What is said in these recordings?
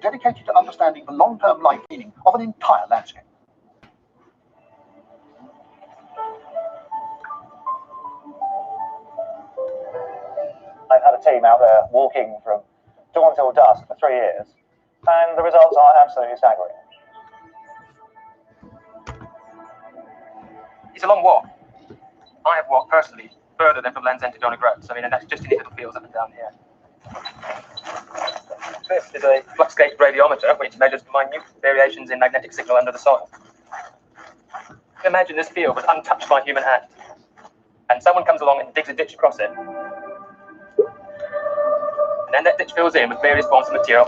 dedicated to understanding the long-term life meaning of an entire landscape. I've had a team out there walking from dawn till dusk for 3 years, and the results are absolutely staggering. It's a long walk. I have walked personally further than from Land's End to Donner Groats. I mean, and that's just in these little fields up and down here. This is a flux gauge radiometer, which measures minute variations in magnetic signal under the soil. Imagine this field was untouched by human hand, and someone comes along and digs a ditch across it. And then that ditch fills in with various forms of material,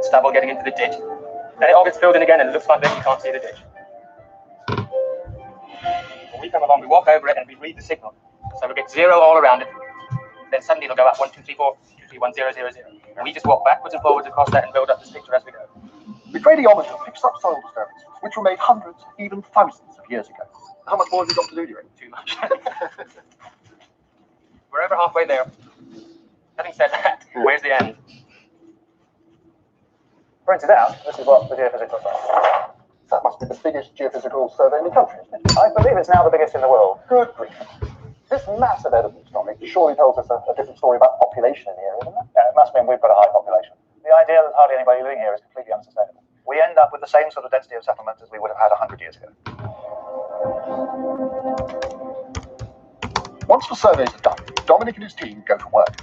stubble getting into the ditch. Then it all gets filled in again, and it looks like this. You can't see the ditch. When we come along, we walk over it, and we read the signal. So we get 0 all around it. Then suddenly it'll go up 1, 2, 3, 4, 2, 3, 1, 0, 0, 0. And we just walk backwards and forwards across that and build up this picture as we go. The radiometer picks up soil disturbances, which were made hundreds, even thousands of years ago. How much more have you got to do, Derek? Too much. We're over halfway there. Having said that, where's the end? Printed out, this is what the geophysics looks like. That must be the biggest geophysical survey in the country, isn't it? I believe it's now the biggest in the world. Good grief. This massive evidence, Dominic, surely tells us a different story about population in the area, doesn't it? Yeah, it must mean we've got a high population. The idea that hardly anybody living here is completely unsustainable. We end up with the same sort of density of settlement as we would have had 100 years ago. Once the surveys are done, Dominic and his team go to work.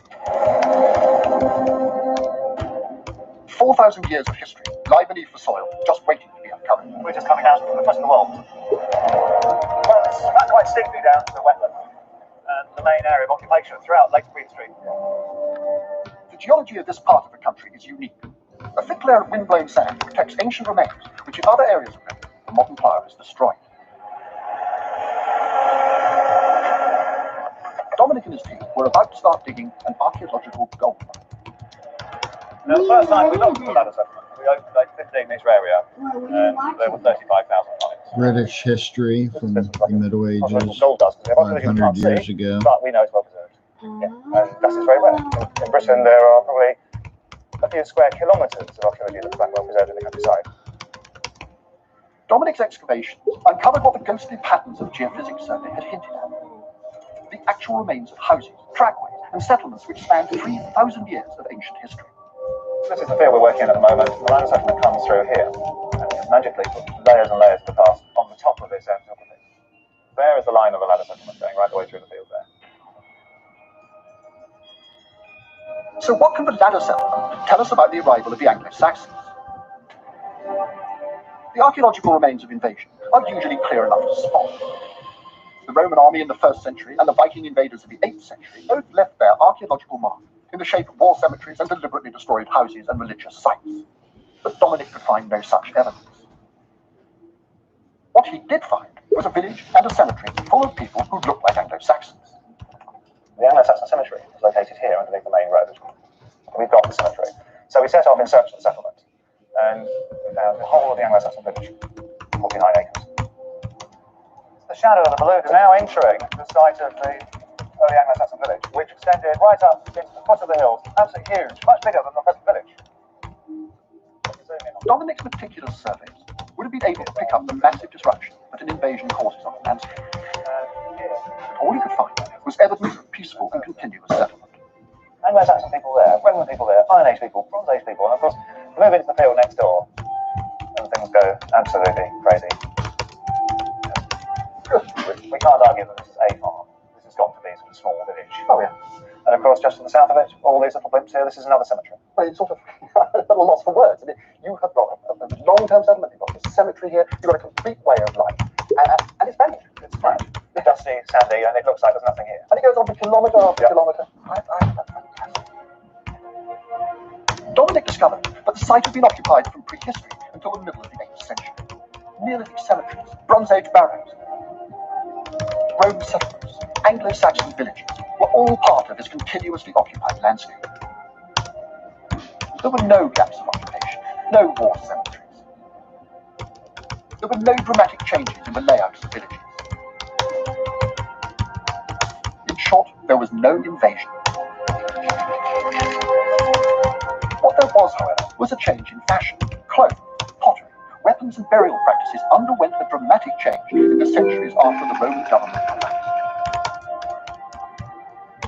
4,000 years of history lie beneath the soil, just waiting to be uncovered. We're just coming out from the foot of the wall. Well, it's not quite steeply down to the wetland and the main area of occupation throughout Lake Queen Street. The geology of this part of the country is unique. A thick layer of wind-blown sand protects ancient remains, which in other areas of the country, the modern plough is destroyed. Dominic and his team were about to start digging an archaeological gold mine. Now, the first time we looked at the ladder settlement, we opened a 15-metre area, and there were 35,000 mines. British history from the Middle Ages, 500 years ago. But we know it's well preserved. Yeah, and that is very rare. In Britain, there are probably a few square kilometres of archaeology that's quite well preserved in the countryside. Dominic's excavations uncovered what the ghostly patterns of geophysics survey had hinted at. The actual remains of houses, trackways, and settlements which span 3,000 years of ancient history. This is the field we're working in at the moment. The ladder settlement comes through here, and we magically put layers and layers of the past on the top of this and top of it. There is the line of the ladder settlement going right the way through the field there. So what can the ladder settlement tell us about the arrival of the Anglo-Saxons? The archaeological remains of invasion are usually clear enough to spot. The Roman army in the 1st century and the Viking invaders of the 8th century both left their archaeological mark in the shape of war cemeteries and deliberately destroyed houses and religious sites. But Dominic could find no such evidence. What he did find was a village and a cemetery full of people who looked like Anglo-Saxons. The Anglo-Saxon cemetery is located here underneath the main road. We've got the cemetery. So we set off in search of the settlement, and we found the whole of the Anglo-Saxon village, 49 acres. The shadow of the balloon is now entering the site of the early Anglo-Saxon village, which extended right up into the foot of the hills, absolutely huge, much bigger than the present village. Dominic's meticulous surveys would have been able to pick up the massive disruption that an invasion causes on the landscape. But all he could find was evidence of peaceful and continuous settlement. Anglo-Saxon people there, Roman people there, Iron Age people, Bronze Age people, and of course, move into the field next door, and things go absolutely crazy. We can't argue that this is a farm. This has got to be some small village. Oh, yeah. And of course, just to the south of it, all these little blimps here, this is another cemetery. Well, it's sort of a loss for words. I mean, you have got a long-term settlement, you've got a cemetery here, you've got a complete way of life, and it's vanished. It's flat, dusty, sandy, and it looks like there's nothing here. And it goes on for kilometre after kilometre. Dominic discovered that the site had been occupied from prehistory until the middle of the 8th century. Neolithic cemeteries, Bronze Age barrows, Roman settlements, Anglo-Saxon villages were all part of this continuously occupied landscape. There were no gaps of occupation, no war cemeteries. There were no dramatic changes in the layouts of villages. In short, there was no invasion. What there was, however, was a change in fashion. Clothes, pottery, weapons and burial practices underwent a dramatic change in the centuries after the Roman government collapsed.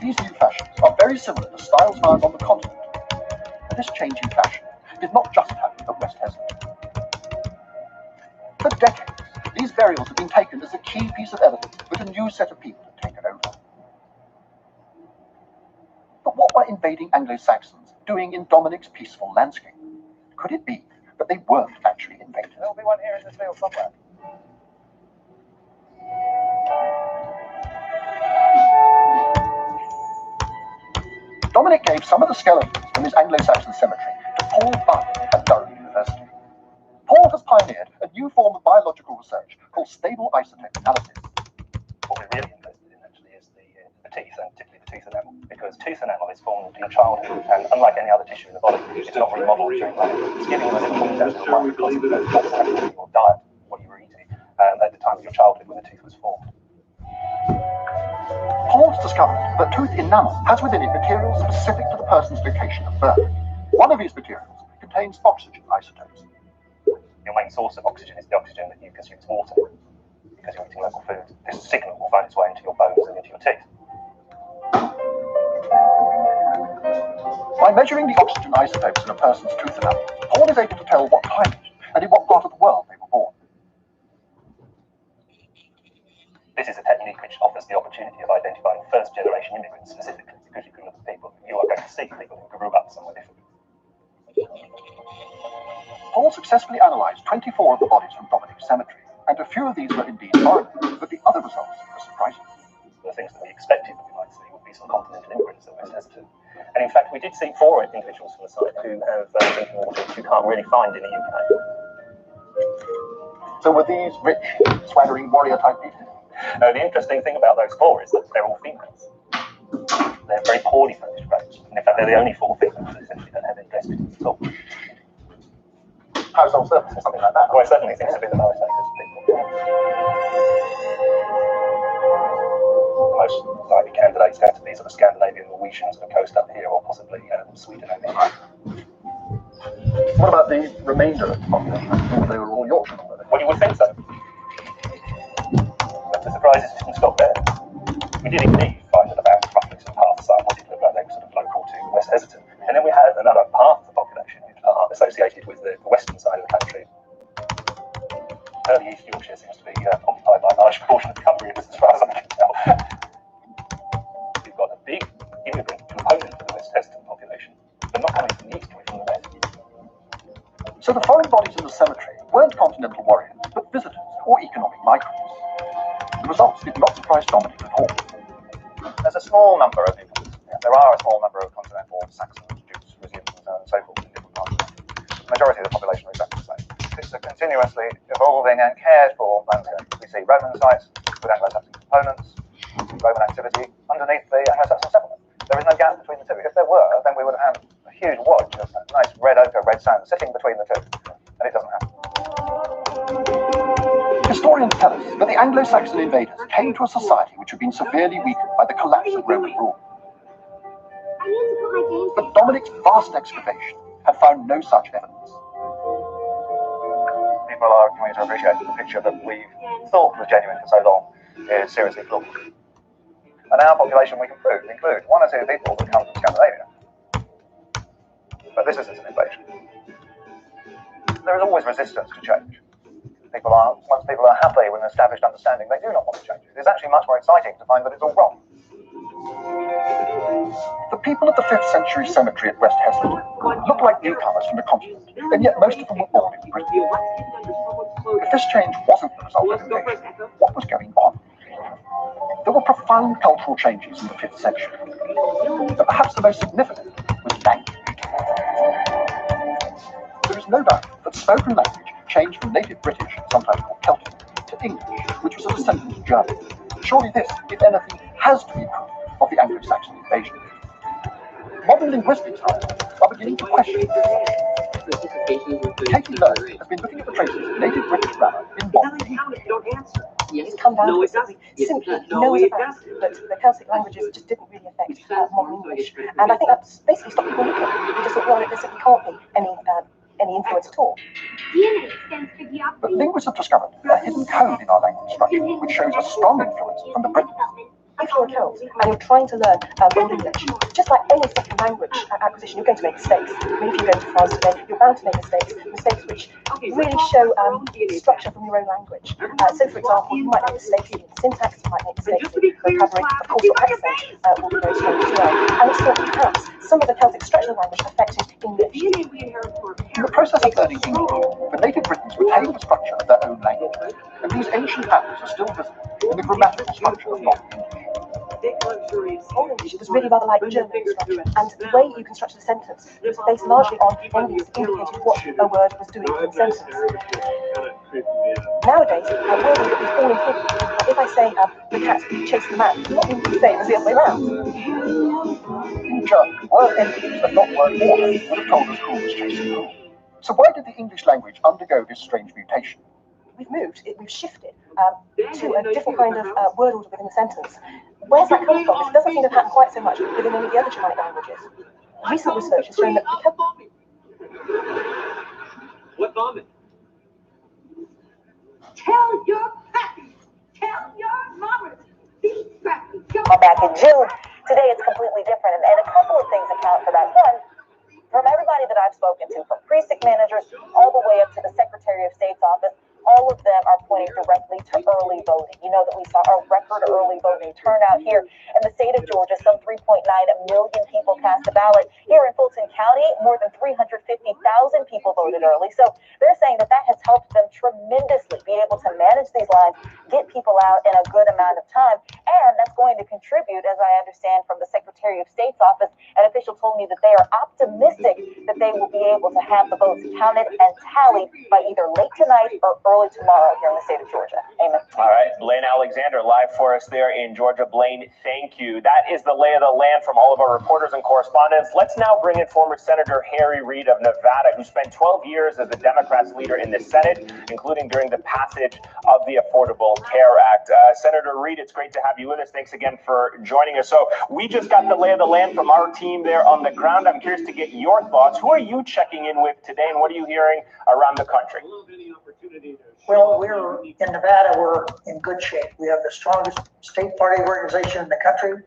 These new fashions are very similar to styles found on the continent. But this change in fashion did not just happen at West Heslington. For decades, these burials have been taken as a key piece of evidence that a new set of people had taken over. But what were invading Anglo-Saxons doing in Dominic's peaceful landscape? Could it be that they weren't actually invaders? There'll be one here in this field somewhere. Dominic gave some of the skeletons from his Anglo-Saxon cemetery to Paul Budd at Durham University. Paul has pioneered a new form of biological research called stable isotope analysis. What we're really interested in actually is the teeth, and particularly the tooth enamel, because tooth enamel is formed in childhood, and unlike any other tissue in the body, it's not remodeled during life. It's giving you a little window to remind you of what was happening in your diet, what you were eating, at the time of your childhood when the tooth was formed. Paul's discovered that tooth enamel has within it materials specific to the person's location of birth. One of these materials contains oxygen isotopes. Your main source of oxygen is the oxygen that you consume as water. Because you're eating local food, this signal will find its way into your bones and into your teeth. By measuring the oxygen isotopes in a person's tooth enamel, Paul is able to tell what climate and in what part of the world they were born. This is a technique which offers the opportunity of identifying first-generation immigrants specifically, because you can look at people, you are going to see people who grew up somewhere different. Paul successfully analysed 24 of the bodies from Dominic's cemetery, and a few of these were indeed foreigners, but the other results were surprising. The things that we expected that we might see would be some continental immigrants at West Heslington. And in fact, we did see 4 individuals from the site who have drinking water which you can't really find in the UK. So were these rich, swaggering warrior-type people? The interesting thing about those 4 is that they're all females. They're very poorly furnished graves. And in fact, they're the only 4 females that essentially don't have any dress fittings at all. Household servants or something like that? Well, it certainly seems to be the lowest status people. The most likely candidates going to be sort of Scandinavian Norwegians on the coast up here, or possibly Sweden and England. What about the remainder of the population? They were all Yorkshiremen, were they? Well, you would think so. But the surprises didn't stop there. We did indeed find that about roughly sort of half the sample did look like they were sort of local to West Heslington. And then we had another half of the population associated with the western side of the country. Early East Yorkshire seems to be occupied by a large portion of the country, as far as I can tell. We've got a big immigrant component of the West Heslington population, but not coming from the east, coming from the west. So the foreign bodies in the cemetery weren't continental warriors, but visitors or economic migrants. The results did not surprise Dominic at all. There's a small number of people. There are a small number of continental Saxons, Jutes, Frisians, and so forth in different parts of the country. The majority of the population are exactly the same. It's a continuously evolving and cared for landscape. We see Roman sites with Anglo-Saxon components, Roman activity underneath the Anglo-Saxon settlement. There is no gap between the two. If there were, then we would have had a huge wodge of nice red ochre, red sand sitting between the two. And it doesn't happen. Historians tell us that the Anglo-Saxon invaders came to a society which had been severely weakened by the collapse of Roman rule. But Dominic's vast excavation had found no such evidence. People are coming to appreciate the picture that we've thought was genuine for so long is seriously flawed. And our population, we can prove, includes 1 or 2 people that come from Scandinavia. But this isn't an invasion. There is always resistance to change. Once people are happy with an established understanding, they do not want to change it. It's actually much more exciting to find that it's all wrong. The people of the 5th century cemetery at West Heslington looked like newcomers from the continent, and yet most of them were born in Britain. If this change wasn't the result of invasion, what was going on? There were profound cultural changes in the 5th century, but perhaps the most significant was language. There is no doubt that spoken language changed from native British, sometimes called Celtic, to English, which was a descendant of German. Surely this, if anything, has to be proof of the Anglo-Saxon invasion. Modern linguistics, however, are beginning to question this. Katie Lowe has been looking at the traces of native British grammar in modern English. It's come down to simply knows the fact that the Celtic languages just didn't really affect modern English. And I think that's basically stopped people looking. We just thought, well, there simply can't be any influence at all. But linguists have discovered a hidden code in our language structure, which shows a strong influence from the Britons. If you're a Celt and you're trying to learn Old English, just like any second language acquisition, you're going to make mistakes. I mean, if you go to France today, you're bound to make mistakes which really show structure from your own language. So, for example, you might make mistakes in syntax, you might make mistakes in vocabulary. Of course, your accent will be very strong as well. And it's thought perhaps some of the Celtic structural language affected English. In the process of learning English, the native Britons retained the structure of their own language, and these ancient patterns are still visible in the grammatical structure of modern English. Old English was really rather like German construction, and the way you constructed a sentence was based largely on endings that indicated what a word was doing in the sentence. Nowadays, wording is all important. If I say the cat chased the man, what do you say it was the other way around? In German, word endings and not word order would have told us who was chasing who. So why did the English language undergo this strange mutation? We've shifted to a different kind of word order within the sentence. Where's that come from? It doesn't seem to have happened quite so much within any of the other Germanic languages. Recent research has shown that What vomit? Tell your pappy. Tell your mama. Back in June, today it's completely different, and a couple of things account for that. One, from everybody that I've spoken to, from precinct managers all the way up to the Secretary of State's office, all of them are pointing directly to early voting. You know that we saw a record early voting turnout here in the state of Georgia. Some 3.9 million people cast a ballot. Here in Fulton County, more than 350,000 people voted early. So they're saying that has helped them tremendously be able to manage these lines, get people out in a good amount of time. And that's going to contribute, as I understand from the Secretary of State's office, an official told me that they are optimistic that they will be able to have the votes counted and tallied by either late tonight or early tomorrow here in the state of Georgia. Amen. All right, Blaine Alexander live for us there in Georgia. Blaine, thank you. That is the lay of the land from all of our reporters and correspondents. Let's now bring in former Senator Harry Reid of Nevada, who spent 12 years as the Democrats' leader in the Senate, including during the passage of the Affordable Care Act. Senator Reid, it's great to have you with us. Thanks again for joining us. So we just got the lay of the land from our team there on the ground. I'm curious to get your thoughts. Who are you checking in with today, and what are you hearing around the country? Well, we're in Nevada, we're in good shape. We have the strongest state party organization in the country.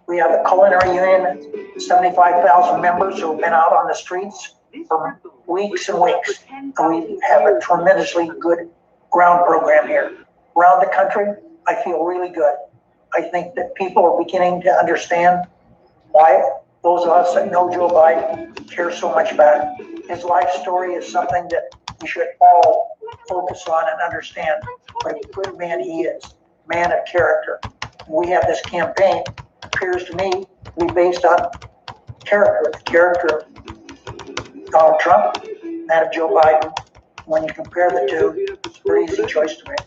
We have a culinary union, 75,000 members who have been out on the streets for weeks and weeks. And we have a tremendously good ground program here. Around the country, I feel really good. I think that people are beginning to understand why those of us that know Joe Biden care so much about him. His life story is something that we should all focus on and understand what a good man he is, man of character. We have this campaign, appears to me, to be based on character, the character of Donald Trump, that of Joe Biden. When you compare the two, it's a pretty easy choice to make.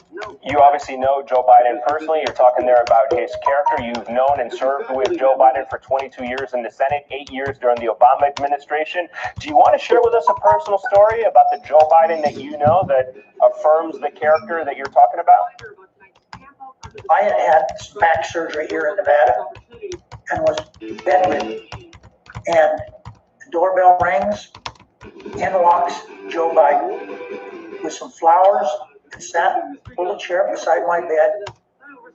You obviously know Joe Biden personally. You're talking there about his character. You've known and served with Joe Biden for 22 years in the Senate, 8 years during the Obama administration. Do you want to share with us a personal story about the Joe Biden that you know that affirms the character that you're talking about? I had back surgery here in Nevada and was bedridden. And the doorbell rings, in walks Joe Biden with some flowers and sat in a little chair beside my bed,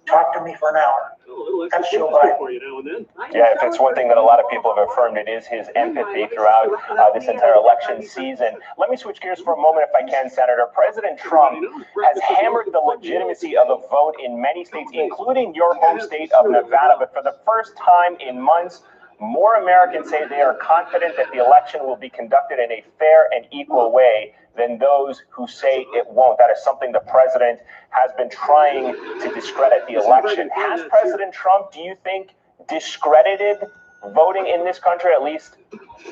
talked to me for an hour. That's Joe Biden. Yeah, if it's one thing that a lot of people have affirmed, it is his empathy throughout this entire election season. Let me switch gears for a moment, if I can, Senator. President Trump has hammered the legitimacy of a vote in many states, including your home state of Nevada. But for the first time in months, more Americans say they are confident that the election will be conducted in a fair and equal way than those who say it won't. That is something the president has been trying to discredit the election. Has President Trump, do you think, discredited voting in this country, at least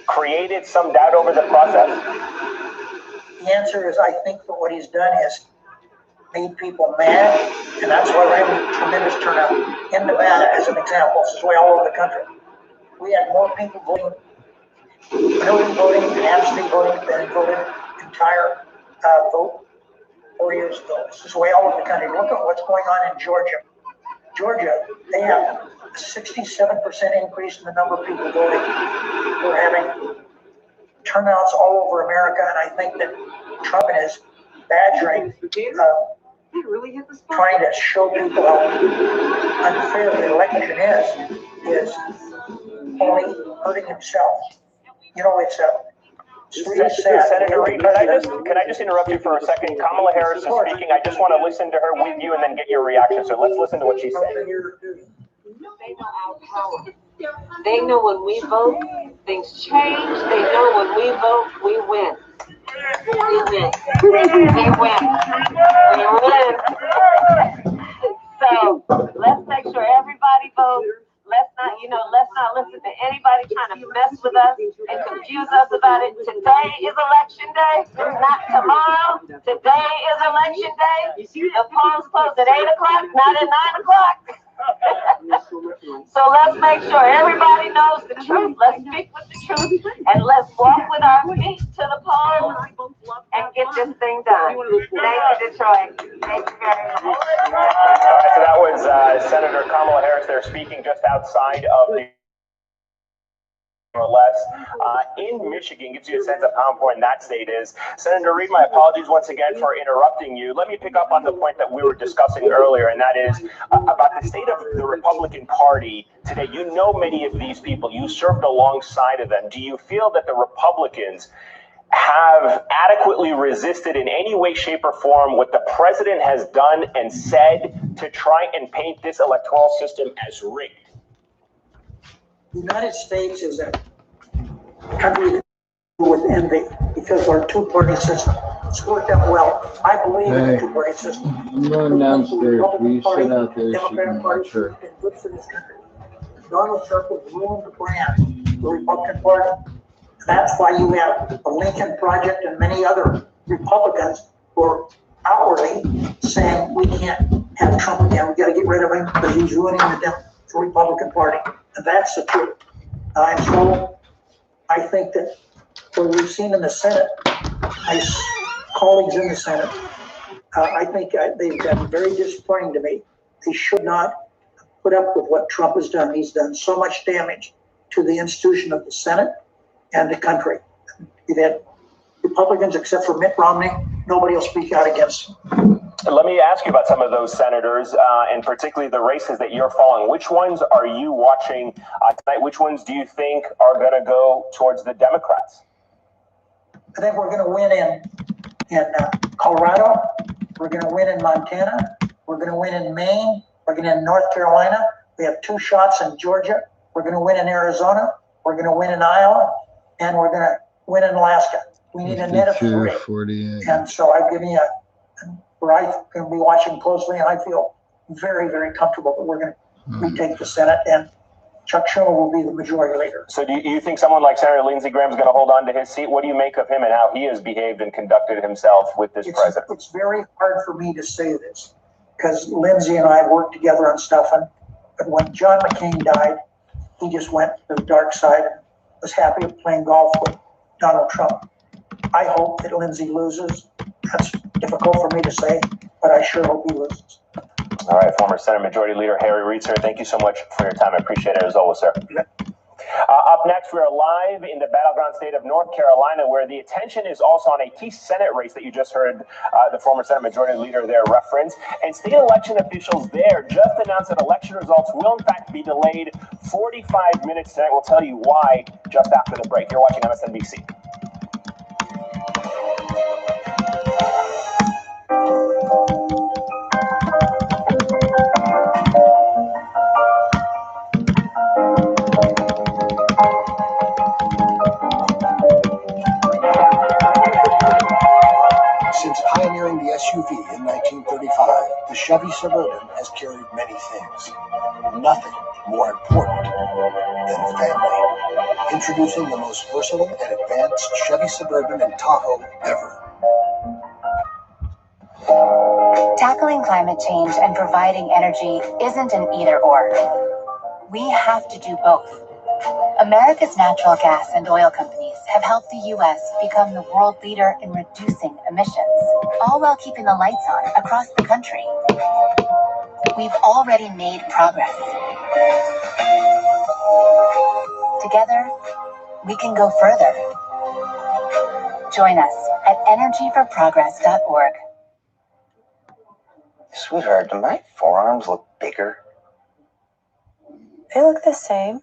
created some doubt over the process? The answer is, I think that what he's done is made people mad, and that's why we're having a tremendous turnout in Nevada, as an example. This is way all over the country. We had more people voting, early voting, and absentee voting than voted entire vote 4 years ago. This is the way all over the country. Look at what's going on in Georgia. Georgia, they have a 67% increase in the number of people voting. We're having turnouts all over America, and I think that Trump is badgering, trying to show people how unfair the election is only hurting himself. You know, it's really sad. Senator Reid, can I just interrupt you for a second? Kamala Harris is speaking. I just want to listen to her with you and then get your reaction. So let's listen to what she's saying. They know our power. They know when we vote, things change. They know when we vote, we win. We win. We win. We win. So let's make sure everybody votes. Let's not listen to anybody trying to mess with us and confuse us about it. Today is election day, not tomorrow. Today is election day. The polls close at 8 o'clock, not at 9 o'clock. So let's make sure everybody knows the truth. Let's speak with the truth, and let's walk with our feet to the polls and get this thing done. Thank you, Detroit. Thank you very much. So that was Senator Kamala Harris there speaking just outside of the or less in Michigan. Gives you a sense of how important that state is. Senator Reid, my apologies once again for interrupting you. Let me pick up on the point that we were discussing earlier, and that is about the state of the Republican Party today. You know many of these people. You served alongside of them. Do you feel that the Republicans have adequately resisted in any way, shape, or form what the president has done and said to try and paint this electoral system as rigged? The United States is a country with envy because our two-party system. It's worked out well. I believe in the two-party system. I'm going downstairs. Will you sit out there so you can watch her? Good for this country. Donald Trump has ruined the brand, the Republican Party. That's why you have the Lincoln Project and many other Republicans who are outwardly saying we can't have Trump again. We got to get rid of him because he's ruining the Republican Party. And that's the truth. I think that what we've seen in the Senate, my colleagues in the Senate, I think they've been very disappointing to me. They should not put up with what Trump has done. He's done so much damage to the institution of the Senate and the country. You've had Republicans, except for Mitt Romney, nobody will speak out against him. Let me ask you about some of those senators, and particularly the races that you're following. Which ones are you watching tonight? Which ones do you think are going to go towards the Democrats? I think we're going to win in Colorado. We're going to win in Montana. We're going to win in Maine. We're going to win in North Carolina. We have 2 shots in Georgia. We're going to win in Arizona. We're going to win in Iowa. And we're going to win in Alaska. We need a net of 3. 48. And so I've given you where I'm going to be watching closely, and I feel very, very comfortable that we're going to retake the Senate, and Chuck Schumer will be the majority leader. So do you think someone like Senator Lindsey Graham is going to hold on to his seat? What do you make of him and how he has behaved and conducted himself with this president? It's very hard for me to say this because Lindsey and I have worked together on stuff, but when John McCain died, he just went to the dark side and was happy playing golf with Donald Trump. I hope that Lindsey loses. That's difficult for me to say, but I sure hope he loses. All right, former Senate Majority Leader Harry Reid, sir, thank you so much for your time. I appreciate it as always, sir. Up next, we're live in the battleground state of North Carolina, where the attention is also on a key Senate race that you just heard the former Senate Majority Leader there reference. And state election officials there just announced that election results will, in fact, be delayed 45 minutes tonight. We'll tell you why just after the break. You're watching MSNBC. Since pioneering the SUV in 1935, the Chevy Suburban has carried many things. Nothing more important than family. Introducing the most versatile and advanced Chevy Suburban and Tahoe ever. Tackling climate change and providing energy isn't an either-or. We have to do both. America's natural gas and oil companies have helped the U.S. become the world leader in reducing emissions, all while keeping the lights on across the country. We've already made progress. Together, we can go further. Join us at energyforprogress.org. Sweetheart, do my forearms look bigger? They look the same.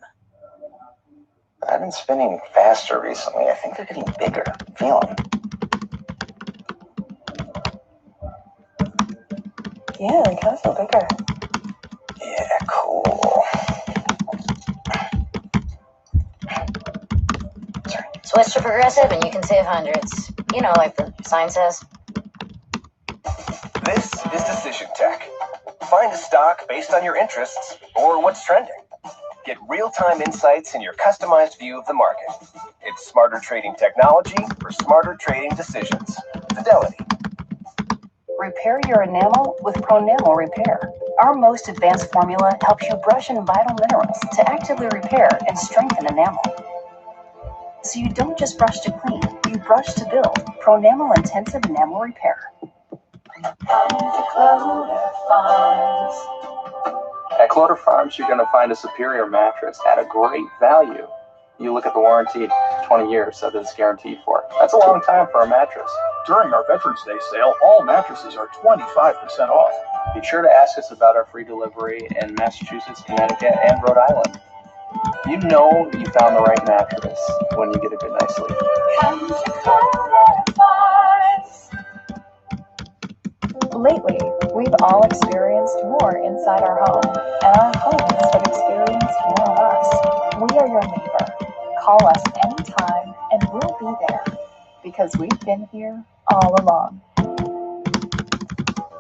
I've been spinning faster recently. I think they're getting bigger. Feel them. Yeah, they kind of feel bigger. Yeah, cool. Switch to Progressive and you can save hundreds. You know, like the sign says. This is Decision Tech. Find a stock based on your interests or what's trending. Get real-time insights in your customized view of the market. It's smarter trading technology for smarter trading decisions. Fidelity. Repair your enamel with Pronamel Repair. Our most advanced formula helps you brush in vital minerals to actively repair and strengthen enamel. So you don't just brush to clean, you brush to build. Pronamel Intensive Enamel Repair. At Cloder Farms, you're going to find a superior mattress at a great value. You look at the warranty, 20 years that it's guaranteed for. That's a long time for a mattress. During our Veterans Day sale, all mattresses are 25% off. Be sure to ask us about our free delivery in Massachusetts, Connecticut, and Rhode Island. You know you found the right mattress when you get a good night's sleep. Lately, we've all experienced more inside our home, and our homes have experienced more of us. We are your neighbor. Call us anytime, and we'll be there, because we've been here all along.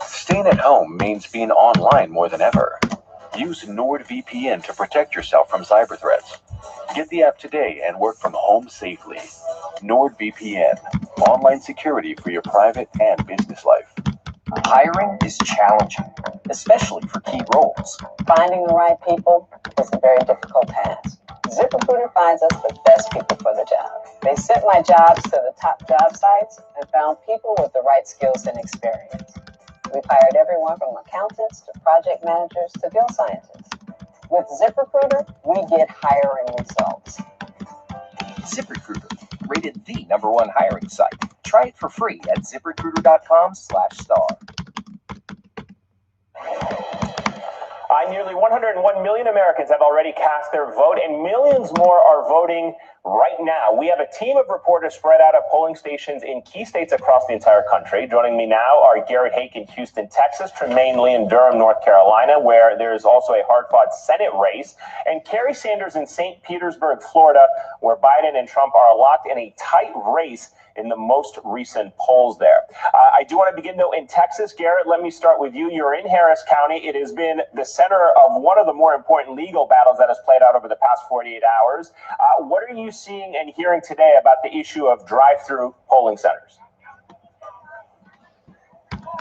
Staying at home means being online more than ever. Use NordVPN to protect yourself from cyber threats. Get the app today and work from home safely. NordVPN, online security for your private and business life. Hiring is challenging, especially for key roles. Finding the right people is a very difficult task. ZipRecruiter finds us the best people for the job. They sent my jobs to the top job sites and found people with the right skills and experience. We've hired everyone from accountants to project managers to field scientists. With ZipRecruiter, we get hiring results. ZipRecruiter, rated the #1 hiring site. Try it for free at ziprecruiter.com/star. Nearly 101 million Americans have already cast their vote, and millions more are voting right now. We have a team of reporters spread out at polling stations in key states across the entire country. Joining me now are Garrett Hake in Houston, Texas, Tremaine Lee in Durham, North Carolina, where there's also a hard-fought Senate race, and Kerry Sanders in St. Petersburg, Florida, where Biden and Trump are locked in a tight race in the most recent polls there. I do want to begin, though, in Texas. Garrett, let me start with you. You're in Harris County. It has been the center of one of the more important legal battles that has played out over the past 48 hours. What are you seeing and hearing today about the issue of drive-through polling centers?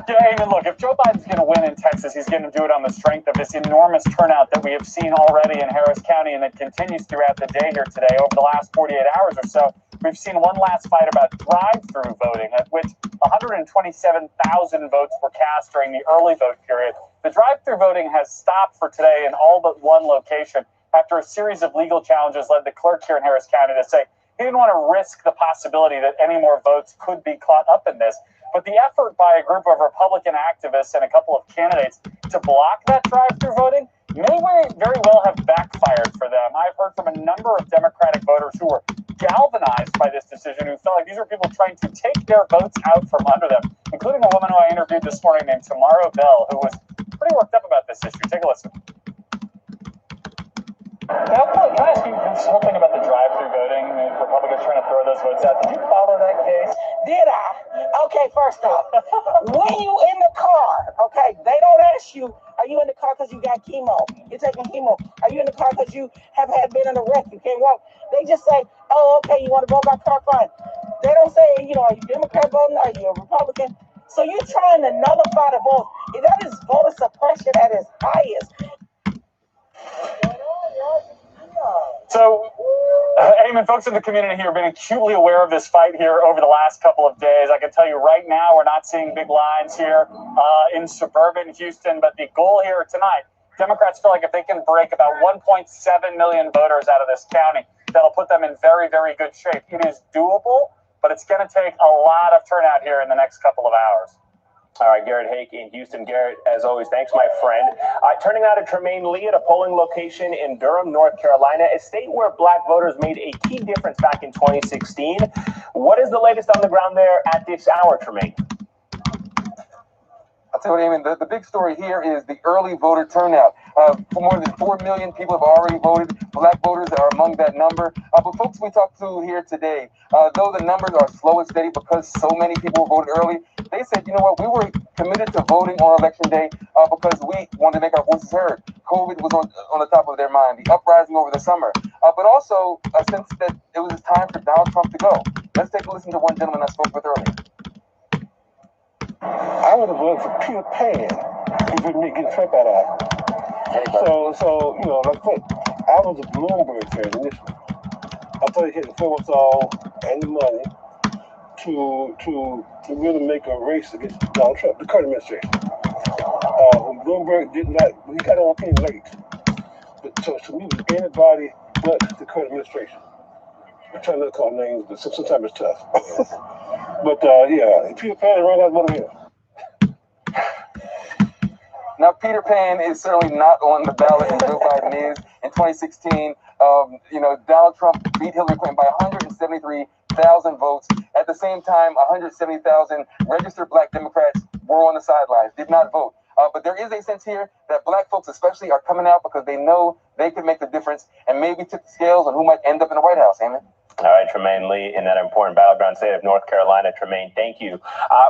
Yeah, Eamon, look, if Joe Biden's going to win in Texas, he's going to do it on the strength of this enormous turnout that we have seen already in Harris County, and it continues throughout the day here today. Over the last 48 hours or so, we've seen one last fight about drive-through voting, at which 127,000 votes were cast during the early vote period. The drive-through voting has stopped for today in all but one location after a series of legal challenges led the clerk here in Harris County to say he didn't want to risk the possibility that any more votes could be caught up in this. But the effort by a group of Republican activists and a couple of candidates to block that drive-through voting may very well have backfired for them. I've heard from a number of Democratic voters who were galvanized by this decision, who felt like these are people trying to take their votes out from under them, including a woman who I interviewed this morning named Tamara Bell, who was pretty worked up about this issue. Take a listen. Can I ask you this whole thing about the drive-through voting, the Republicans trying to throw those votes out? Did you follow that case? Did I? Okay, first off, when you in the car, okay, they don't ask you, are you in the car because you got chemo? You're taking chemo. Are you in the car because you have been in a wreck? You can't walk. They just say, oh, okay, you want to vote by car? Fine. They don't say, are you Democrat voting? Are you a Republican? So you're trying to nullify the vote. That is voter suppression at its highest. So, Eamon, folks in the community here have been acutely aware of this fight here over the last couple of days. I can tell you right now, we're not seeing big lines here in suburban Houston, but the goal here tonight, Democrats feel like if they can break about 1.7 million voters out of this county, that'll put them in very, very good shape. It is doable, but it's going to take a lot of turnout here in the next couple of hours. All right, Garrett Hake in Houston. Garrett, as always, thanks, my friend. Turning out to Tremaine Lee at a polling location in Durham, North Carolina, a state where black voters made a key difference back in 2016. What is the latest on the ground there at this hour, Tremaine? I'll tell you what, Eamon, the big story here is the early voter turnout. More than 4 million people have already voted. Black voters are among that number. But folks we talked to here today, though the numbers are slow and steady because so many people voted early, they said, you know what, we were committed to voting on Election Day because we wanted to make our voices heard. COVID was on the top of their mind, the uprising over the summer, but also a sense that it was time for Donald Trump to go. Let's take a listen to one gentleman I spoke with earlier. I would have voted for Peter Pan if we didn't get Trump out of it. So you know, like I said, I was a Bloomberg fan initially. I thought he had the wherewithal and the money to really make a race against Donald Trump, the current administration. When Bloomberg did not, he got on opinion late. But so to me, it was anybody but the current administration. I'm trying not to call names, but sometimes it's tough. But yeah, Peter Pan right out of here. Now, Peter Pan is certainly not on the ballot, and Joe Biden is. In 2016, Donald Trump beat Hillary Clinton by 173,000 votes. At the same time, 170,000 registered black Democrats were on the sidelines, did not vote. But there is a sense here that black folks especially are coming out because they know they can make the difference and maybe tip the scales on who might end up in the White House. Amen. All right, Tremaine Lee in that important battleground state of North Carolina. Tremaine, thank you.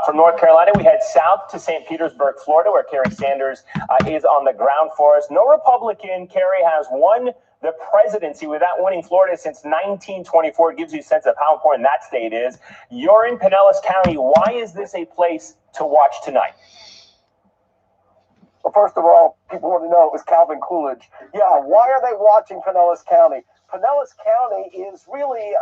From North Carolina, we head south to St. Petersburg, Florida, where Kerry Sanders is on the ground for us. No Republican, Kerry, has won the presidency without winning Florida since 1924. It gives you a sense of how important that state is. You're in Pinellas County. Why is this a place to watch tonight? Well, first of all, people want to know it was Calvin Coolidge. Yeah, why are they watching Pinellas County? Pinellas County is really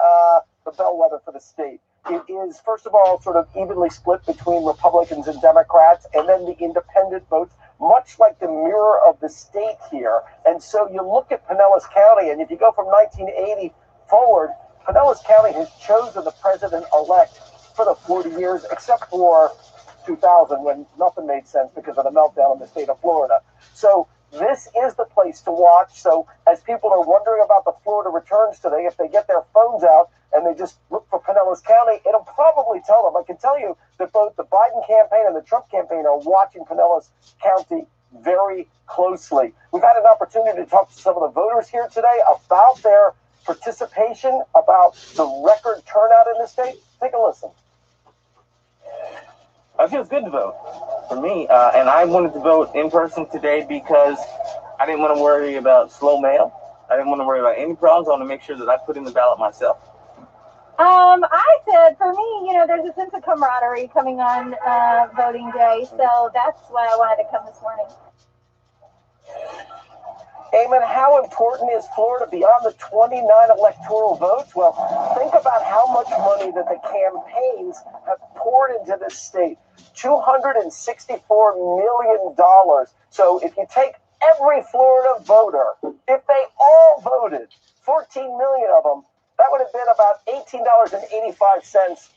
the bellwether for the state. It is, first of all, sort of evenly split between Republicans and Democrats, and then the independent votes, much like the mirror of the state here. And so you look at Pinellas County, and if you go from 1980 forward, Pinellas County has chosen the president-elect for the 40 years, except for 2000, when nothing made sense because of the meltdown in the state of Florida. So this is the place to watch. So as people are wondering about the Florida returns today, if they get their phones out and they just look for Pinellas County, it'll probably tell them. I can tell you that both the Biden campaign and the Trump campaign are watching Pinellas County very closely. We've had an opportunity to talk to some of the voters here today about their participation, about the record turnout in the state. Take a listen. It feels good to vote for me, and I wanted to vote in person today because I didn't want to worry about slow mail. I didn't want to worry about any problems. I want to make sure that I put in the ballot myself. I said for me, there's a sense of camaraderie coming on voting day, so that's why I wanted to come this morning. Eamon, how important is Florida beyond the 29 electoral votes? Well, think about how much money that the campaigns have poured into this state. $264 million. So if you take every Florida voter, if they all voted, 14 million of them, that would have been about $18.85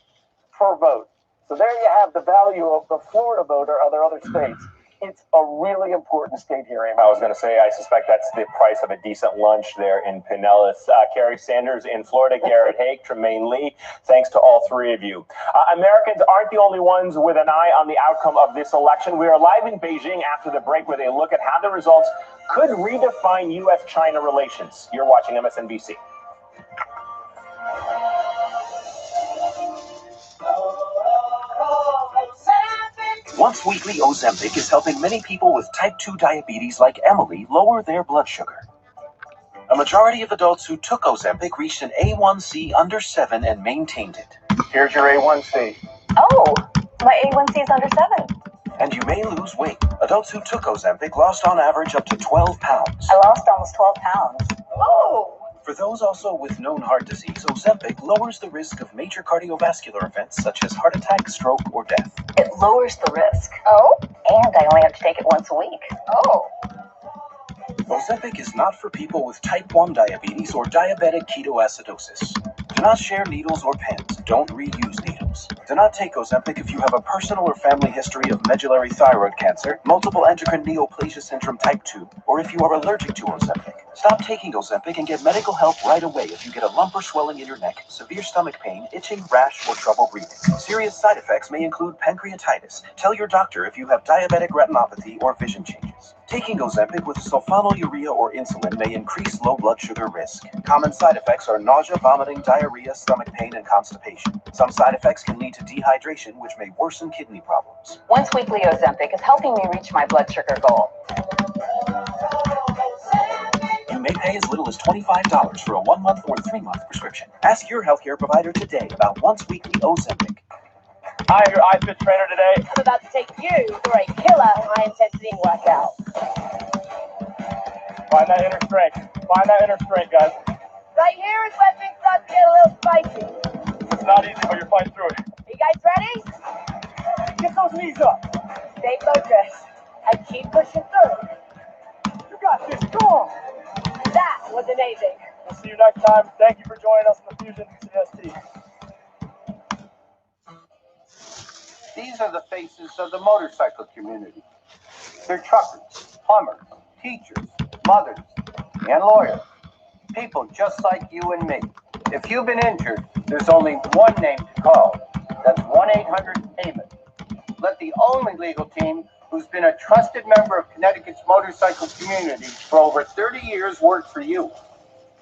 per vote. So there you have the value of the Florida voter of their other states. It's a really important state here, Amy. I was going to say, I suspect that's the price of a decent lunch there in Pinellas. Kerry Sanders in Florida, Garrett Hake, Tremaine Lee, thanks to all three of you. Americans aren't the only ones with an eye on the outcome of this election. We are live in Beijing after the break where they look at how the results could redefine U.S.-China relations. You're watching MSNBC. Once weekly Ozempic is helping many people with type 2 diabetes like Emily lower their blood sugar. A majority of adults who took Ozempic reached an A1C under 7 and maintained it. Here's your A1C. Oh, my A1C is under 7. And you may lose weight. Adults who took Ozempic lost on average up to 12 pounds. I lost almost 12 pounds. Oh! For those also with known heart disease, Ozempic lowers the risk of major cardiovascular events such as heart attack, stroke, or death. It lowers the risk. Oh? And I only have to take it once a week. Oh. Ozempic is not for people with type 1 diabetes or diabetic ketoacidosis. Do not share needles or pens. Don't reuse needles. Do not take Ozempic if you have a personal or family history of medullary thyroid cancer, multiple endocrine neoplasia syndrome type 2, or if you are allergic to Ozempic. Stop taking Ozempic and get medical help right away if you get a lump or swelling in your neck, severe stomach pain, itching, rash, or trouble breathing. Serious side effects may include pancreatitis. Tell your doctor if you have diabetic retinopathy or vision changes. Taking Ozempic with sulfonylurea or insulin may increase low blood sugar risk. Common side effects are nausea, vomiting, diarrhea, stomach pain, and constipation. Some side effects can lead to dehydration, which may worsen kidney problems. Once weekly Ozempic is helping me reach my blood sugar goal. You may pay as little as $25 for a 1-month or 3-month prescription. Ask your healthcare provider today about once-weekly Ozempic. Hi, your iFit trainer today. I'm about to take you through a killer high-intensity workout. Find that inner strength. Find that inner strength, guys. Right here is where things start to get a little spicy. It's not easy, but you're fighting through it. Are you guys ready? Get those knees up. Stay focused and keep pushing through. You got this. Come on. That was amazing. We'll see you next time. Thank you for joining us in the Fusion CST. These are the faces of the motorcycle community. They're truckers, plumbers, teachers, mothers, and lawyers. People just like you and me. If you've been injured, there's only one name to call. That's 1-800-PAVEMENT. Let the only legal team who's been a trusted member of Connecticut's motorcycle community for over 30 years work for you.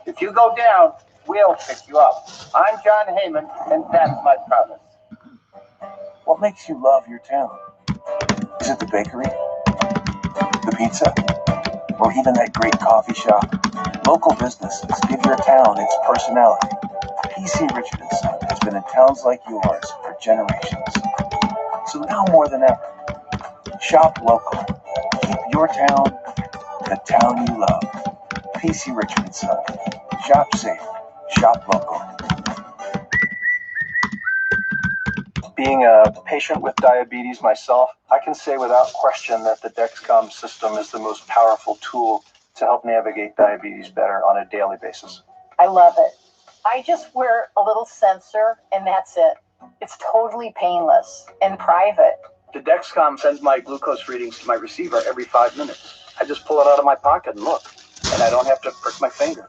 If you go down, we'll pick you up. I'm John Heyman, and that's my promise. What makes you love your town? Is it the bakery? The pizza? Or even that great coffee shop? Local businesses give your town its personality. PC Richard & Son has been in towns like yours for generations. So now more than ever, shop local. Keep your town the town you love. PC Richard & Son. Shop safe. Shop local. Being a patient with diabetes myself, I can say without question that the Dexcom system is the most powerful tool to help navigate diabetes better on a daily basis. I love it. I just wear a little sensor and that's it. It's totally painless and private. The Dexcom sends my glucose readings to my receiver every 5 minutes. I just pull it out of my pocket and look, and I don't have to prick my finger.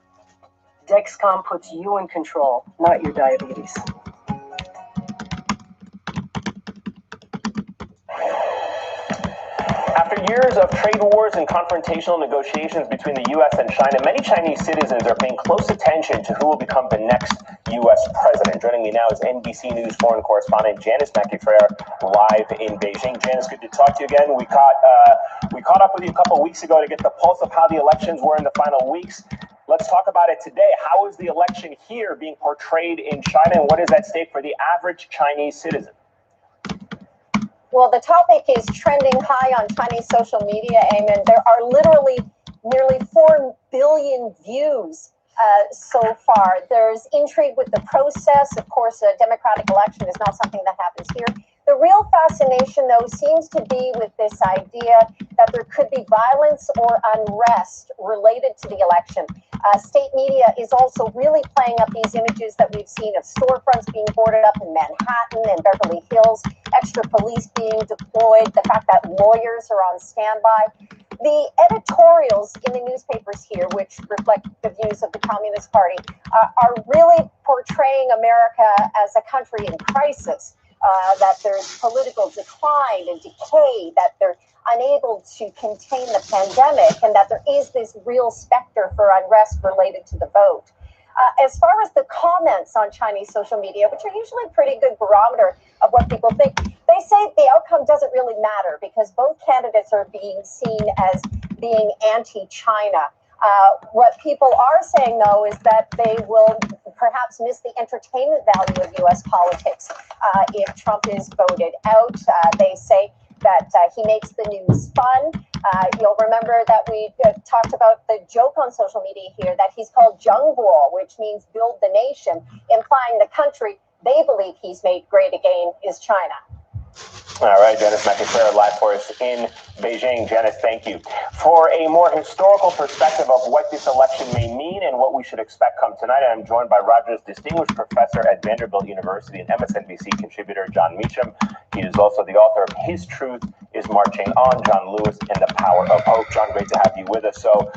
Dexcom puts you in control, not your diabetes. After years of trade wars and confrontational negotiations between the U.S. and China, many Chinese citizens are paying close attention to who will become the next U.S. president. Joining me now is NBC News foreign correspondent Janice McIntyre, live in Beijing. Janice, good to talk to you again. We caught up with you a couple of weeks ago to get the pulse of how the elections were in the final weeks. Let's talk about it today. How is the election here being portrayed in China, and what is at stake for the average Chinese citizen? Well, the topic is trending high on Chinese social media, Eamon. There are literally nearly 4 billion views so far. There's intrigue with the process. Of course, a democratic election is not something that happens here. The real fascination, though, seems to be with this idea that there could be violence or unrest related to the election. State media is also really playing up these images that we've seen of storefronts being boarded up in Manhattan and Beverly Hills, extra police being deployed, the fact that lawyers are on standby. The editorials in the newspapers here, which reflect the views of the Communist Party, are really portraying America as a country in crisis, that there's political decline and decay, that they're unable to contain the pandemic, and that there is this real specter for unrest related to the vote. As far as the comments on Chinese social media, which are usually a pretty good barometer of what people think, they say the outcome doesn't really matter because both candidates are being seen as being anti-China. What people are saying, though, is that they will perhaps miss the entertainment value of U.S. politics if Trump is voted out. They say that he makes the news fun, You'll remember that we talked about the joke on social media here that he's called Zhengguo, which means build the nation, implying the country they believe he's made great again is China. All right, Janice McIntyre live for us in Beijing. Janice, thank you. For a more historical perspective of what this election may mean and what we should expect come tonight, I'm joined by Rogers Distinguished Professor at Vanderbilt University and MSNBC contributor John Meacham. He is also the author of His Truth is Marching On, John Lewis and the Power of Hope. John, great to have you with us. So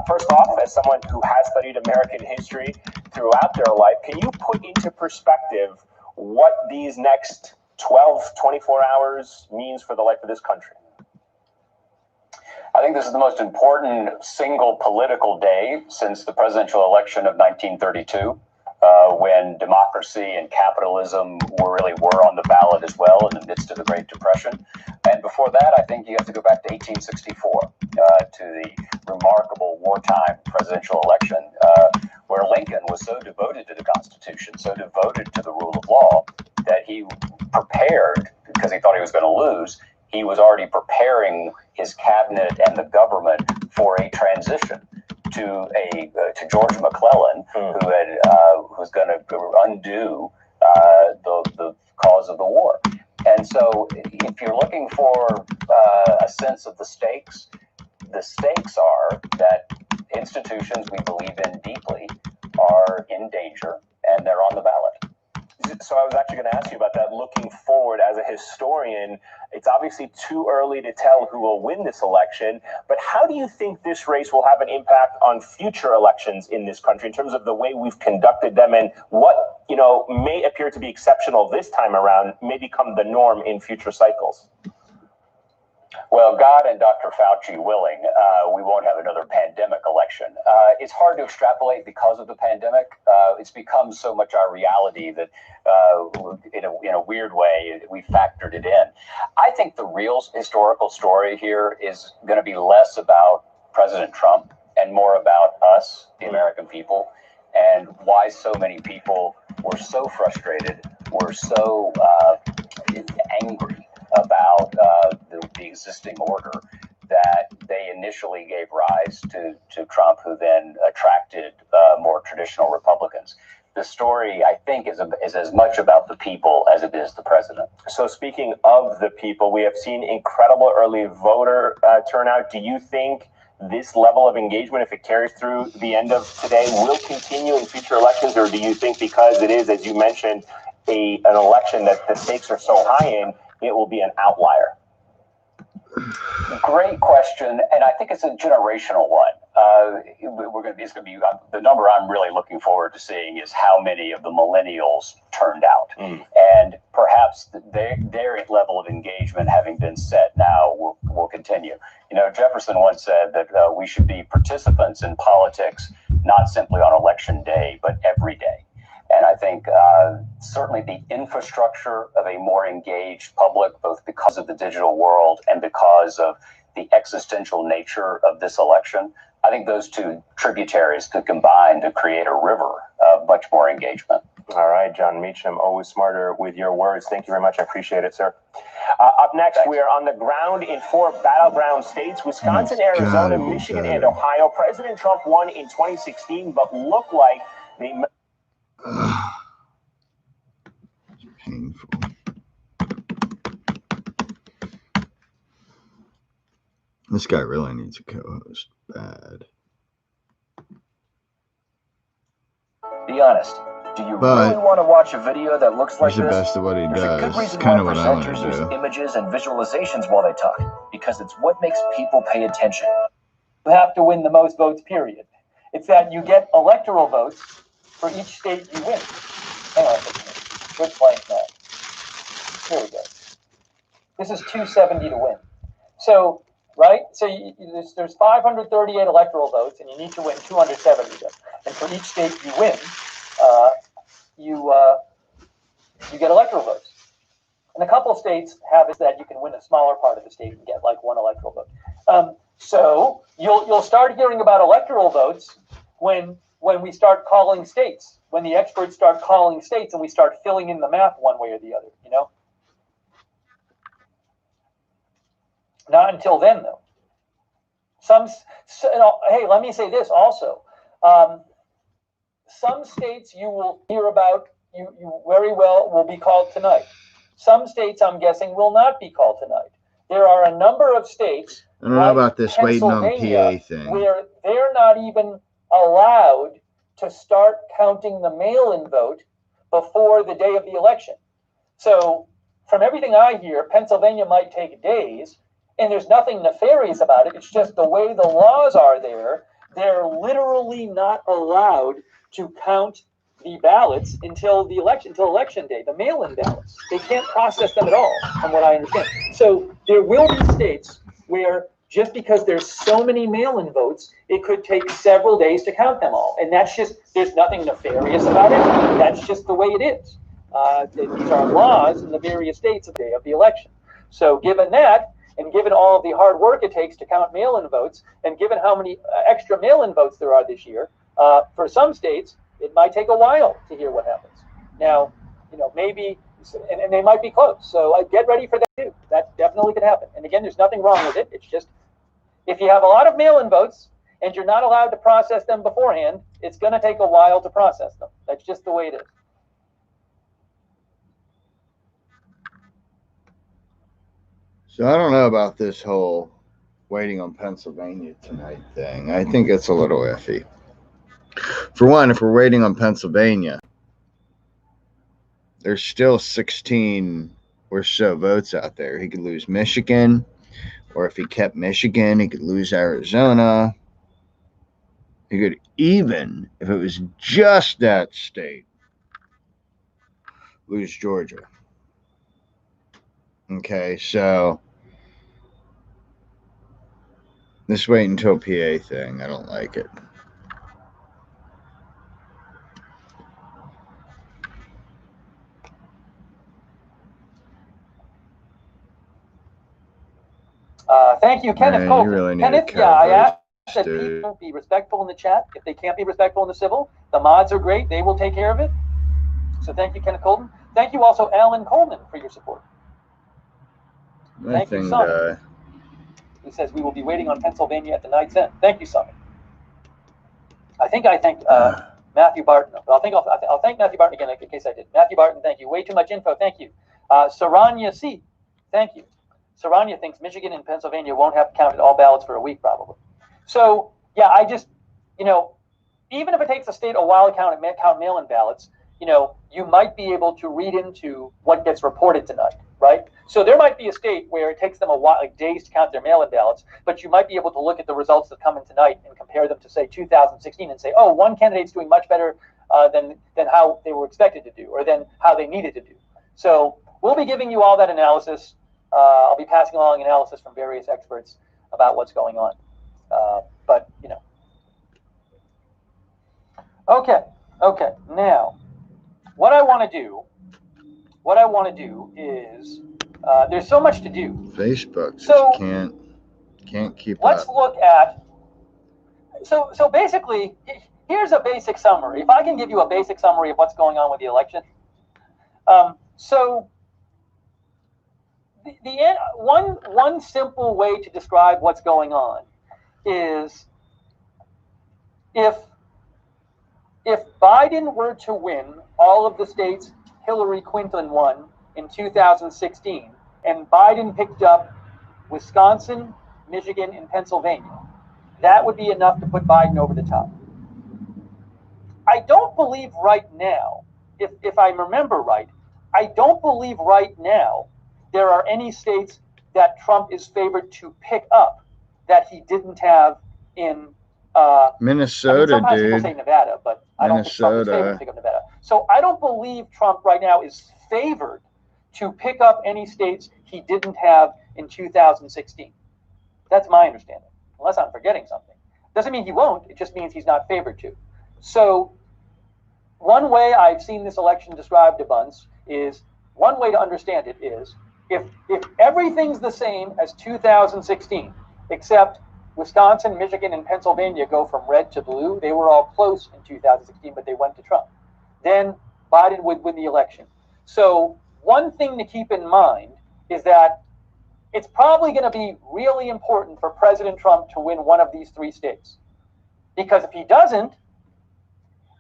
first off, as someone who has studied American history throughout their life, can you put into perspective what these next 12, 24 hours means for the life of this country? I think this is the most important single political day since the presidential election of 1932, when democracy and capitalism were on the ballot as well in the midst of the Great Depression. And before that, I think you have to go back to 1864, to the remarkable wartime presidential election, where Lincoln was so devoted to the Constitution, so devoted to the rule of law, that he prepared, because he thought he was going to lose, he was already preparing his cabinet and the government for a transition to George McClellan, who was going to undo the cause of the war. And so, if you're looking for a sense of the stakes are that institutions we believe in deeply are in danger, and they're on the ballot. So I was actually going to ask you about that. Looking forward, as a historian, it's obviously too early to tell who will win this election, but how do you think this race will have an impact on future elections in this country in terms of the way we've conducted them, and what, may appear to be exceptional this time around may become the norm in future cycles? Well, God and Dr. Fauci willing, we won't have another pandemic election. It's hard to extrapolate because of the pandemic. It's become so much our reality that in a weird way, we factored it in. I think the real historical story here is going to be less about President Trump and more about us, the American people, and why so many people were so frustrated, were so angry about the existing order, that they initially gave rise to Trump, who then attracted more traditional Republicans. The story, I think, is as much about the people as it is the president. So speaking of the people, we have seen incredible early voter turnout. Do you think this level of engagement, if it carries through the end of today, will continue in future elections? Or do you think because it is, as you mentioned, an election that the stakes are so high in, it will be an outlier? Great question, and I think it's a generational one. It's going to be the number I'm really looking forward to seeing is how many of the millennials turned out, and perhaps their level of engagement, having been set now, will continue. Jefferson once said that we should be participants in politics not simply on election day, but every day. And I think certainly the infrastructure of a more engaged public, both because of the digital world and because of the existential nature of this election, I think those two tributaries could combine to create a river of much more engagement. All right, John Meacham, always smarter with your words. Thank you very much. I appreciate it, sir. Up next, we are on the ground in 4 battleground states: Wisconsin, Arizona, Michigan, and Ohio. President Trump won in 2016, but looked like the... It's painful. This guy really needs a co-host. Bad. Be honest. Do you really want to watch a video that looks like this? He's the best at what he does. It's kind of what I want to do. Use images and visualizations while they talk, because it's what makes people pay attention. You have to win the most votes, period. It's that you get electoral votes for each state you win. Hang on a second. Quit playing that. Here we go. This is 270 to win. So, right? So there's 538 electoral votes, and you need to win 270 of them. And for each state you win, you get electoral votes. And a couple of states have it that you can win a smaller part of the state and get like 1 electoral vote. So you'll start hearing about electoral votes when we start calling states, when the experts start calling states and we start filling in the map one way or the other, Not until then, though. Hey, let me say this also. Some states you will hear about, you very well will be called tonight. Some states, I'm guessing, will not be called tonight. There are a number of states, I don't know about this waiting on PA thing, where they're not even allowed to start counting the mail-in vote before the day of the election. So from everything I hear, Pennsylvania might take days, and there's nothing nefarious about it. It's just the way the laws are there. They're literally not allowed to count the ballots until the election, until election day, the mail-in ballots. They can't process them at all, from what I understand. So there will be states where just because there's so many mail-in votes, it could take several days to count them all. And that's just, there's nothing nefarious about it. That's just the way it is. These are laws in the various states of the day of the election. So given that, and given all of the hard work it takes to count mail-in votes, and given how many extra mail-in votes there are this year, for some states, it might take a while to hear what happens. Now, maybe, and they might be close. So get ready for that too. That definitely could happen. And again, there's nothing wrong with it. It's just, if you have a lot of mail-in votes and you're not allowed to process them beforehand, it's going to take a while to process them. That's just the way it is. So I don't know about this whole waiting on Pennsylvania tonight thing. I think it's a little iffy. For one, if we're waiting on Pennsylvania, there's still 16 or so votes out there. He could lose Michigan, or if he kept Michigan, he could lose Arizona. He could even, if it was just that state, lose Georgia. Okay, so this wait until PA thing, I don't like it. Thank you, Kenneth Man, Colton. you really need Kenneth, a I asked that dude. people be respectful in the chat. If they can't be respectful in the civil, the mods are great. They will take care of it. So thank you, Kenneth Colton. Thank you also, Alan Coleman, for your support. Thank you, Sonny. He says we will be waiting on Pennsylvania at the night's end. Thank you, Sonny. I thanked Matthew Barton. But I'll thank Matthew Barton again in case I did. Matthew Barton, thank you. Way too much info. Thank you. Saranya C. Thank you. Saranya thinks Michigan and Pennsylvania won't have counted all ballots for a week, probably. So, yeah, I just, even if it takes a state a while to count mail-in ballots, you might be able to read into what gets reported tonight, right? So there might be a state where it takes them a while, like days to count their mail-in ballots, but you might be able to look at the results that come in tonight and compare them to, say, 2016 and say, oh, one candidate's doing much better than how they were expected to do, or than how they needed to do. So we'll be giving you all that analysis. I'll be passing along analysis from various experts about what's going on. But. Okay. Now, what I want to do is, there's so much to do. Facebook just can't keep Let's up. look at, so basically, here's a basic summary. If I can give you a basic summary of what's going on with the election. So one simple way to describe what's going on is if Biden were to win all of the states Hillary Clinton won in 2016, and Biden picked up Wisconsin, Michigan, and Pennsylvania, that would be enough to put Biden over the top. I don't believe right now, if I remember right, I don't believe right now there are any states that Trump is favored to pick up that he didn't have in Minnesota, sometimes dude. people say Nevada, but I don't think Trump is favored to pick up Nevada. So I don't believe Trump right now is favored to pick up any states he didn't have in 2016. That's my understanding, unless I'm forgetting something. Doesn't mean he won't. It just means he's not favored to. So one way I've seen this election described a bunch is, one way to understand it is, if everything's the same as 2016, except Wisconsin, Michigan, and Pennsylvania go from red to blue, they were all close in 2016, but they went to Trump, then Biden would win the election. So one thing to keep in mind is that it's probably going to be really important for President Trump to win one of these 3 states. Because if he doesn't,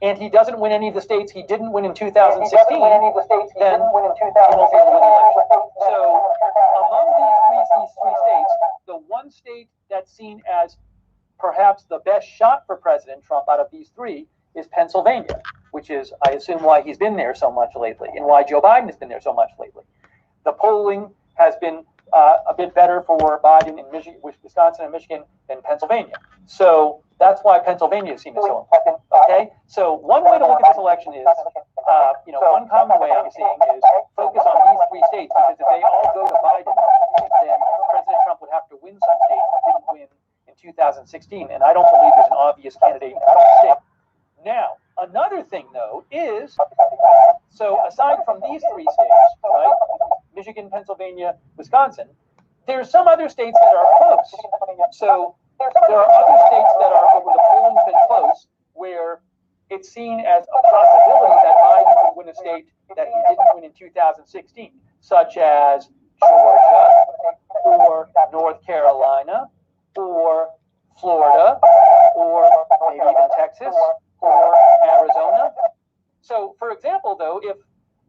and he doesn't win any of the states he didn't win in 2016, then he won't be able to win the election. So among these three states, the one state that's seen as perhaps the best shot for President Trump out of these 3 is Pennsylvania, which is, I assume, why he's been there so much lately and why Joe Biden has been there so much lately. The polling has been a bit better for Biden in Wisconsin and Michigan than Pennsylvania. So that's why Pennsylvania is seen as so important. Okay, so one way to look at this election is, one common way I'm seeing is focus on these 3 states, because if they all go to Biden, then President Trump would have to win some states he didn't win in 2016, and I don't believe there's an obvious candidate in each state. Now, another thing though is, so aside from these 3 states, right, Michigan, Pennsylvania, Wisconsin, there's some other states that are close. So there are other states that are, where the polling's been close, where it's seen as a possibility that Biden could win a state that he didn't win in 2016, such as Georgia, or North Carolina, or Florida, or maybe even Texas, or Arizona. So, for example, though, if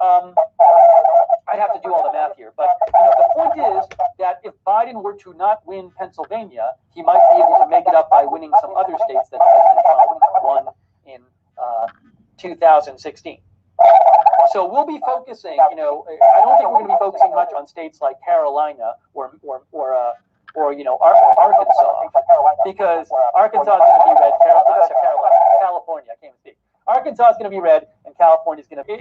I'd have to do all the math here, but the point is that if Biden were to not win Pennsylvania, he might be able to make it up by winning some other states that President Trump won in 2016. So we'll be focusing, I don't think we're going to be focusing much on states like Carolina or Arkansas, because Arkansas is going to be red. California, I can't speak. Arkansas is going to be red, and California is going to be.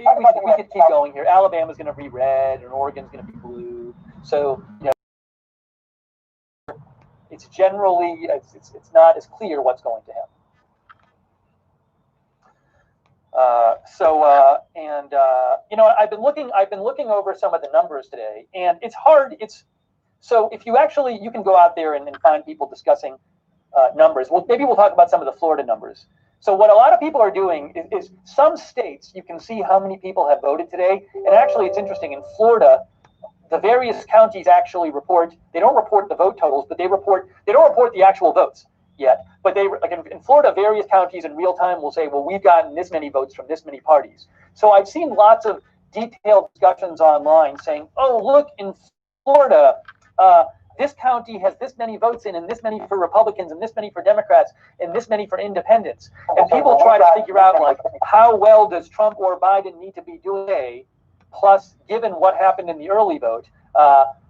We could keep going here. Alabama is going to be red, and Oregon is going to be blue. So it's generally it's not as clear what's going to happen. I've been looking over some of the numbers today, and it's hard. So if you can go out there and find people discussing numbers. Well, maybe we'll talk about some of the Florida numbers. So what a lot of people are doing is some states, you can see how many people have voted today. And actually, it's interesting. In Florida, the various counties actually they don't report the vote totals, but they don't report the actual votes yet. But in Florida, various counties in real time will say, well, we've gotten this many votes from this many parties. So I've seen lots of detailed discussions online saying, oh, look, in Florida, this county has this many votes in, and this many for Republicans, and this many for Democrats, and this many for independents. And people try to figure out, like, how well does Trump or Biden need to be doing, plus given what happened in the early vote,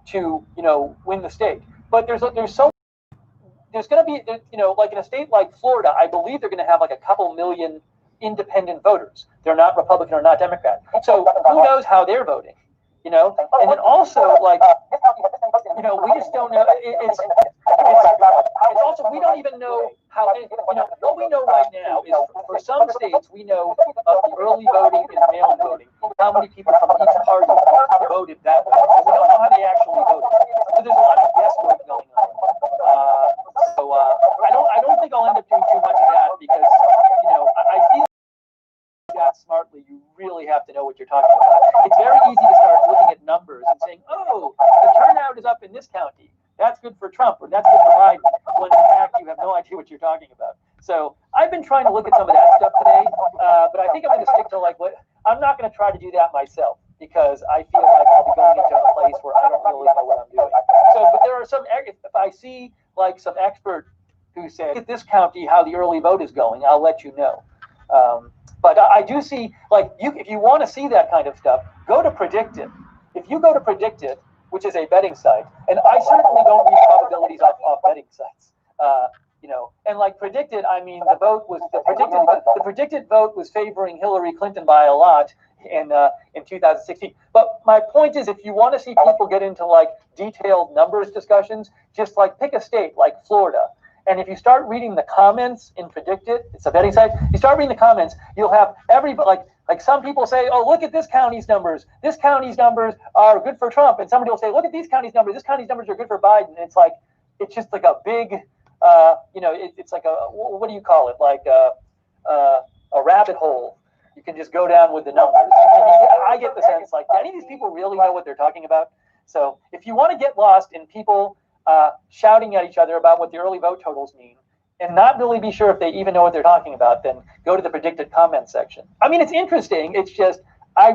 to win the state. But there's going to be, like in a state like Florida, I believe they're going to have like a couple million independent voters. They're not Republican or not Democrat. So who knows how they're voting? And then also, like, we just don't know. It's also, we don't even know how, what we know right now is for some states, we know of the early voting and mail-in voting, how many people from each party voted that way. But we don't know how they actually voted. So there's a lot of guesswork going on. I don't think I'll end up doing too much of that because, I feel that smartly, you really have to know what you're talking about. It's very easy to start looking at numbers and saying, oh, the turnout is up in this county. That's good for Trump, or that's good for Biden, when in fact you have no idea what you're talking about. So I've been trying to look at some of that stuff today, but I think I'm going to stick to I'm not going to try to do that myself because I feel like I'll be going into a place where I don't really know what I'm doing. So, but there are some, if I see like some expert who said, at this county, how the early vote is going, I'll let you know. But I do see, like, if you want to see that kind of stuff, go to Predicted. If you go to Predicted, which is a betting site, and I certainly don't read probabilities off betting sites, and like Predicted, I mean, the predicted vote was favoring Hillary Clinton by a lot in 2016. But my point is, if you want to see people get into like detailed numbers discussions, just like pick a state like Florida. And if you start reading the comments in Predicted, it's a betting site, you start reading the comments, you'll have everybody, like some people say, oh, look at this county's numbers. This county's numbers are good for Trump. And somebody will say, look at these county's numbers. This county's numbers are good for Biden. And it's just like a big, it's like a, what do you call it? Like a rabbit hole. You can just go down with the numbers. And I get the sense like, do any of these people really know what they're talking about? So if you want to get lost in people shouting at each other about what the early vote totals mean and not really be sure if they even know what they're talking about, then go to the predicted comments section. I mean, it's interesting. It's just, I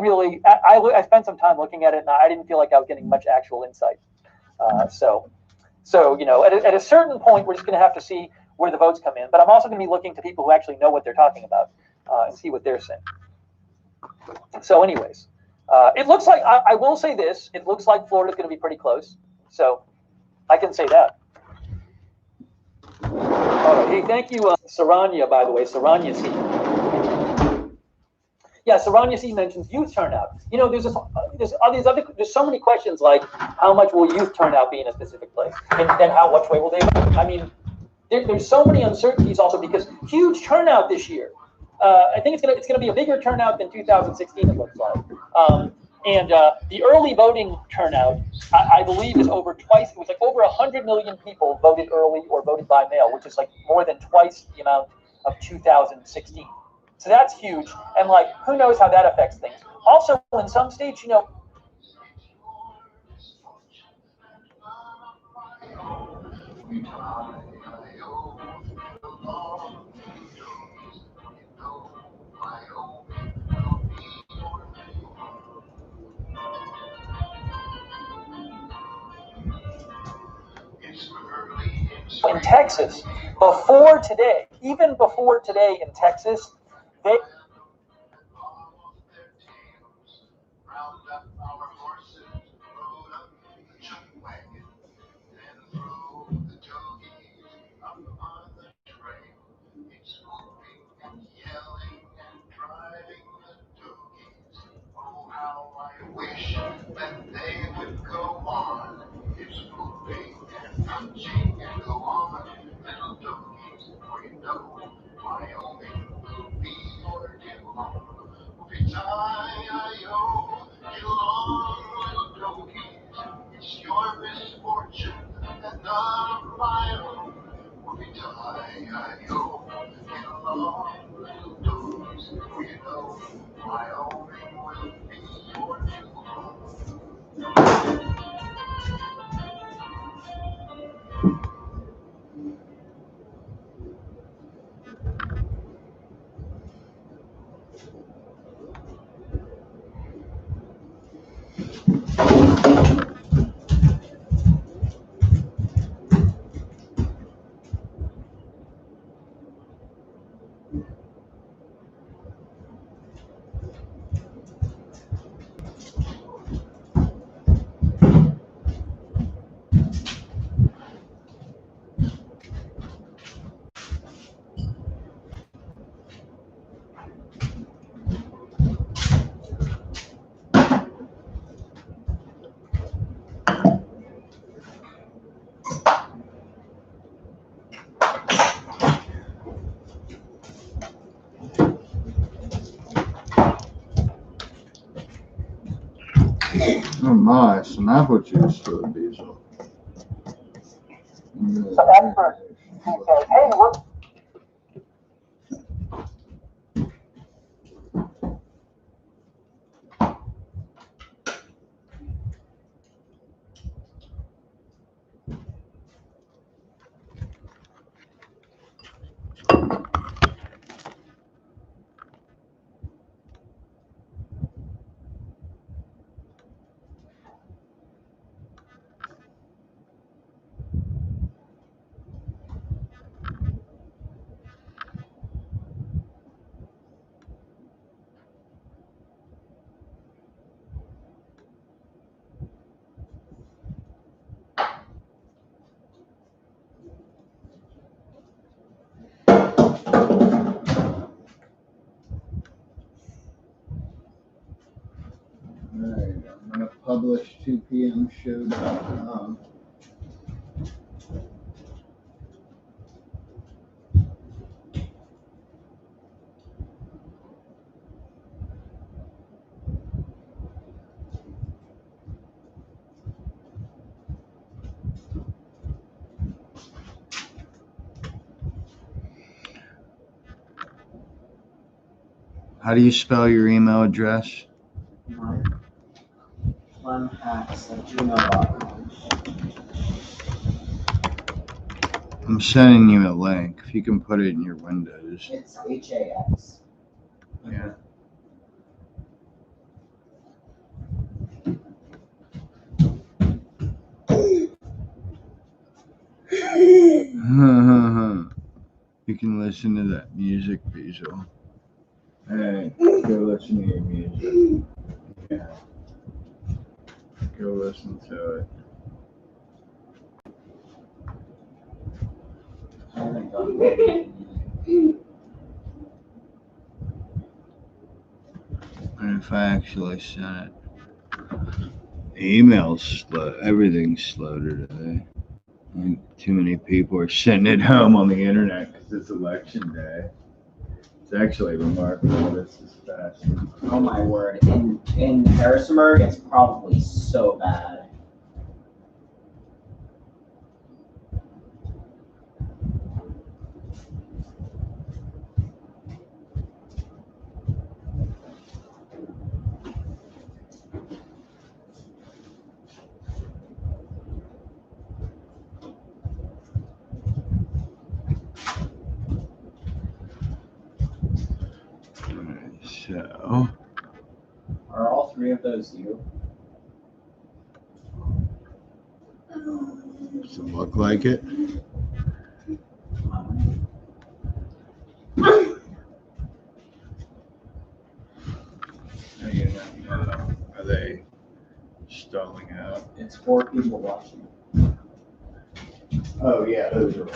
spent some time looking at it, and I didn't feel like I was getting much actual insight. So you know, at a certain point, we're just going to have to see where the votes come in. But I'm also going to be looking to people who actually know what they're talking about and see what they're saying. So anyways, it looks like, I will say this, it looks like Florida's going to be pretty close. So I can say that. All right. Hey, thank you, Saranya, by the way, Saranya C. Yeah, Saranya C mentions youth turnout. You know, there's so many questions like, how much will youth turnout be in a specific place? And then which way will they vote? I mean, there's so many uncertainties also because huge turnout this year. I think it's gonna be a bigger turnout than 2016. It looks like, and the early voting turnout, I believe, is over twice. It was like over 100 million people voted early or voted by mail, which is like more than twice the amount of 2016. So that's huge, and like who knows how that affects things. Also, in some states, you know. In Texas, before today, even before today in Texas, they wish that they would go on. It's moving and punching and go on. Little donkeys, for you know, Wyoming will be your new home. Whoopie-tie-I-O, get along, little donkeys. It's your misfortune and none of my own. Whoopie-tie-I-O, get along, little donkeys, for you know, Wyoming will be your new home. Oh my, some apple juice for a diesel. some expert who says, hey, we're Alright, I'm gonna publish 2pmshow.com. How do you spell your email address? I'm sending you a link. If you can put it in your windows. It's HAX. Yeah. You can listen to that music, Bezel. Hey, go listen to your music. Yeah. Go listen to it. And if I actually sent it, email's slow. Everything's slow today. Like, too many people are sitting at home on the internet because it's election day. It's actually remarkable. This is fast. Oh my word! In Harrisonburg, it's probably so bad. So, Are all three of those you? does it look like it? Are they stalling out? It's 4 people watching. Oh yeah, those are.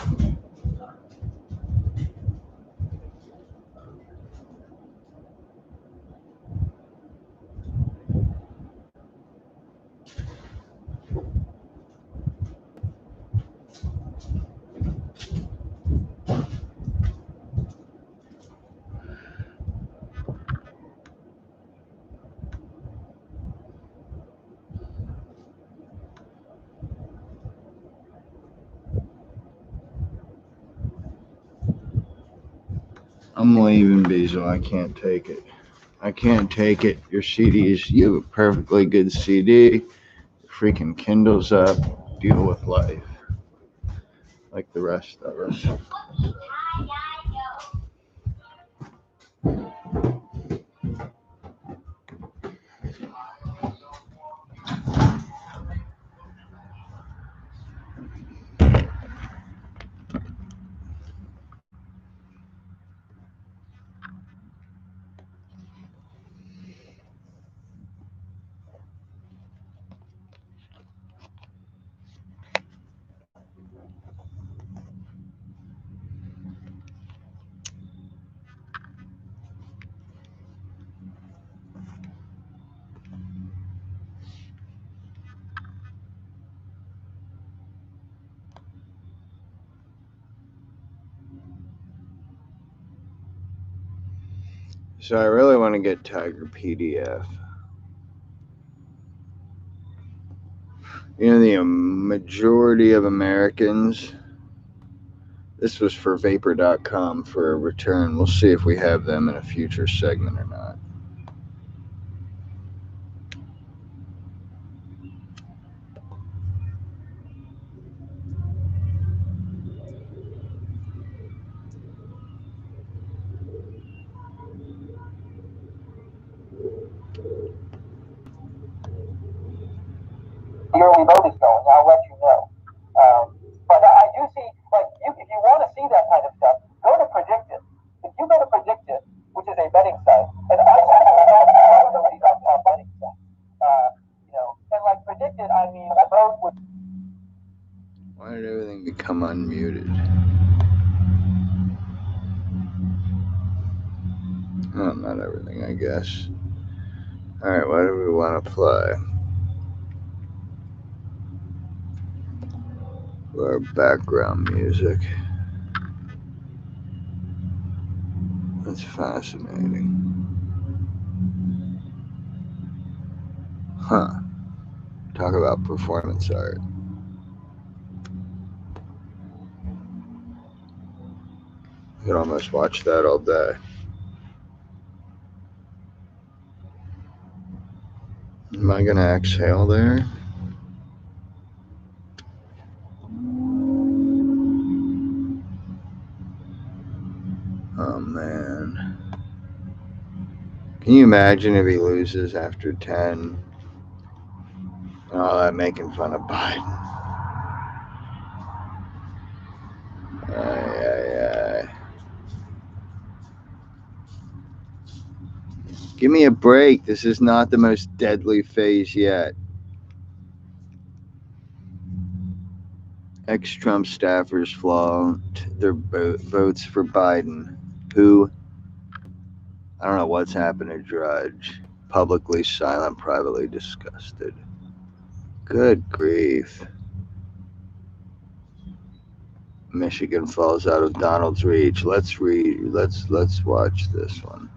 I'm leaving, Bezel. I can't take it. I can't take it. Your CDs, you have a perfectly good CD. Your freaking Kindle's up. Deal with life. Like the rest of us. So I really want to get Tiger PDF. You know, the majority of Americans, this was for Vapor.com for a return. We'll see if we have them in a future segment or not. The early vote is going. I'll let you know. But I do see, like, if you want to see that kind of stuff, go to Predicted. If you go to Predicted, which is a betting site, and I nobody's on betting site, and like Predicted, I mean, a vote would. Why did everything become unmuted? Oh, not everything, I guess. Alright, what do we want to play? For our background music. That's fascinating. Huh. Talk about performance art. You could almost watch that all day. Am I gonna exhale there? Oh man. Can you imagine if he loses after 10? And all that making fun of Biden. Ay. Give me a break. This is not the most deadly phase yet. Ex-Trump staffers flaunt their votes for Biden. Who? I don't know what's happened to Drudge. Publicly silent, privately disgusted. Good grief. Michigan falls out of Donald's reach. Let's watch this one.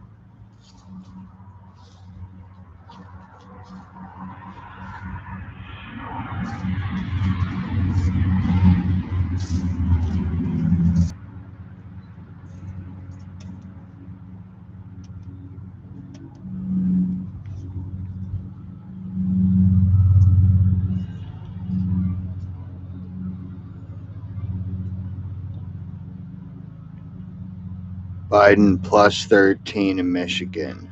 Biden plus 13 in Michigan.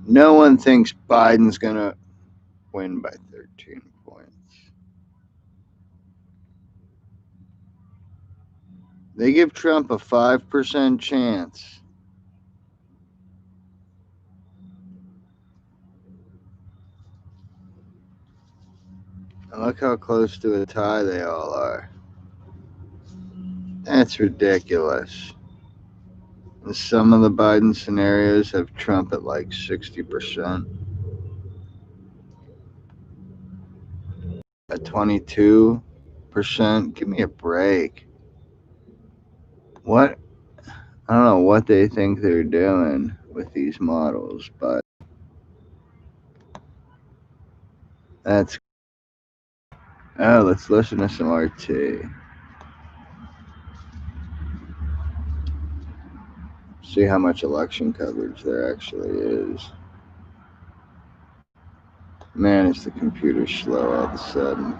No one thinks Biden's going to win by 13 points. They give Trump a 5% chance. And look how close to a tie they all are. That's ridiculous. And some of the Biden scenarios have Trump at like 60%. At 22%, give me a break. What? I don't know what they think they're doing with these models, but that's... Oh, let's listen to some RT. See how much election coverage there actually is. Man, is the computer slow all of a sudden.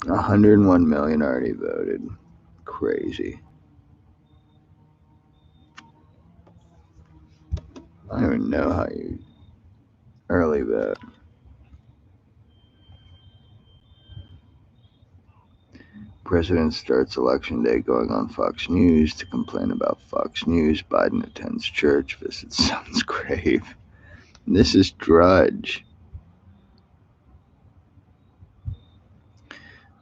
$101 million already voted. Crazy. I don't even know how you early vote. President starts election day going on Fox News to complain about Fox News. Biden attends church, visits son's grave. This is Drudge.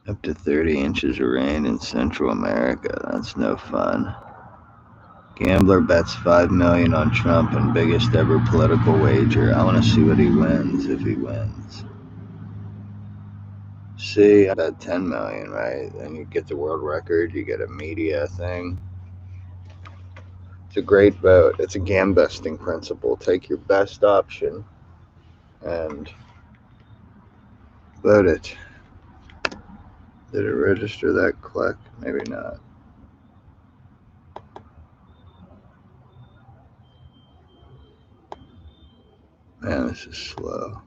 Up to 30 inches of rain in Central America. That's no fun. Gambler bets $5 million on Trump and biggest ever political wager. I want to see what he wins if he wins. See, I bet 10 million, right? Then you get the world record, you get a media thing. It's a great vote. It's a gambesting principle. Take your best option and vote it. Did it register that click? Maybe not. Man, this is slow.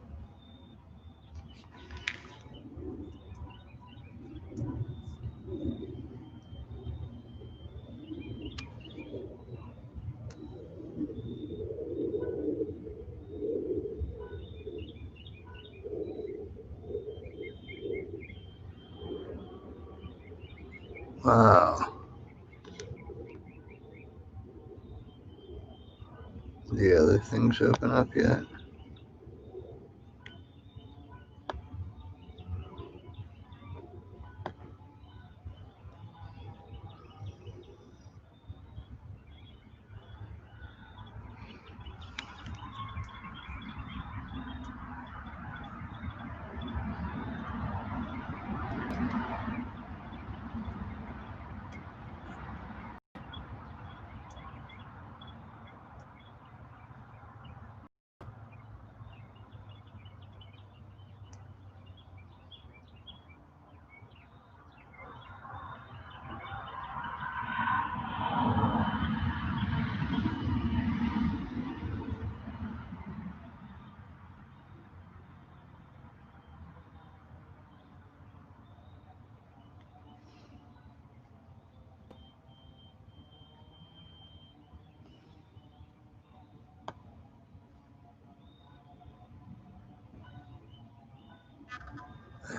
Wow. The other things open up yet?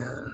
Yeah.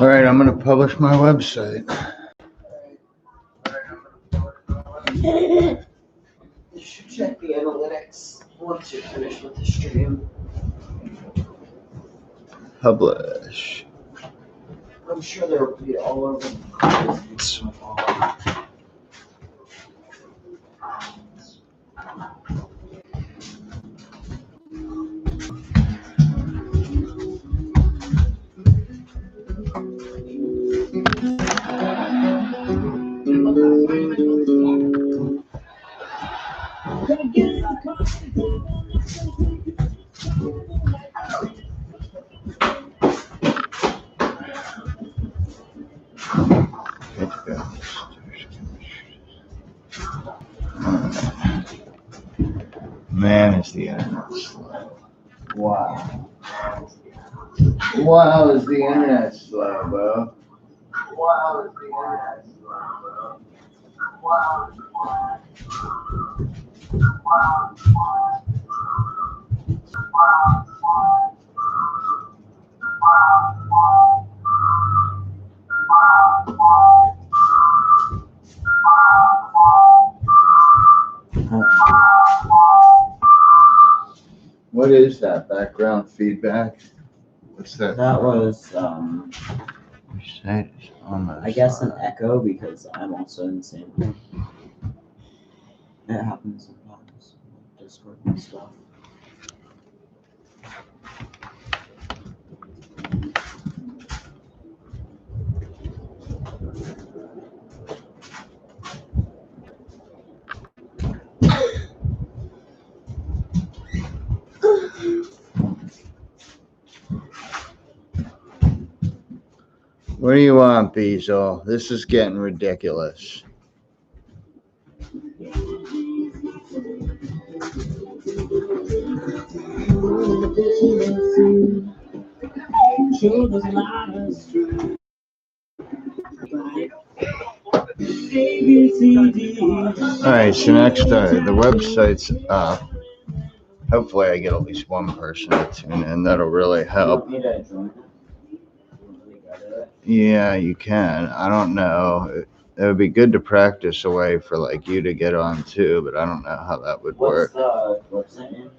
All right, I'm going to publish my website. You should check the analytics once you're finished with the stream. Publish. I'm sure they'll be all over the place. Man, is the internet slow. Wow. Wow, is the internet slow, bro? Wow, is the internet slow, bro? Wow. What is that background feedback? What's that? That was, Which site is almost I guess an echo because I'm also in the same room. It happens sometimes with Discord and stuff. What do you want, Beazle? This is getting ridiculous. Alright, so next, the website's up. Hopefully I get at least one person to tune in. That'll really help. Yeah, you can. I don't know. It would be good to practice a way for like you to get on too, but I don't know how that would work. What's the website?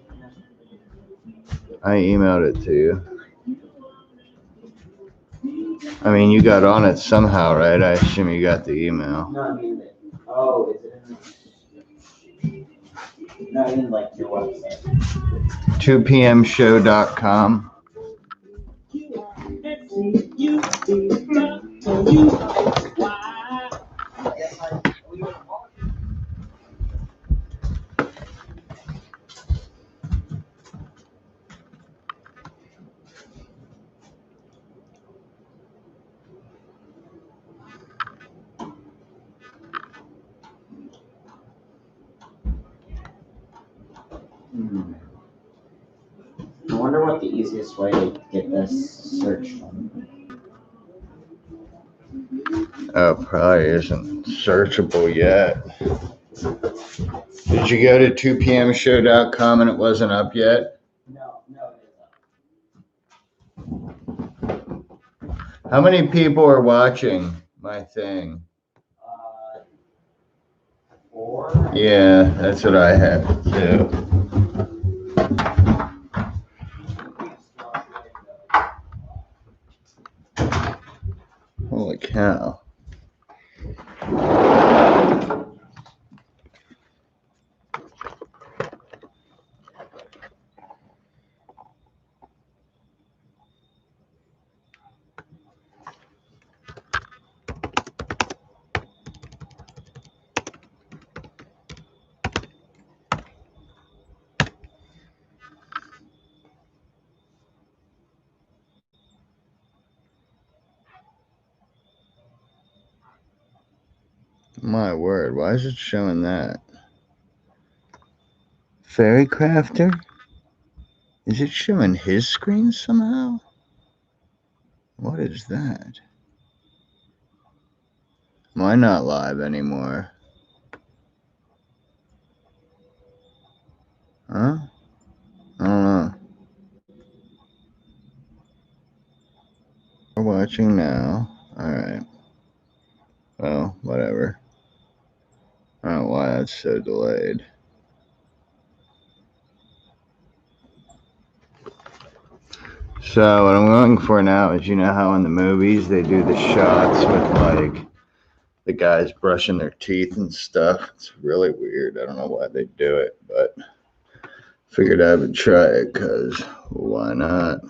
I emailed it to you. I mean, you got on it somehow, right? I assume you got the email. No, I mean, oh, is it in no, I mean like your website. 2pmshow.com. I wonder what the easiest way to get this searched on. Oh, probably isn't searchable yet. Did you go to 2pmshow.com and it wasn't up yet? No, it is up. How many people are watching my thing? 4? Yeah, that's what I have too. Holy cow. My word, why is it showing that? Fairy Crafter? Is it showing his screen somehow? What is that? Am I not live anymore? Huh? I don't know. We're watching now. Alright. Well, whatever. I don't know why that's so delayed. So what I'm looking for now is, you know how in the movies they do the shots with like the guys brushing their teeth and stuff? It's really weird. I don't know why they do it, but figured I would try it because why not?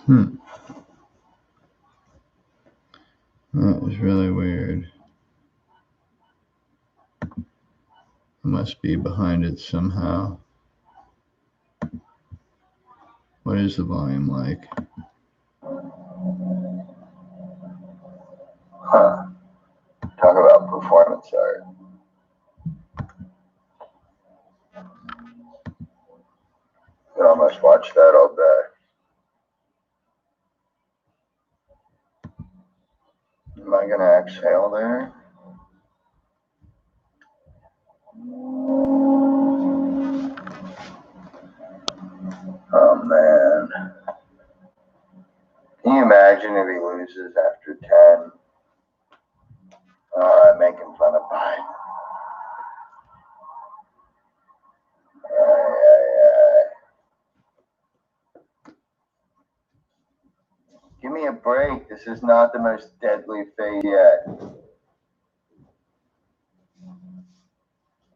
That was really weird. I must be behind it somehow. What is the volume like? Huh. Talk about performance art. Could almost watch that all day. Am I going to exhale there? Oh, man. Can you imagine if he loses after 10? I'm making fun of Biden. Give me a break. This is not the most deadly fate yet.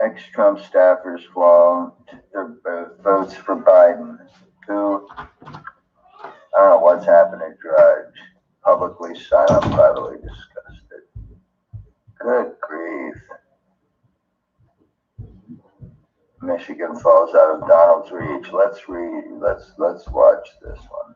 Ex-Trump staffers flaunt their votes for Biden, who, I don't know what's happening, Drudge. Publicly silent, privately disgusted. Good grief. Michigan falls out of Donald's reach. Let's watch this one.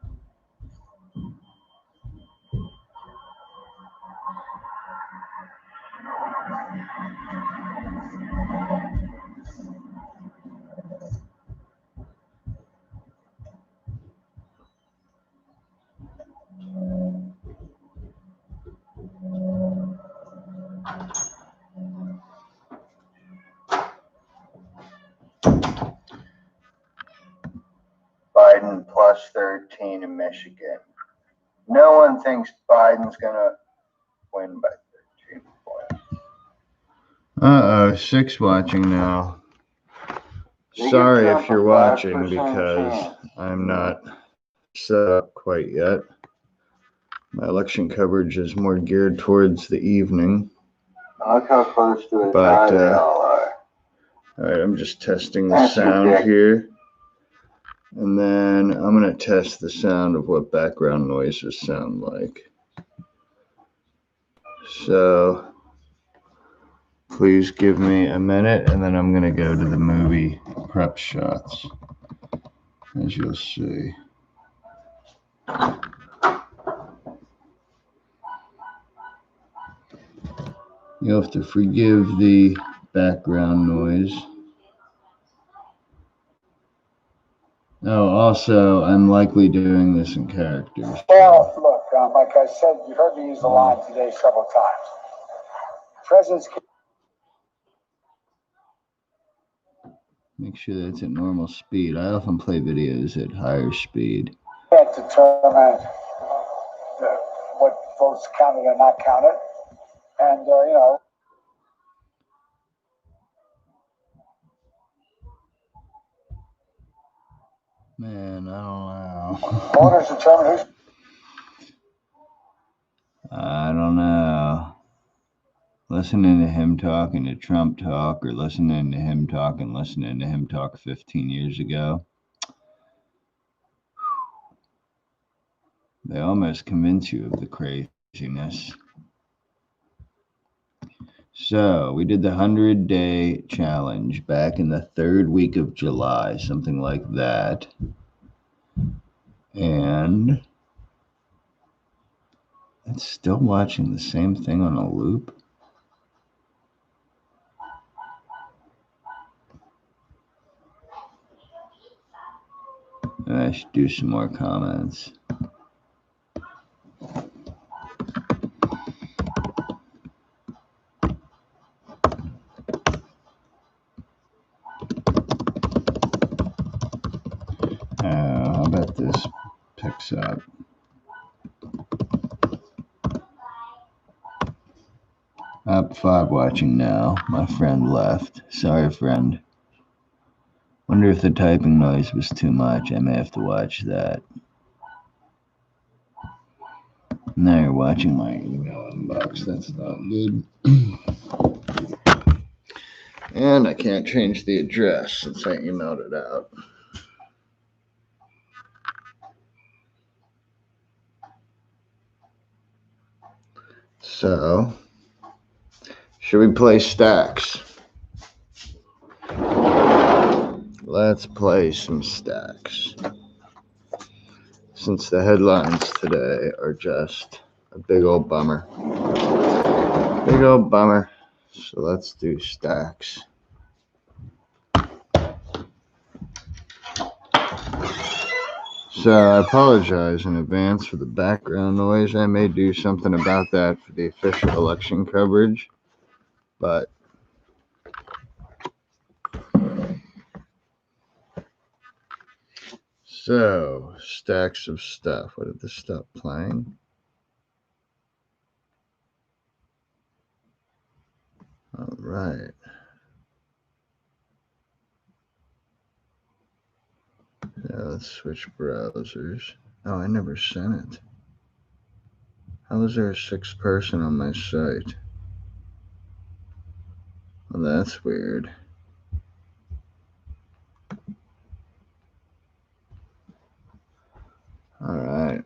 Biden plus 13 in Michigan. No one thinks Biden's going to win by 13 points. Uh-oh, 6 watching now. Sorry if you're watching because I'm not set up quite yet. My election coverage is more geared towards the evening. Look how close to it But, they all are. Alright, I'm just testing the sound here. And then I'm going to test the sound of what background noises sound like. So, please give me a minute, and then I'm going to go to the movie prep shots, as you'll see. You'll have to forgive the background noise. Oh, also, I'm likely doing this in characters. Well, look, like I said, you heard me use the line today several times. Presidents Make sure that's at normal speed. I often play videos at higher speed. can't determine what votes counted or not counted. And, Man, I don't know. voters determine who's. I don't know. Listening to him talking to Trump talk, or listening to him talk 15 years ago. They almost convince you of the craziness. So, we did the 100-day challenge back in the 3rd week of July, something like that. And it's still watching the same thing on a loop. I should do some more comments. How about this picks up? Up 5 watching now. My friend left. Sorry, friend. Wonder if the typing noise was too much. I may have to watch that. Now you're watching my email inbox. That's not good. And I can't change the address since I emailed it out. So, should we play stacks? Let's play some stacks. Since the headlines today are just a big old bummer. Big old bummer. So let's do stacks. So I apologize in advance for the background noise. I may do something about that for the official election coverage. But so, stacks of stuff. What did this stop playing? All right. Yeah, let's switch browsers. Oh, I never sent it. How is there a 6th person on my site? Well, that's weird. All right.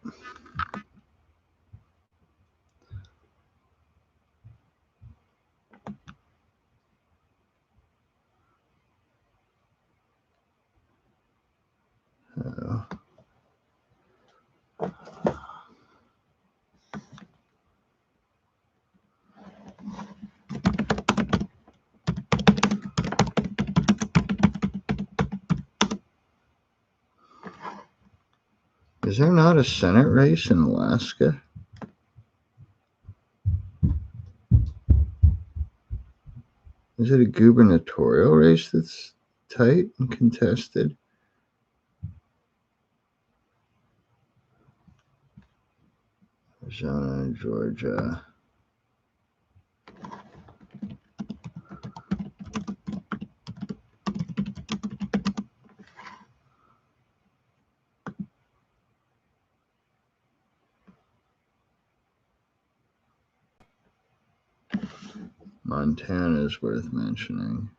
So, is there not a Senate race in Alaska? Is it a gubernatorial race that's tight and contested? Arizona, Georgia. Montana is worth mentioning.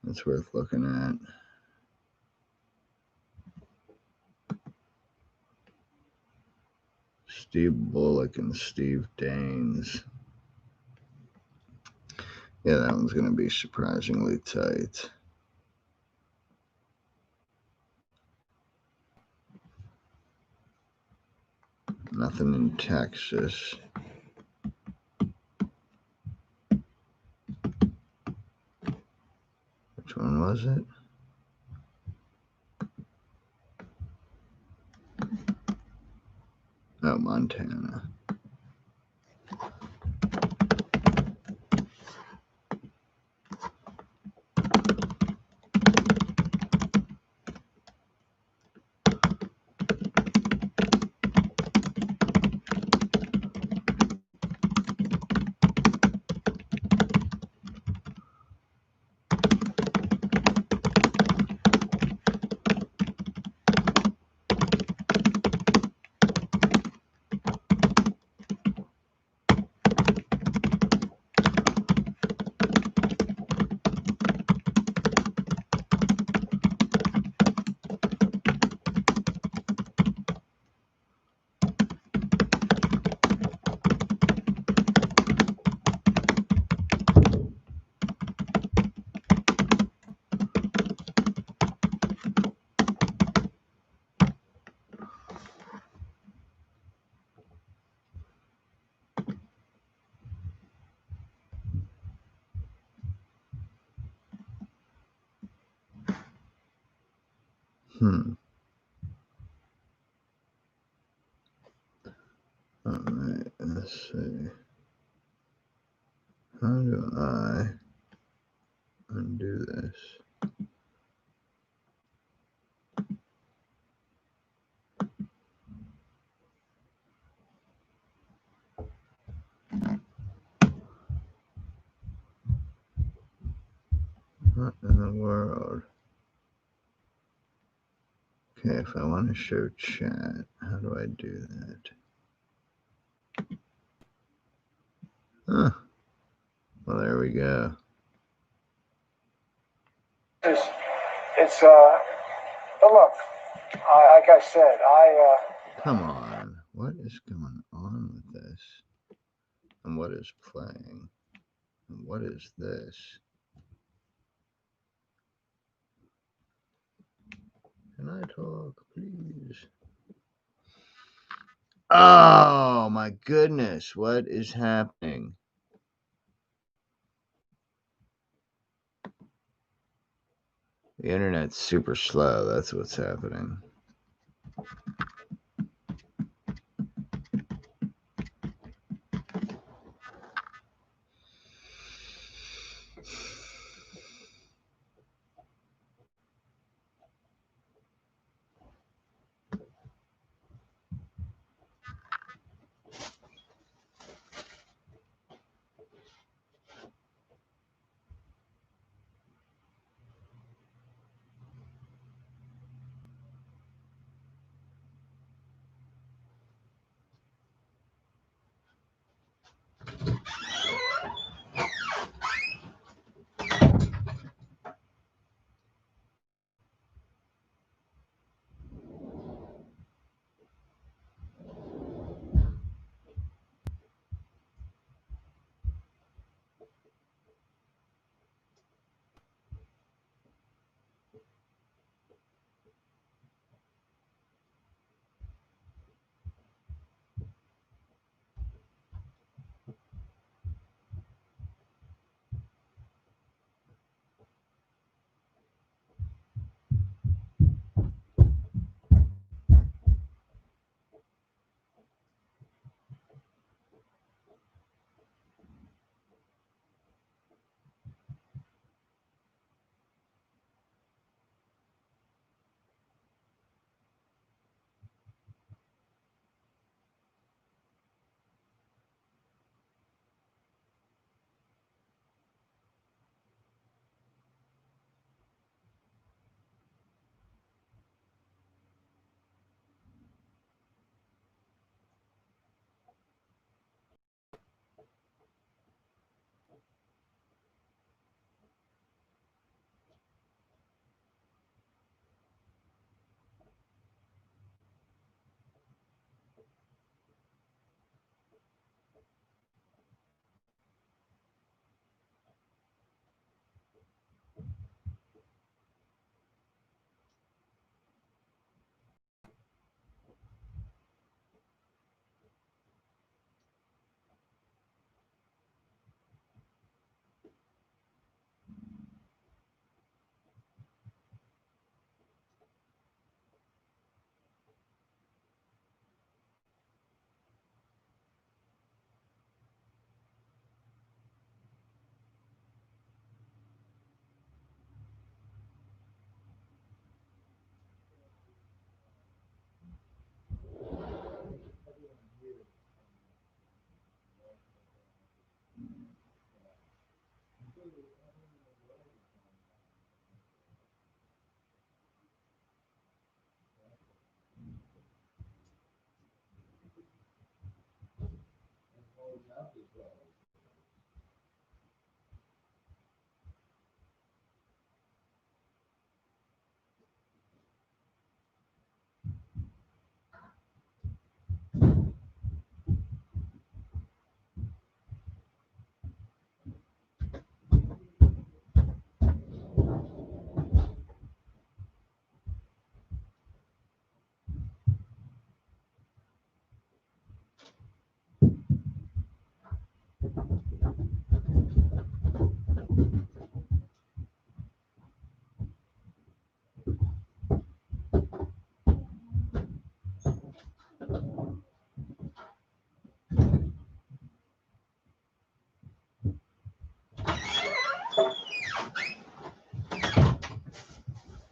That's worth looking at. Steve Bullock and Steve Daines. Yeah, that one's going to be surprisingly tight. Nothing in Texas. Which one was it? Oh, Montana. Alright, let's see. How do I undo this? What in the world? Okay, if I want to show chat, how do I do that? Huh. Well, there we go. But look, like I said, Come on. What is going on with this? what is playing. And what is this? Can I talk, please? Oh my goodness, what is happening? The internet's super slow. That's what's happening.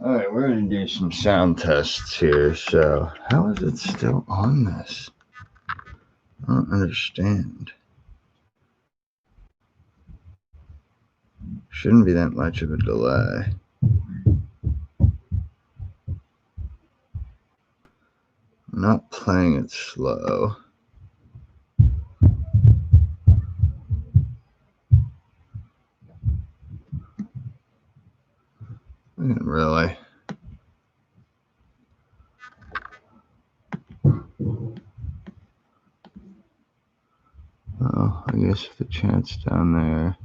All right, we're going to do some sound tests here. So, how is it still on this? I don't understand. Shouldn't be that much of a delay. I'm not playing it slow. Really? Oh, I I guess the chat's down there.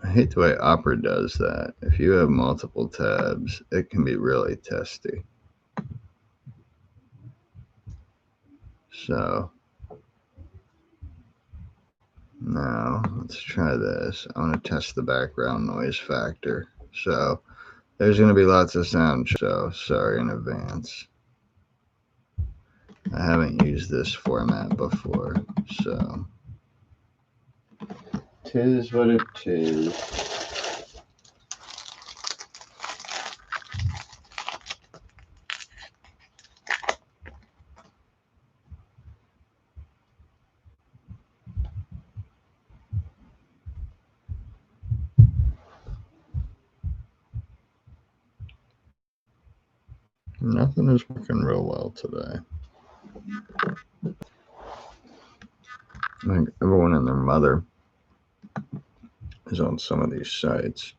I hate the way Opera does that. If you have multiple tabs, it can be really testy. So now let's try this. I want to test the background noise factor. So there's going to be lots of sound, so sorry in advance. I haven't used this format before, so tis what it is. Nothing is working real well today. Like everyone and their mother is on some of these sites.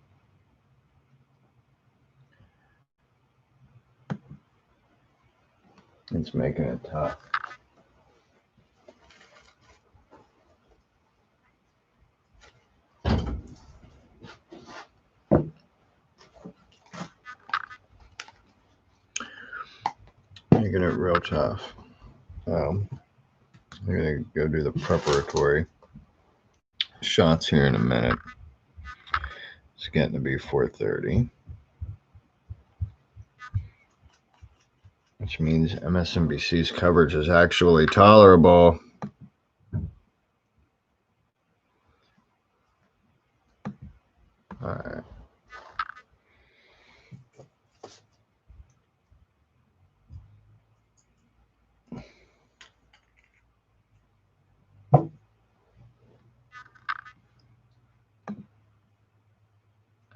It's making it tough. Making it real tough. I'm gonna go do the preparatory shots here in a minute. It's getting to be 4:30, which means MSNBC's coverage is actually tolerable. All right.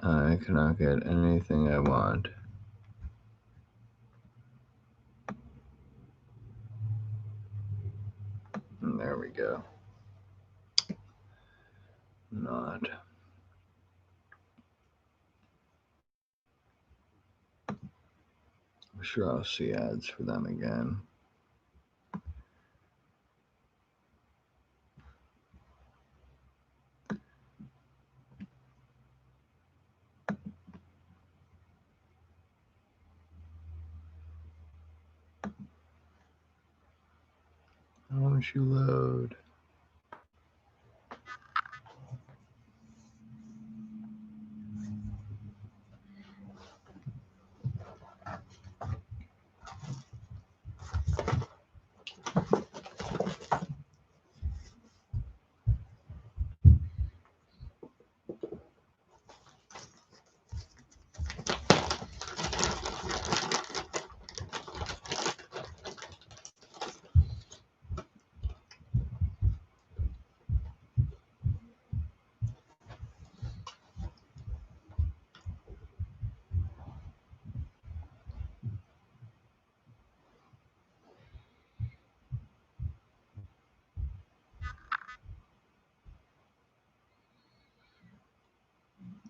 I cannot get anything I want. And there we go. Not. I'm sure I'll see ads for them again. Why don't you load?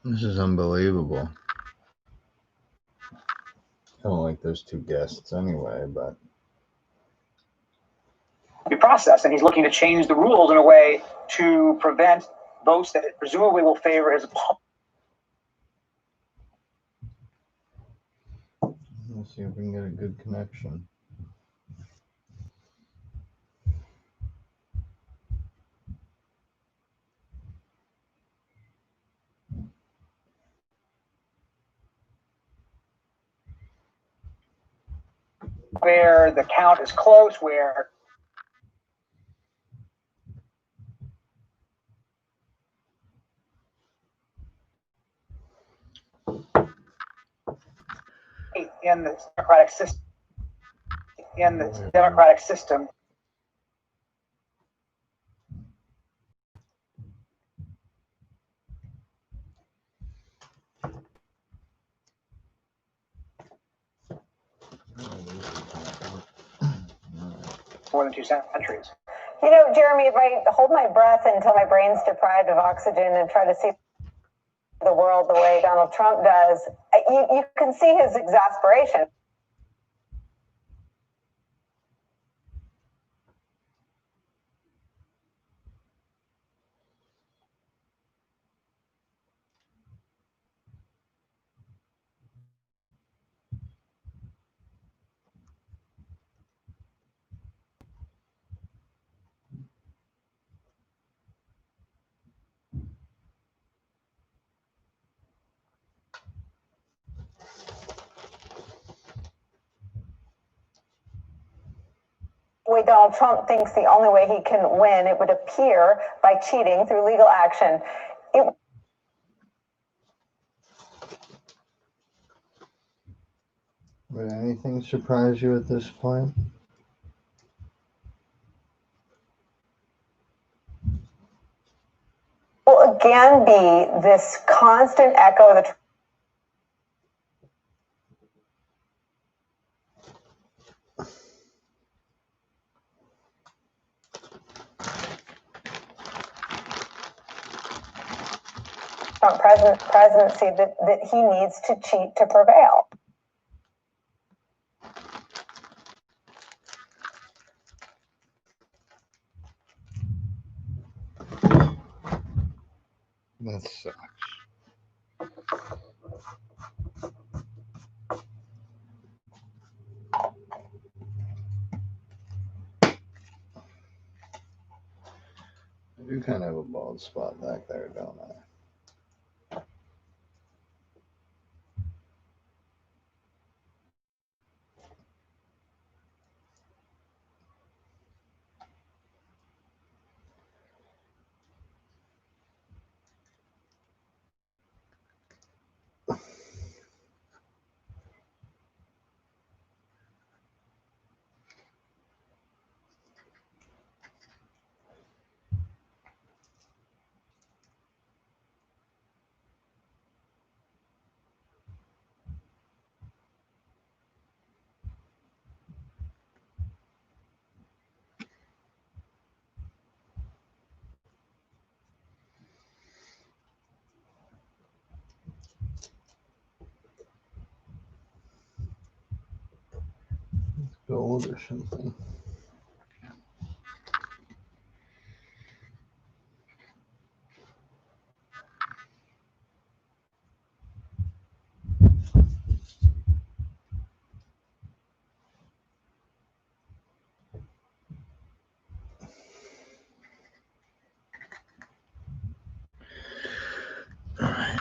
This is unbelievable. I don't like those two guests anyway, but process, and he's looking to change the rules in a way to prevent votes that presumably will favor his opponent. Let's see if we can get a good connection. where the count is close, where in the democratic system, more than 2 centuries. You know, Jeremy, if I hold my breath until my brain's deprived of oxygen and try to see the world the way Donald Trump does, you can see his exasperation. The way Donald Trump thinks the only way he can win, it would appear, by cheating through legal action. Would anything surprise you at this point? Will again be this constant echo of the Trump presidency that he needs to cheat to prevail. That sucks. I do kind of have a bald spot back there, don't I? Gold or something. All right.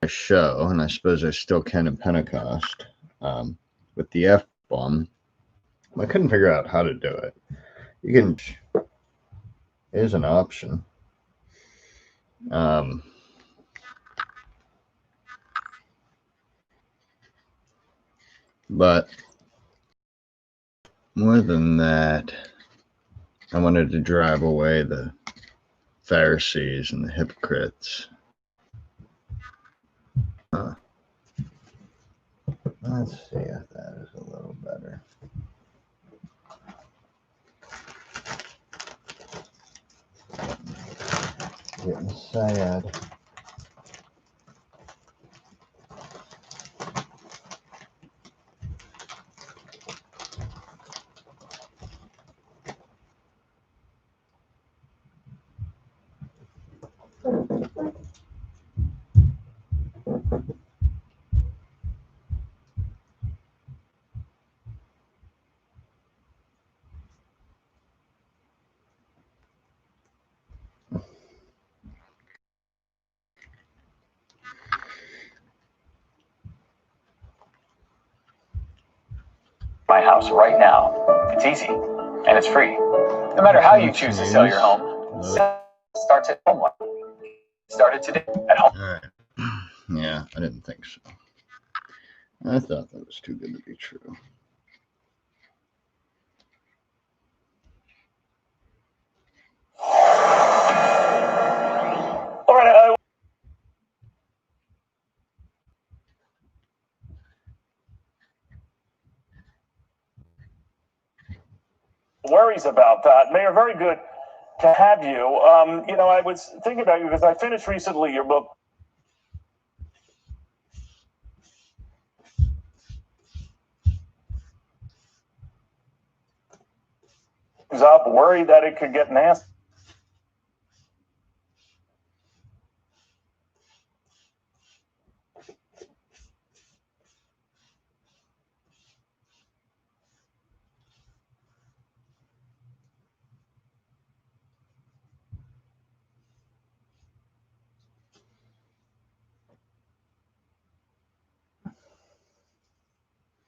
Show, and I suppose I still can at Pentecost, with the F-bomb. I couldn't figure out how to do it. You can, is an option. But more than that, I wanted to drive away the Pharisees and the hypocrites. Let's see if that is a little better. Getting sad. My house right now. It's easy and it's free. No matter how you choose to sell your home, starts at home. Started today at home. All right. Yeah, I didn't think so. I thought that was too good to be true. All right. Worries about that. Mayor, very good to have you. You know, I was thinking about you because I finished recently your book. Up, worried that it could get nasty.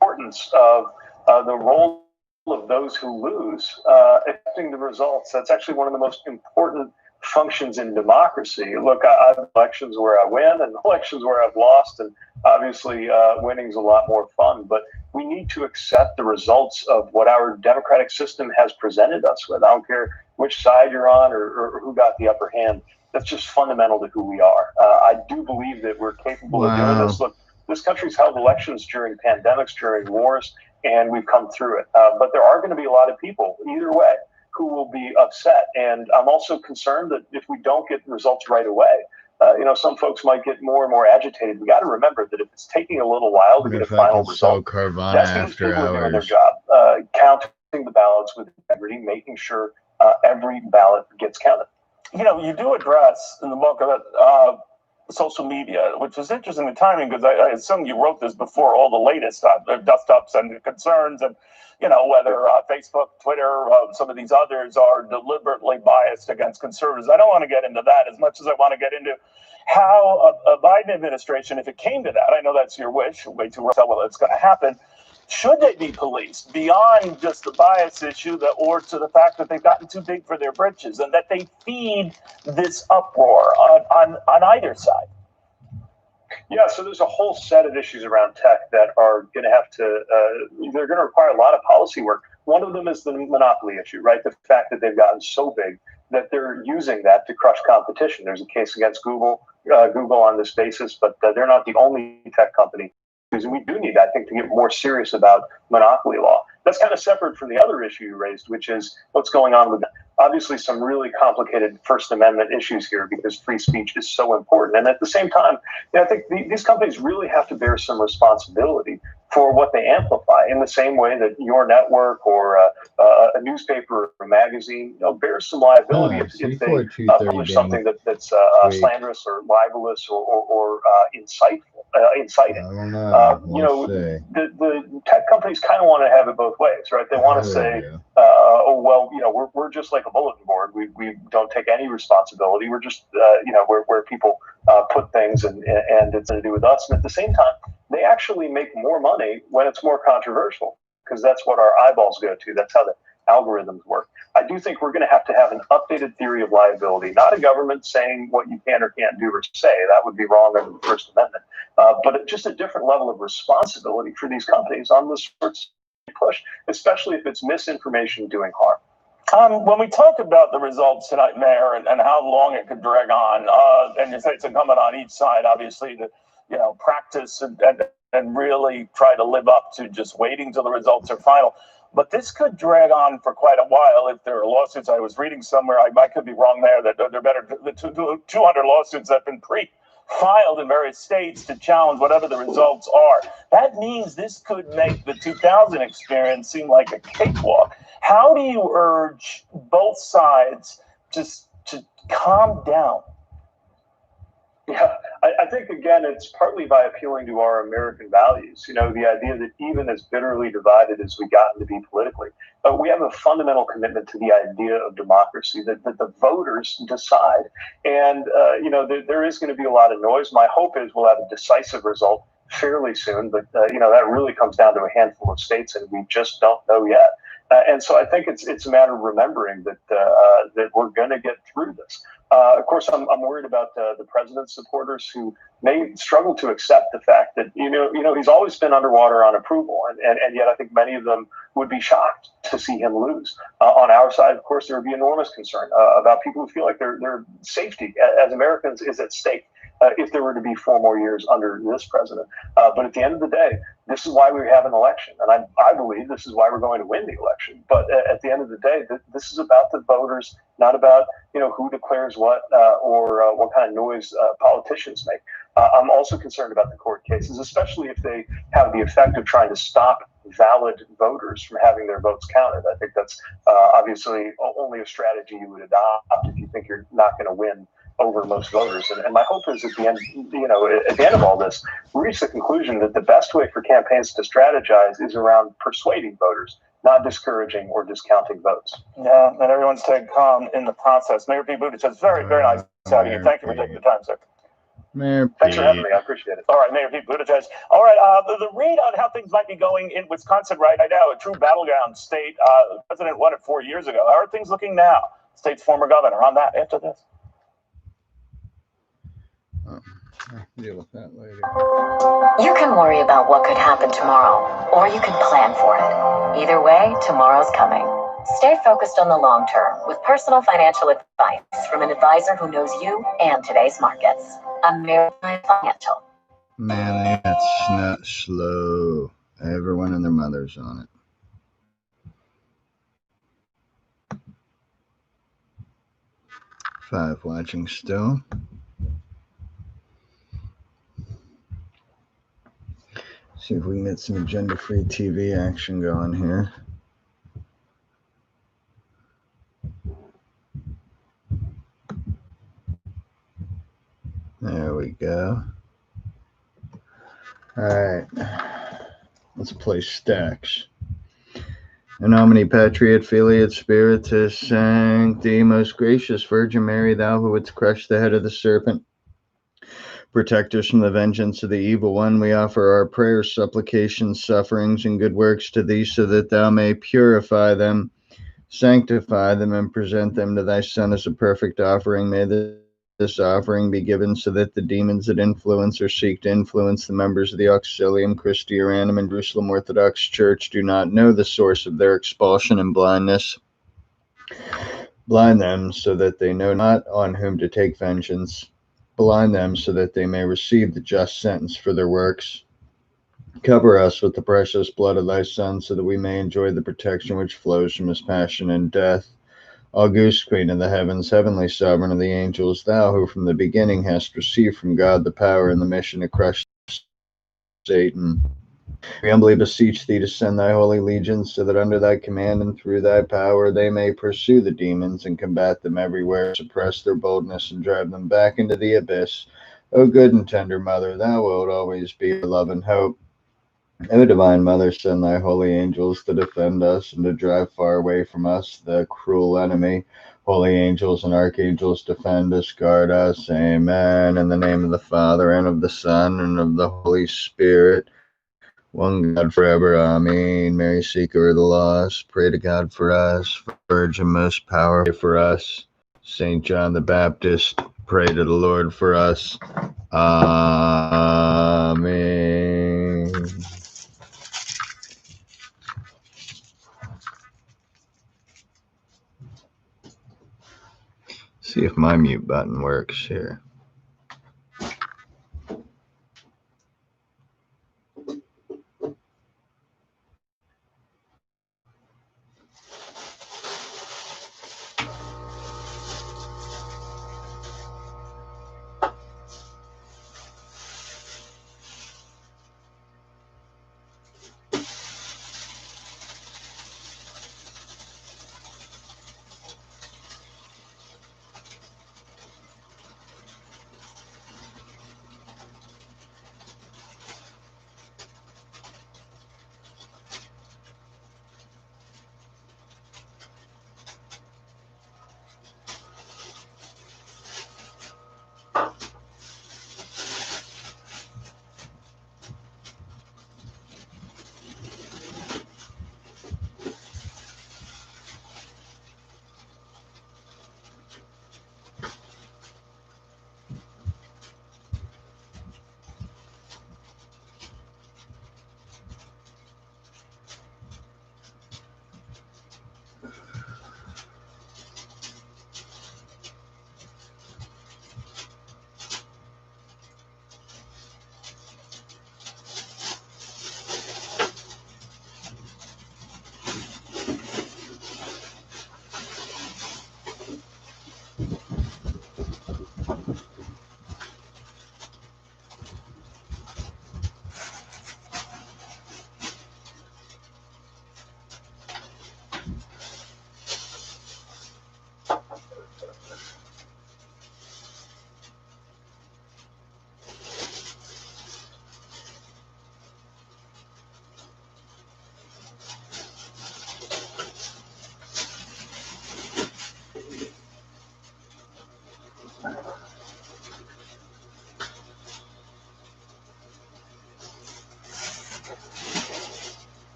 Importance of the role of those who lose, affecting the results. That's actually one of the most important functions in democracy. Look, I've elections where I win and elections where I've lost, and obviously winning's a lot more fun, but we need to accept the results of what our democratic system has presented us with. I don't care which side you're on or who got the upper hand. That's just fundamental to who we are. I do believe that we're capable of doing this. Look, this country's held elections during pandemics, during wars, and we've come through it. But there are going to be a lot of people, either way, who will be upset. And I'm also concerned that if we don't get the results right away, you know, some folks might get more and more agitated. We got to remember that if it's taking a little while to get a final result, that's because people are doing their job, counting the ballots with integrity, making sure every ballot gets counted. You know, you do address in the book about social media, which is interesting, the timing, because I assume you wrote this before all the latest dust-ups and concerns, and you know, whether Facebook, Twitter, some of these others are deliberately biased against conservatives. I don't want to get into that as much as I want to get into how a Biden administration, if it came to that, I know that's your wish, way too early, well, it's going to happen. Should they be policed beyond just the bias issue, or to the fact that they've gotten too big for their britches and that they feed this uproar on either side? Yeah, so there's a whole set of issues around tech that are going to have to, they're going to require a lot of policy work. One of them is the monopoly issue, right? The fact that they've gotten so big that they're using that to crush competition. There's a case against Google on this basis, but they're not the only tech company. And we do need, I think, to get more serious about monopoly law. That's kind of separate from the other issue you raised, which is what's going on with obviously some really complicated First Amendment issues here because free speech is so important. And at the same time, I think these companies really have to bear some responsibility for what they amplify in the same way that your network or a newspaper or a magazine bears some liability if they publish something that's slanderous or libelous or inciting. The tech companies kind of want to have it both ways, right? They want to say, oh, well, we're just like a bulletin board. We don't take any responsibility. We're just, where people put things and it's to do with us. And at the same time, they actually make more money when it's more controversial because that's what our eyeballs go to. That's how the algorithms work. I do think we're going to have an updated theory of liability, not a government saying what you can or can't do or say. That would be wrong under the First Amendment, but just a different level of responsibility for these companies on this sorts of push, especially if it's misinformation doing harm. When we talk about the results tonight, Mayor, and how long it could drag on, and you say it's incumbent on each side, obviously, to practice and really try to live up to just waiting till the results are final. But this could drag on for quite a while if there are lawsuits. I was reading somewhere, I could be wrong there, that there are better the 200 lawsuits that have been filed in various states to challenge whatever the results are. That means this could make the 2000 experience seem like a cakewalk. How do you urge both sides just to calm down? Yeah, I think, again, it's partly by appealing to our American values. The idea that even as bitterly divided as we've gotten to be politically, we have a fundamental commitment to the idea of democracy, that the voters decide. And, there is going to be a lot of noise. My hope is we'll have a decisive result fairly soon, but, that really comes down to a handful of states, and we just don't know yet. And so I think it's a matter of remembering that we're going to get through this. Of course, I'm worried about the president's supporters who may struggle to accept the fact that he's always been underwater on approval, and yet I think many of them would be shocked to see him lose. On our side, of course, there would be enormous concern about people who feel like their safety as Americans is at stake if there were to be 4 more years under this president. But at the end of the day, this is why we have an election, and I believe this is why we're going to win the election. But at the end of the day, this is about the voters, not about who declares what or what kind of noise politicians make. I'm also concerned about the court cases, especially if they have the effect of trying to stop valid voters from having their votes counted. I think that's obviously only a strategy you would adopt if you think you're not going to win over most voters. And my hope is at the end of all this, we reach the conclusion that the best way for campaigns to strategize is around persuading voters, not discouraging or discounting votes. Yeah, and everyone's staying calm in the process. Mayor Pete Buttigieg, it's very, very nice having you. Thank you for taking the time, sir. Mayor Thanks for having me. I appreciate it. All right, Mayor Pete Buttigieg. All right, the read on how things might be going in Wisconsin right now, a true battleground state. The president won it 4 years ago. How are things looking now? State's former governor on that after this. I'll deal with that later. You can worry about what could happen tomorrow, or you can plan for it. Either way, tomorrow's coming. Stay focused on the long term with personal financial advice from an advisor who knows you and today's markets. American Financial. Man, that's not slow. Everyone and their mother's on it. 5 watching still. See if we can get some agenda-free TV action going here. There we go. All right. Let's play stacks. In nomine Patriot, Filiat, Spiritus, Sancti, most gracious Virgin Mary, thou who wouldst crush the head of the serpent, protect us from the vengeance of the evil one. We offer our prayers, supplications, sufferings, and good works to thee, so that thou may purify them, sanctify them, and present them to thy Son as a perfect offering. May this offering be given so that the demons that influence or seek to influence the members of the Auxilium Christi Uranum and Jerusalem Orthodox Church do not know the source of their expulsion and blindness. Blind them so that they know not on whom to take vengeance. Blind them so that they may receive the just sentence for their works. Cover us with the precious blood of thy Son, so that we may enjoy the protection which flows from his passion and death. August Queen of the heavens, heavenly sovereign of the angels, thou who from the beginning hast received from God the power and the mission to crush Satan, we humbly beseech thee to send thy holy legions, so that under thy command and through thy power they may pursue the demons and combat them everywhere, suppress their boldness and drive them back into the abyss. O good and tender Mother, thou wilt always be our love and hope. O divine Mother, send thy holy angels to defend us and to drive far away from us the cruel enemy. Holy angels and archangels, defend us, guard us. Amen. In the name of the Father, and of the Son, and of the Holy Spirit, one God forever. Amen. Mary, seeker of the lost, pray to God for us. Virgin most powerful, pray for us. Saint John the Baptist, pray to the Lord for us. Amen. See if my mute button works here.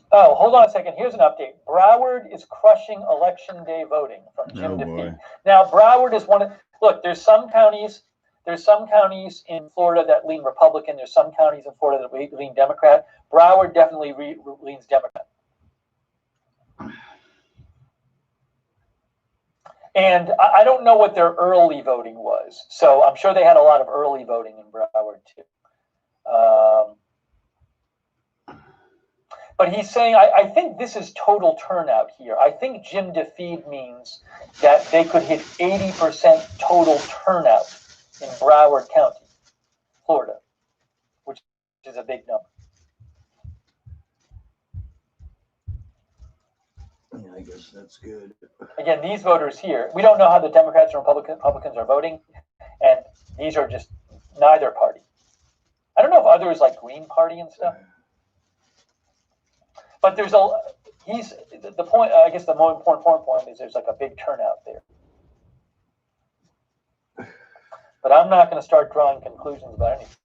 Oh, hold on a second. Here's an update. Broward is crushing election day voting from Jim DeFee. Now, Broward is one of, look, there's some counties in Florida that lean Republican. There's some counties in Florida that lean Democrat. Broward definitely leans Democrat. And I don't know what their early voting was. So I'm sure they had a lot of early voting in Broward too. But he's saying, I think this is total turnout here. I think Jim DeFeed means that they could hit 80% total turnout in Broward County, Florida, which is a big number. Yeah, I guess that's good. Again, these voters here, we don't know how the Democrats and Republicans are voting, and these are just neither party. I don't know if others like Green Party and stuff. But there's the point, I guess the more important point is there's like a big turnout there. But I'm not going to start drawing conclusions about anything.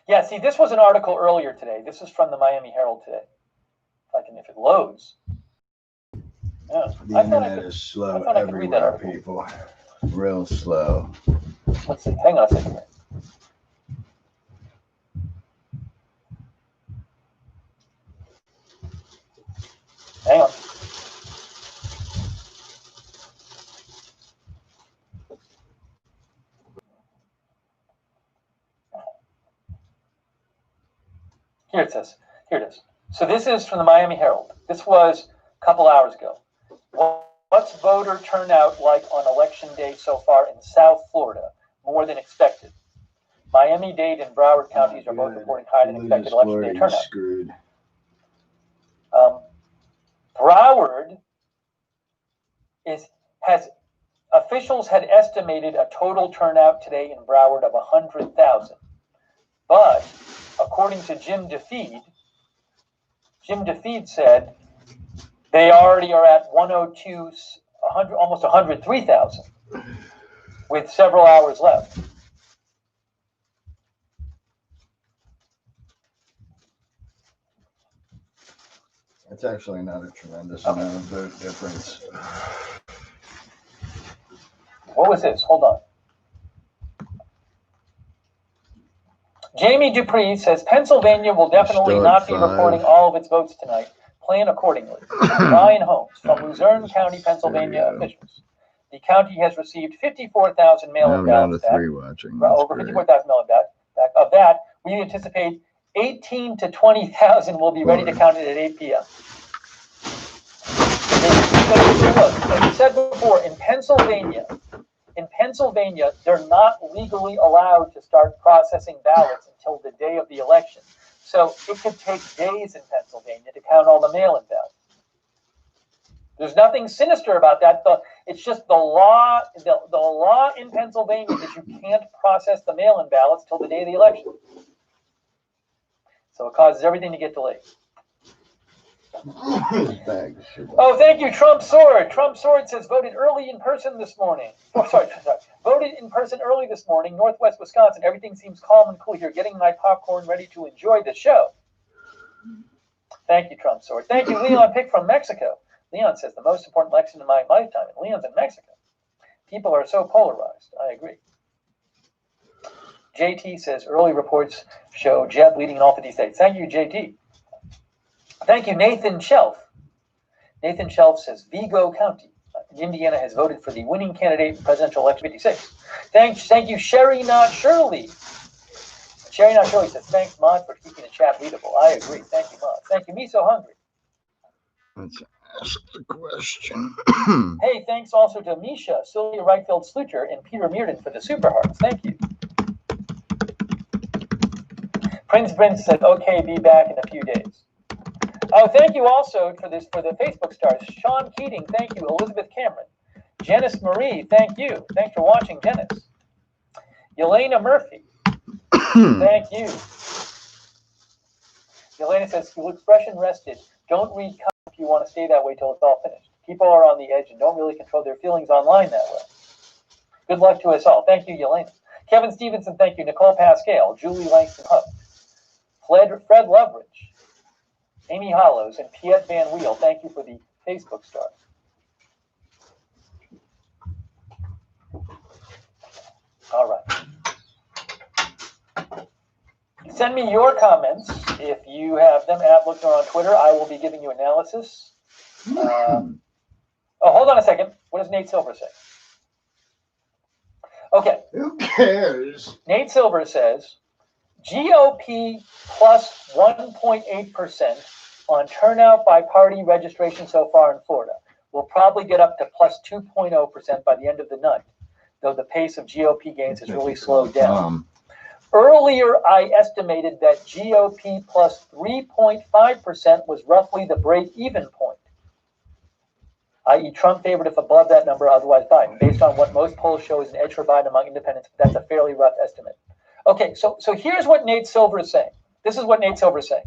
Yeah, see, this was an article earlier today. This is from the Miami Herald today. If it loads. Yeah, the internet is slow everywhere, people. Real slow. Let's see. Hang on a second. Hang on. Here it says. Here it is. So this is from the Miami Herald. This was a couple hours ago. What's voter turnout like on election day so far in South Florida? More than expected. Miami-Dade and Broward counties are both reporting higher than expected election day turnout. Screwed. Broward officials had estimated a total turnout today in Broward of 100,000. But according to Jim DeFeed said they already are at 102, almost 103,000 with several hours left. It's actually not a tremendous amount of vote difference. What was this? Hold on. Jamie Dupree says Pennsylvania will definitely not be reporting all of its votes tonight. Plan accordingly. Ryan Holmes from Luzerne County, Pennsylvania officials. The county has received 54,000 mail-in ballots back. Over 54,000 mail-in ballots back. Of that, we anticipate 18 to 20,000 will be ready to count it at 8 p.m. As I said before, in Pennsylvania, they're not legally allowed to start processing ballots until the day of the election. So it could take days in Pennsylvania to count all the mail-in ballots. There's nothing sinister about that. It's just the law. The law in Pennsylvania is you can't process the mail-in ballots till the day of the election. So it causes everything to get delayed. Oh, thank you, Trump Sword. Trump Sword says voted early in person this morning. Oh, sorry. Voted in person early this morning, Northwest Wisconsin. Everything seems calm and cool here. Getting my popcorn ready to enjoy the show. Thank you, Trump Sword. Thank you, Leon Pick from Mexico. Leon says the most important election in my lifetime, and Leon's in Mexico. People are so polarized. I agree. JT says early reports show Jeb leading in all 50 states. Thank you, JT. Thank you, Nathan Shelf. Nathan Shelf says Vigo County in Indiana has voted for the winning candidate in presidential election 56. Thank you, Sherry Not Shirley. Sherry Not Shirley says thanks, Mod, for keeping the chat readable. I agree. Thank you, Mod. Thank you, Me So Hungry. Let's ask the question. Hey, thanks also to Misha, Sylvia Reichfeld Slucher, and Peter Mearden for the super hearts. Thank you. Prince said, okay, be back in a few days. Oh, thank you also for the Facebook stars. Sean Keating, thank you. Elizabeth Cameron. Janice Marie, thank you. Thanks for watching, Janice. Yelena Murphy, thank you. Yelena says, you look fresh and rested. Don't read comments if you want to stay that way till it's all finished. People are on the edge and don't really control their feelings online that way. Good luck to us all. Thank you, Yelena. Kevin Stevenson, thank you. Nicole Pascal, Julie Langston Huff, Fred Loveridge, Amy Hollows, and Piet Van Weel, thank you for the Facebook stars. All right. Send me your comments if you have them at Lookner on Twitter. I will be giving you analysis. Oh, hold on a second. What does Nate Silver say? Okay. Who cares? Nate Silver says, GOP plus 1.8% on turnout by party registration so far in Florida. We'll probably get up to plus 2.0% by the end of the night, though the pace of GOP gains has really slowed down. Earlier, I estimated that GOP plus 3.5% was roughly the break-even point, i.e. Trump favored if above that number, otherwise Biden. Based on what most polls show is an edge for Biden among independents, that's a fairly rough estimate. Okay, so here's what Nate Silver is saying. This is what Nate Silver is saying.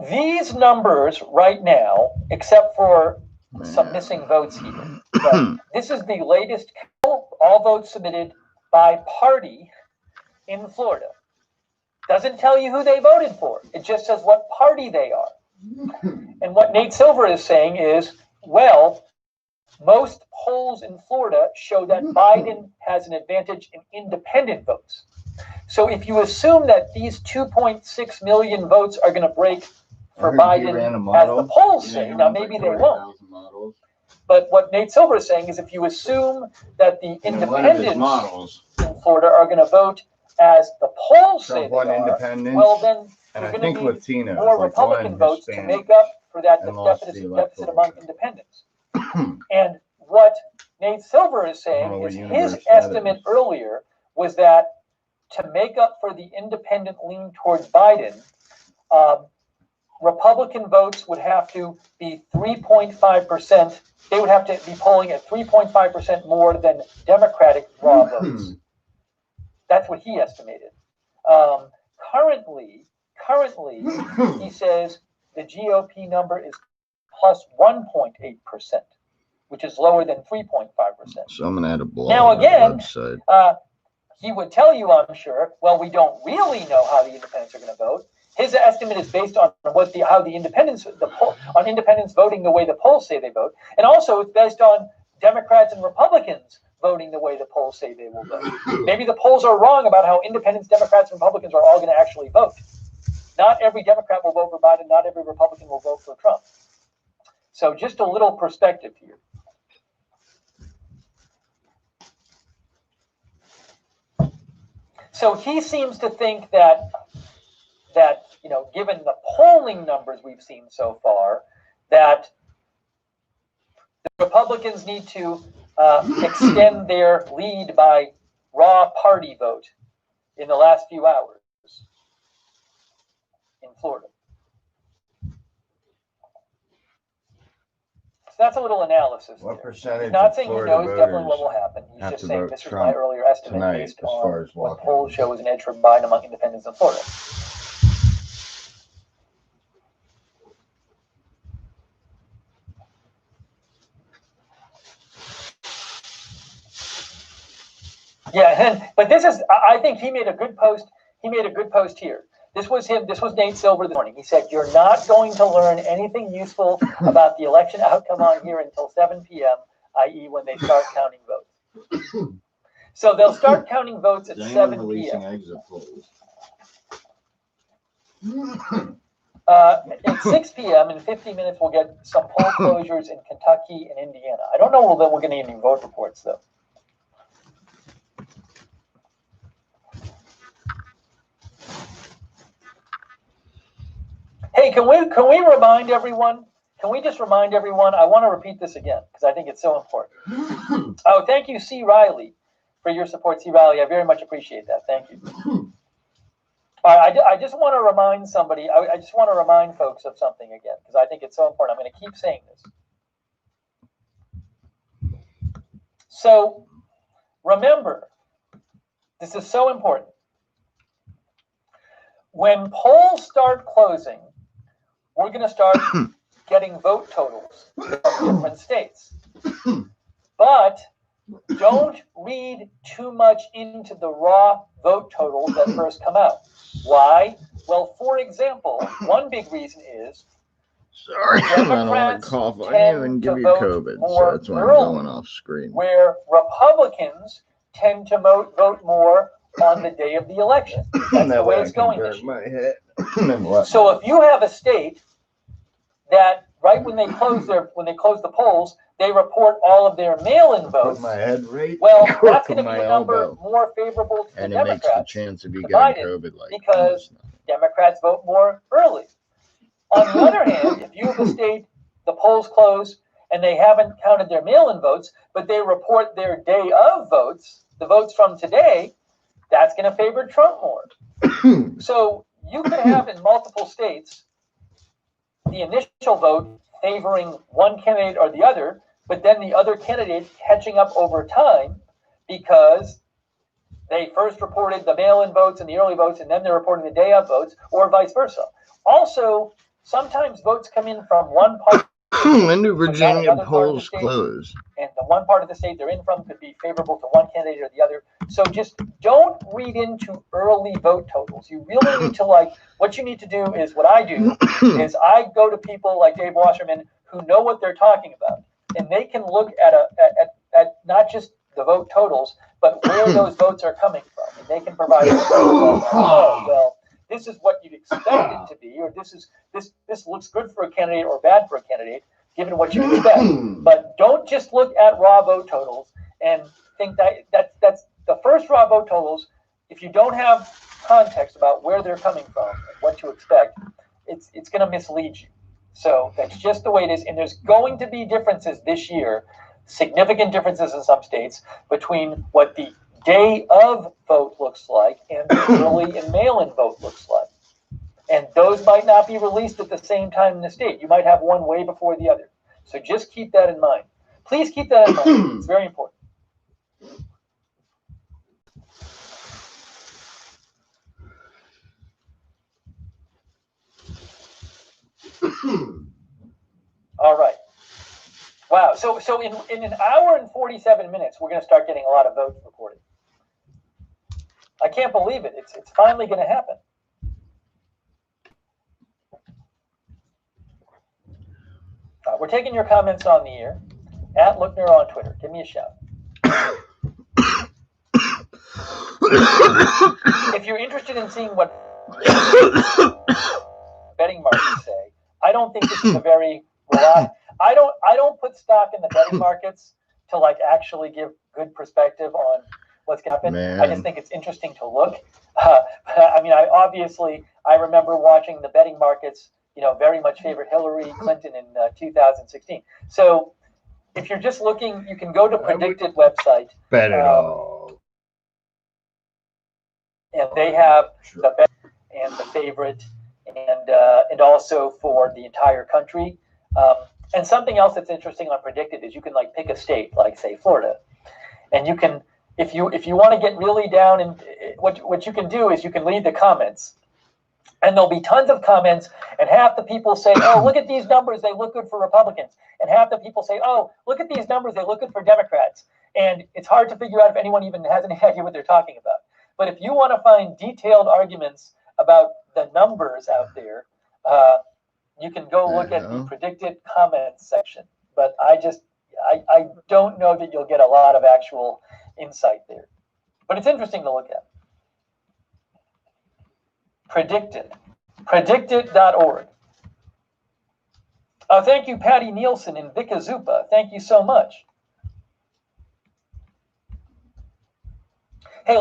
These numbers right now, except for some missing votes here, but this is the latest count, all votes submitted by party in Florida. Doesn't tell you who they voted for. It just says what party they are. And what Nate Silver is saying is, well, most polls in Florida show that Biden has an advantage in independent votes. So if you assume that these 2.6 million votes are going to break for Biden, as the polls say, now maybe they won't. But what Nate Silver is saying is if you assume that the independents in Florida are going to vote as the polls say they are, well, then there's going to be more Republican votes to make up for that deficit among independents. And what Nate Silver is saying is his estimate earlier was that to make up for the independent lean towards Biden, Republican votes would have to be 3.5%. They would have to be polling at 3.5% more than Democratic raw votes. That's what he estimated. Currently, he says the GOP number is plus 1.8%, which is lower than 3.5%. So I'm going to add a blog Now again, on the website. He would tell you, I'm sure, well, we don't really know how the independents are going to vote. His estimate is based on how the independents, on independents voting the way the polls say they vote, and also it's based on Democrats and Republicans voting the way the polls say they will vote. Maybe the polls are wrong about how independents, Democrats, and Republicans are all going to actually vote. Not every Democrat will vote for Biden. Not every Republican will vote for Trump. So just a little perspective here. So he seems to think that given the polling numbers we've seen so far, that the Republicans need to extend their lead by raw party vote in the last few hours in Florida. So that's a little analysis. What percentage He's not of saying he Florida knows definitely what voters will happen. He's have just to saying vote this is Trump my earlier estimate tonight based as far on as what walking? polls show as an edge for Biden among independents in Florida. Yeah, but this is, I think he made a good post. He made a good post here. This was him. This was Nate Silver this morning. He said, you're not going to learn anything useful about the election outcome on here until 7 p.m., i.e. when they start counting votes. So they'll start counting votes at 7 p.m. Exit polls. At 6 p.m. in 50 minutes, we'll get some poll closures in Kentucky and Indiana. I don't know that we're going to get any vote reports, though. Hey, can we remind everyone? Can we just remind everyone? I want to repeat this again because I think it's so important. Oh, thank you, C. Riley, for your support, C. Riley. I very much appreciate that. Thank you. All right, I just want to remind somebody. I just want to remind folks of something again because I think it's so important. I'm going to keep saying this. So remember, this is so important. When polls start closing, we're going to start getting vote totals from different states. But don't read too much into the raw vote totals that first come out. Why? Well, for example, one big reason is sorry, I don't want to cough on you and give you COVID, so that's why I'm going off screen. Where Republicans tend to vote more on the day of the election. That's the way it's going this year. So if you have a state that right when they close the polls, they report all of their mail-in votes. My head right. Well, that's going to be a number more favorable to the Democrats. Makes the chance of you getting COVID like because Democrats vote more early. On the other hand, if you have a state, the polls close and they haven't counted their mail-in votes, but they report their day of votes, the votes from today, that's going to favor Trump more. So you could have in multiple states the initial vote favoring one candidate or the other, but then the other candidate catching up over time because they first reported the mail-in votes and the early votes, and then they're reporting the day of votes, or vice versa. Also, sometimes votes come in from one part. When do Virginia polls close? And the one part of the state they're in from could be favorable to one candidate or the other. So just don't read into early vote totals. You really need to what you need to do is what I do is I go to people like Dave Wasserman who know what they're talking about. And they can look at not just the vote totals, but where those votes are coming from. And they can provide well, this is what you'd expect it to be, or this looks good for a candidate or bad for a candidate, given what you expect. But don't just look at raw vote totals and think that's the first raw vote totals. If you don't have context about where they're coming from, what to expect, it's going to mislead you. So that's just the way it is. And there's going to be differences this year, significant differences in some states between what the day of vote looks like and the early and mail-in vote looks like. And those might not be released at the same time in the state. You might have one way before the other. So just keep that in mind. Please keep that in mind. It's very important. All right. Wow. So in an hour and 47 minutes, we're going to start getting a lot of votes reported. I can't believe it. It's finally going to happen. We're taking your comments on the air. At Lookner on Twitter. Give me a shout. If you're interested in seeing what betting markets say, I don't think this is a very I don't put stock in the betting markets to like actually give good perspective on what's going to happen. Man. I just think it's interesting to look. I mean, I remember watching the betting markets, very much favored Hillary Clinton in 2016. So if you're just looking, you can go to Predicted website. Bet it all. And they have the bet and the favorite, and also for the entire country. And something else that's interesting on Predicted is you can like pick a state, like say Florida, and you can, if you want to get really down, and what you can do is you can leave the comments, and there'll be tons of comments, and half the people say, "Oh, look at these numbers; they look good for Republicans," and half the people say, "Oh, look at these numbers; they look good for Democrats." And it's hard to figure out if anyone even has any idea what they're talking about. But if you want to find detailed arguments about the numbers out there, you can go look at the Predicted comments section. But I don't know that you'll get a lot of actual insight there. But it's interesting to look at. Predicted. Predicted.org. Thank you, Patty Nielsen and Vika Zupa. Thank you so much. Hey,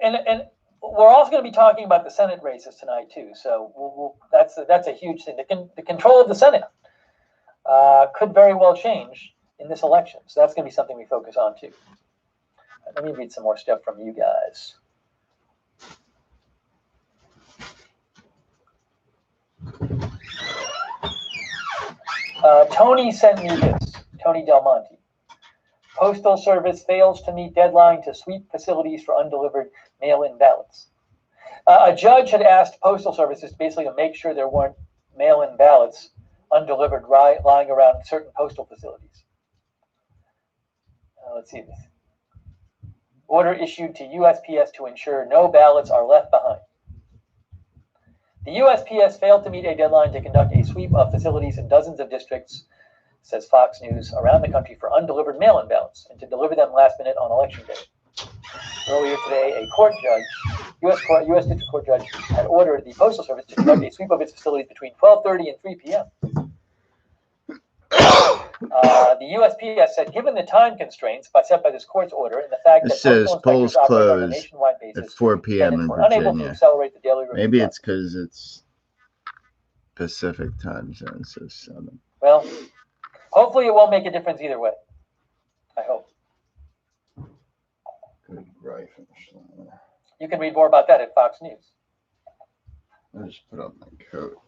and we're also going to be talking about the Senate races tonight too. So that's a huge thing. The control of the Senate could very well change in this election. So that's going to be something we focus on too. Let me read some more stuff from you guys. Tony sent me this. Tony Del Monte. Postal Service fails to meet deadline to sweep facilities for undelivered mail-in ballots. A judge had asked Postal Services basically to make sure there weren't mail-in ballots undelivered lying around certain postal facilities. Let's see this. Order issued to USPS to ensure no ballots are left behind. The USPS failed to meet a deadline to conduct a sweep of facilities in dozens of districts, says Fox News, around the country for undelivered mail-in ballots and to deliver them last minute on election day. Earlier today, a court judge, U.S. District Court judge, had ordered the Postal Service to conduct a sweep of its facilities between 12:30 and 3 p.m. The USPS said, given the time constraints set by this court's order and the fact that says polls close on a nationwide basis at 4 p.m. in unable to accelerate the daily review Maybe it's because it's Pacific time zone, so 7. Well, hopefully it won't make a difference either way. I hope. Good grief. You can read more about that at Fox News. I just put on my coat.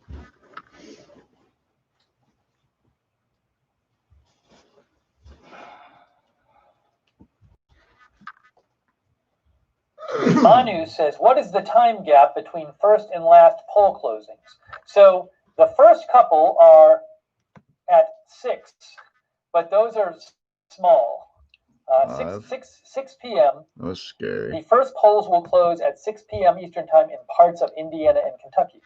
Manu says, what is the time gap between first and last poll closings? So the first couple are at 6, but those are small. 6 p.m. That was scary. The first polls will close at 6 p.m. Eastern time in parts of Indiana and Kentucky.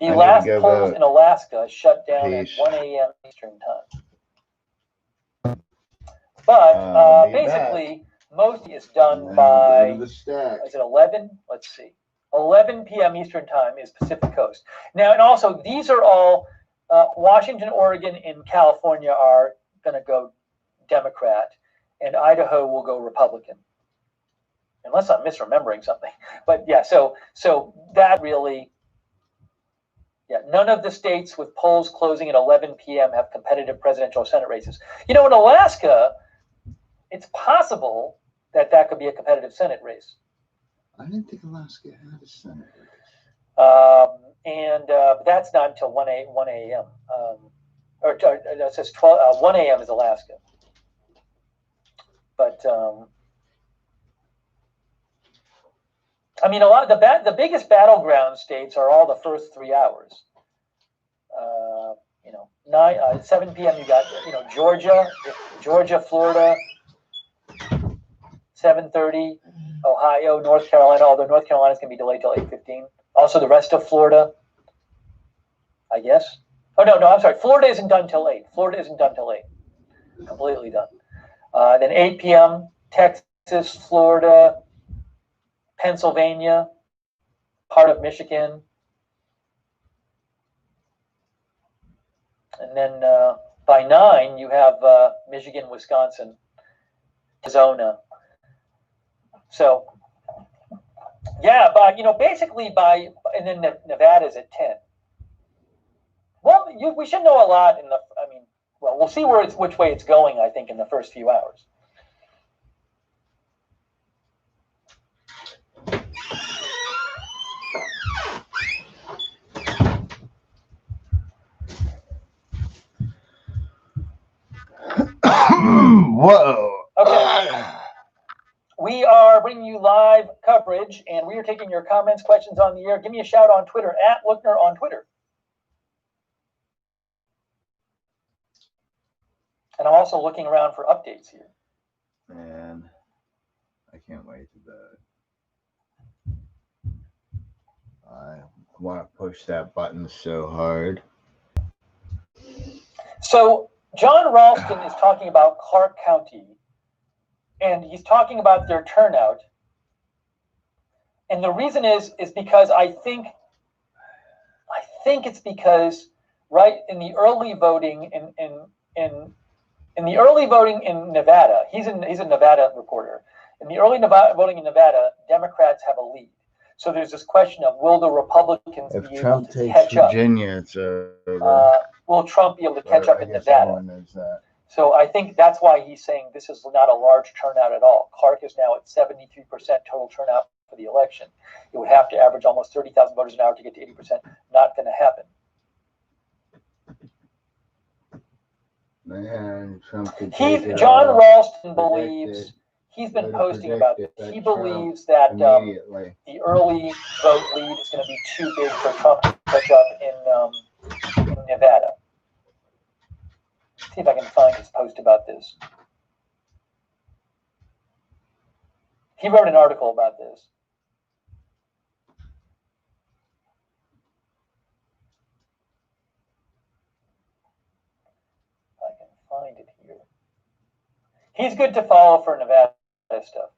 The last polls in Alaska shut down at 1 a.m. Eastern time. But basically, most is done by, is it 11? Let's see. 11 p.m. Eastern time is Pacific Coast. Now, and also, these are all, Washington, Oregon, and California are going to go Democrat, and Idaho will go Republican. Unless I'm misremembering something. But yeah, so that really, none of the states with polls closing at 11 p.m. have competitive presidential or Senate races. In Alaska, it's possible that could be a competitive Senate race. I didn't think Alaska had a Senate race. That's not until 1 a.m. Or it says 1 a.m. is Alaska. But I mean, a lot of the biggest battleground states are all the first 3 hours. 7 p.m. you got Georgia, Florida. 7:30, Ohio, North Carolina. Although North Carolina is going to be delayed till 8:15. Also, the rest of Florida, I guess. Oh no, I'm sorry. Florida isn't done till 8. Florida isn't done till 8. Completely done. Then 8 p.m. Texas, Florida, Pennsylvania, part of Michigan, and then by 9 you have Michigan, Wisconsin, Arizona. So yeah, but basically and then Nevada's at 10. Well, we should know a lot we'll see which way it's going, I think, in the first few hours. Whoa. Okay. We are bringing you live coverage, and we are taking your comments, questions on the air. Give me a shout on Twitter, @Lookner on Twitter. And I'm also looking around for updates here. Man, I can't wait to bed. I want to push that button so hard. So John Ralston is talking about Clark County, and he's talking about their turnout. And the reason is because I think it's because right in the early voting in the early voting in Nevada, he's a Nevada reporter. In the early voting in Nevada, Democrats have a lead. So there's this question of, will the Republicans If be Trump able to takes catch up? Virginia, it's over. Will Trump be able to catch up in Nevada? Everyone knows that. So I think that's why he's saying this is not a large turnout at all. Clark is now at 73% total turnout for the election. It would have to average almost 30,000 voters an hour to get to 80%. Not going to happen. Man, Trump could John Ralston believes, he's been posting about this. He believes that the early vote lead is going to be too big for Trump to catch up in Nevada. See if I can find his post about this. He wrote an article about this. I can find it here. He's good to follow for Nevada stuff.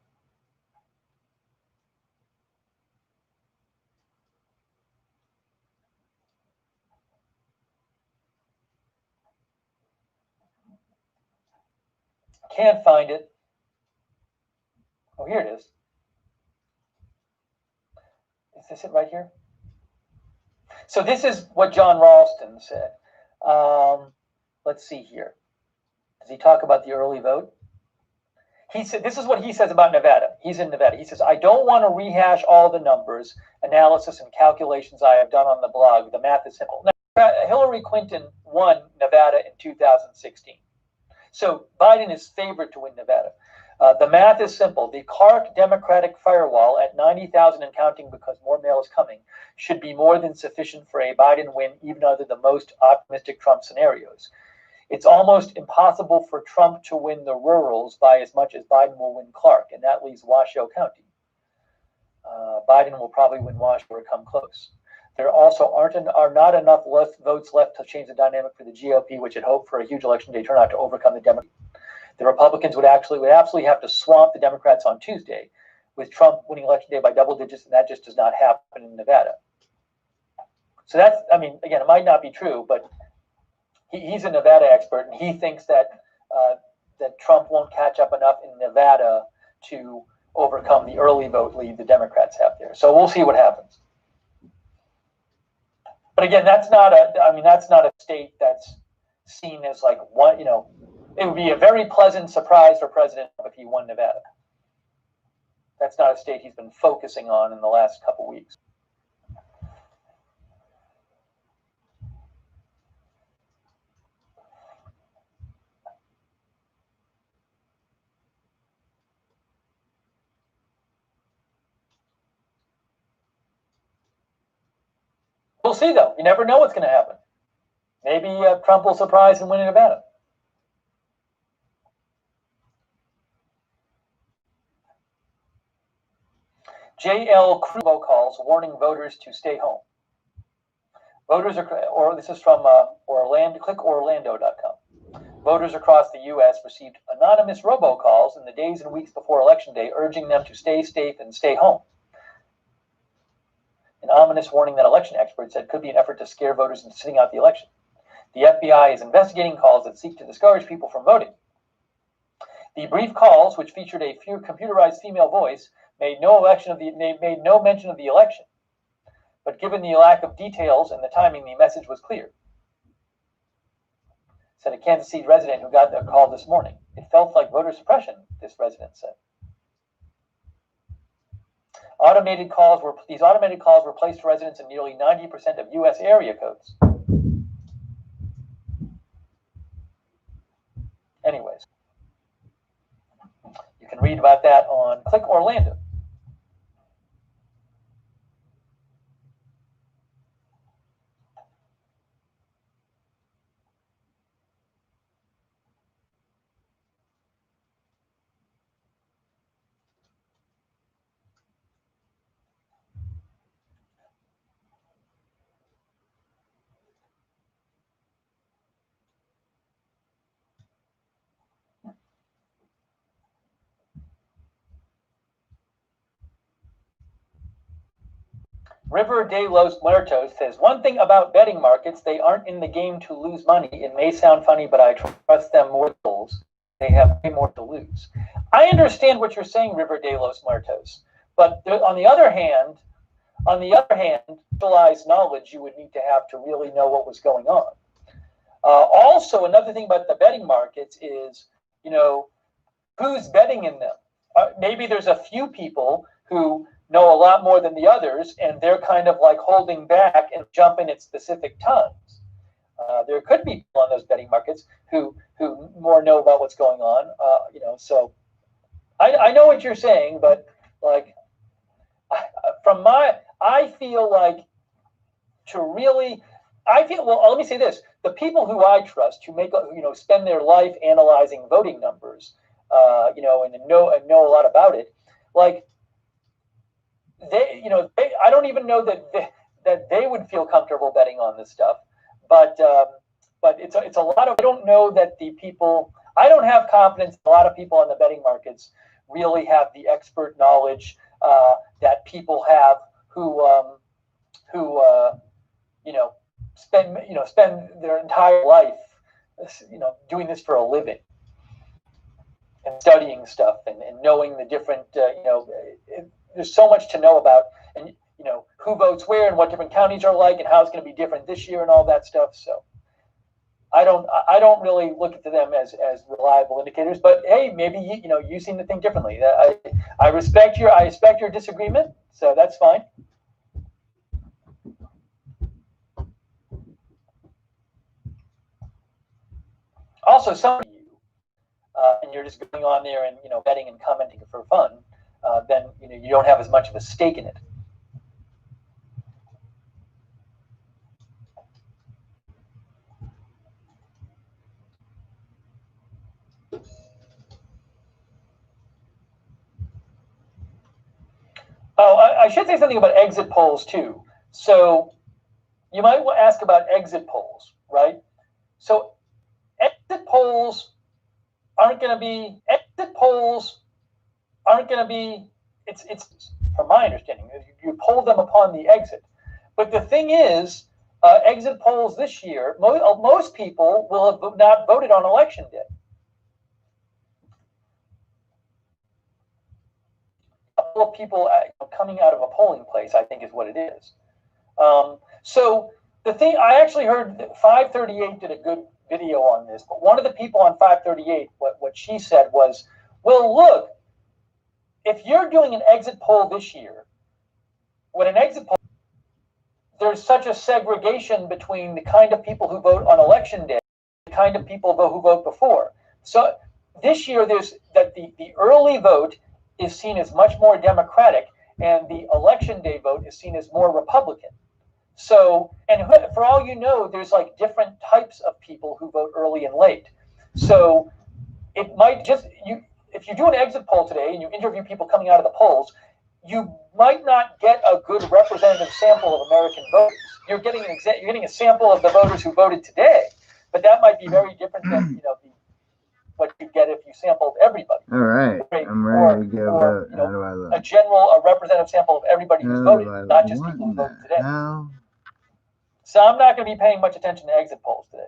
Can't find it. Oh, here it is. Is this it right here? So this is what John Ralston said. Let's see here. Does he talk about the early vote? He said, this is what he says about Nevada. He's in Nevada. He says, I don't want to rehash all the numbers, analysis, and calculations I have done on the blog. The math is simple. Now, Hillary Clinton won Nevada in 2016. So Biden is favored to win Nevada. The math is simple. The Clark Democratic firewall at 90,000 and counting, because more mail is coming, should be more than sufficient for a Biden win, even under the most optimistic Trump scenarios. It's almost impossible for Trump to win the rurals by as much as Biden will win Clark, and that leaves Washoe County. Biden will probably win Washoe or come close. There also are not enough votes left to change the dynamic for the GOP, which had hoped for a huge election day turnout to overcome the Democrats. The Republicans would absolutely have to swamp the Democrats on Tuesday, with Trump winning election day by double digits, and that just does not happen in Nevada. So that's, I mean, again, it might not be true, but he's a Nevada expert, and he thinks that that Trump won't catch up enough in Nevada to overcome the early vote lead the Democrats have there. So we'll see what happens. But again, that's not a state that's seen as like one, it would be a very pleasant surprise for President Trump if he won Nevada. That's not a state he's been focusing on in the last couple weeks. We'll see, though. You never know what's going to happen. Maybe Trump will surprise and win in Nevada. JL Crew calls warning voters to stay home. Voters are, or this is from clickorlando.com. Voters across the U.S. received anonymous robocalls in the days and weeks before Election Day, urging them to stay safe and stay home. An ominous warning that election experts said could be an effort to scare voters into sitting out the election. The FBI is investigating calls that seek to discourage people from voting. The brief calls, which featured a computerized female voice, made no mention of the election. But given the lack of details and the timing, the message was clear. Said a Kansas City resident who got the call this morning. It felt like voter suppression, this resident said. These automated calls were placed to residents in nearly 90% of U.S. area codes. Anyways, you can read about that on Click Orlando. River de los Muertos says, one thing about betting markets, they aren't in the game to lose money. It may sound funny, but I trust them more. They have way more to lose. I understand what you're saying, River de los Muertos. But on the other hand, specialized knowledge you would need to have to really know what was going on. Also, another thing about the betting markets is, who's betting in them? Maybe there's a few people who know a lot more than the others, and they're kind of like holding back and jumping at specific times. There could be people on those betting markets who more know about what's going on. So I know what you're saying, but like I feel like let me say this: the people who I trust, who spend their life analyzing voting numbers, and know a lot about it, like. I don't even know that they would feel comfortable betting on this stuff, but it's a lot of. I don't know that the people. I don't have confidence. A lot of people on the betting markets really have the expert knowledge that people have who spend their entire life doing this for a living and studying stuff and knowing the different there's so much to know about, and who votes where and what different counties are like and how it's going to be different this year and all that stuff. So I don't really look at them as reliable indicators. But hey, maybe you seem to think differently. I respect your disagreement, so that's fine. Also, some of you, and you're just going on there and betting and commenting for fun. Then you don't have as much of a stake in it. Oh, I should say something about exit polls too. So you might ask about exit polls, right? So exit polls aren't going to be. It's from my understanding, you poll them upon the exit. But the thing is, exit polls this year, most people will have not voted on election day. A couple of people coming out of a polling place, I think, is what it is. So the thing, I actually heard 538 did a good video on this, but one of the people on 538, what she said was, well, look, if you're doing an exit poll this year, when an exit poll, there's such a segregation between the kind of people who vote on election day, the kind of people who vote before. So this year, there's that the early vote is seen as much more Democratic, and the election day vote is seen as more Republican. So, and for all you know, there's like different types of people who vote early and late. So it might just, if you do an exit poll today and you interview people coming out of the polls, you might not get a good representative sample of American voters. You're getting a sample of the voters who voted today, but that might be very different than what you get if you sampled everybody. All right, I'm ready to go vote. How do I look? A representative sample of everybody who's voted, not just people who voted today. So I'm not going to be paying much attention to exit polls today.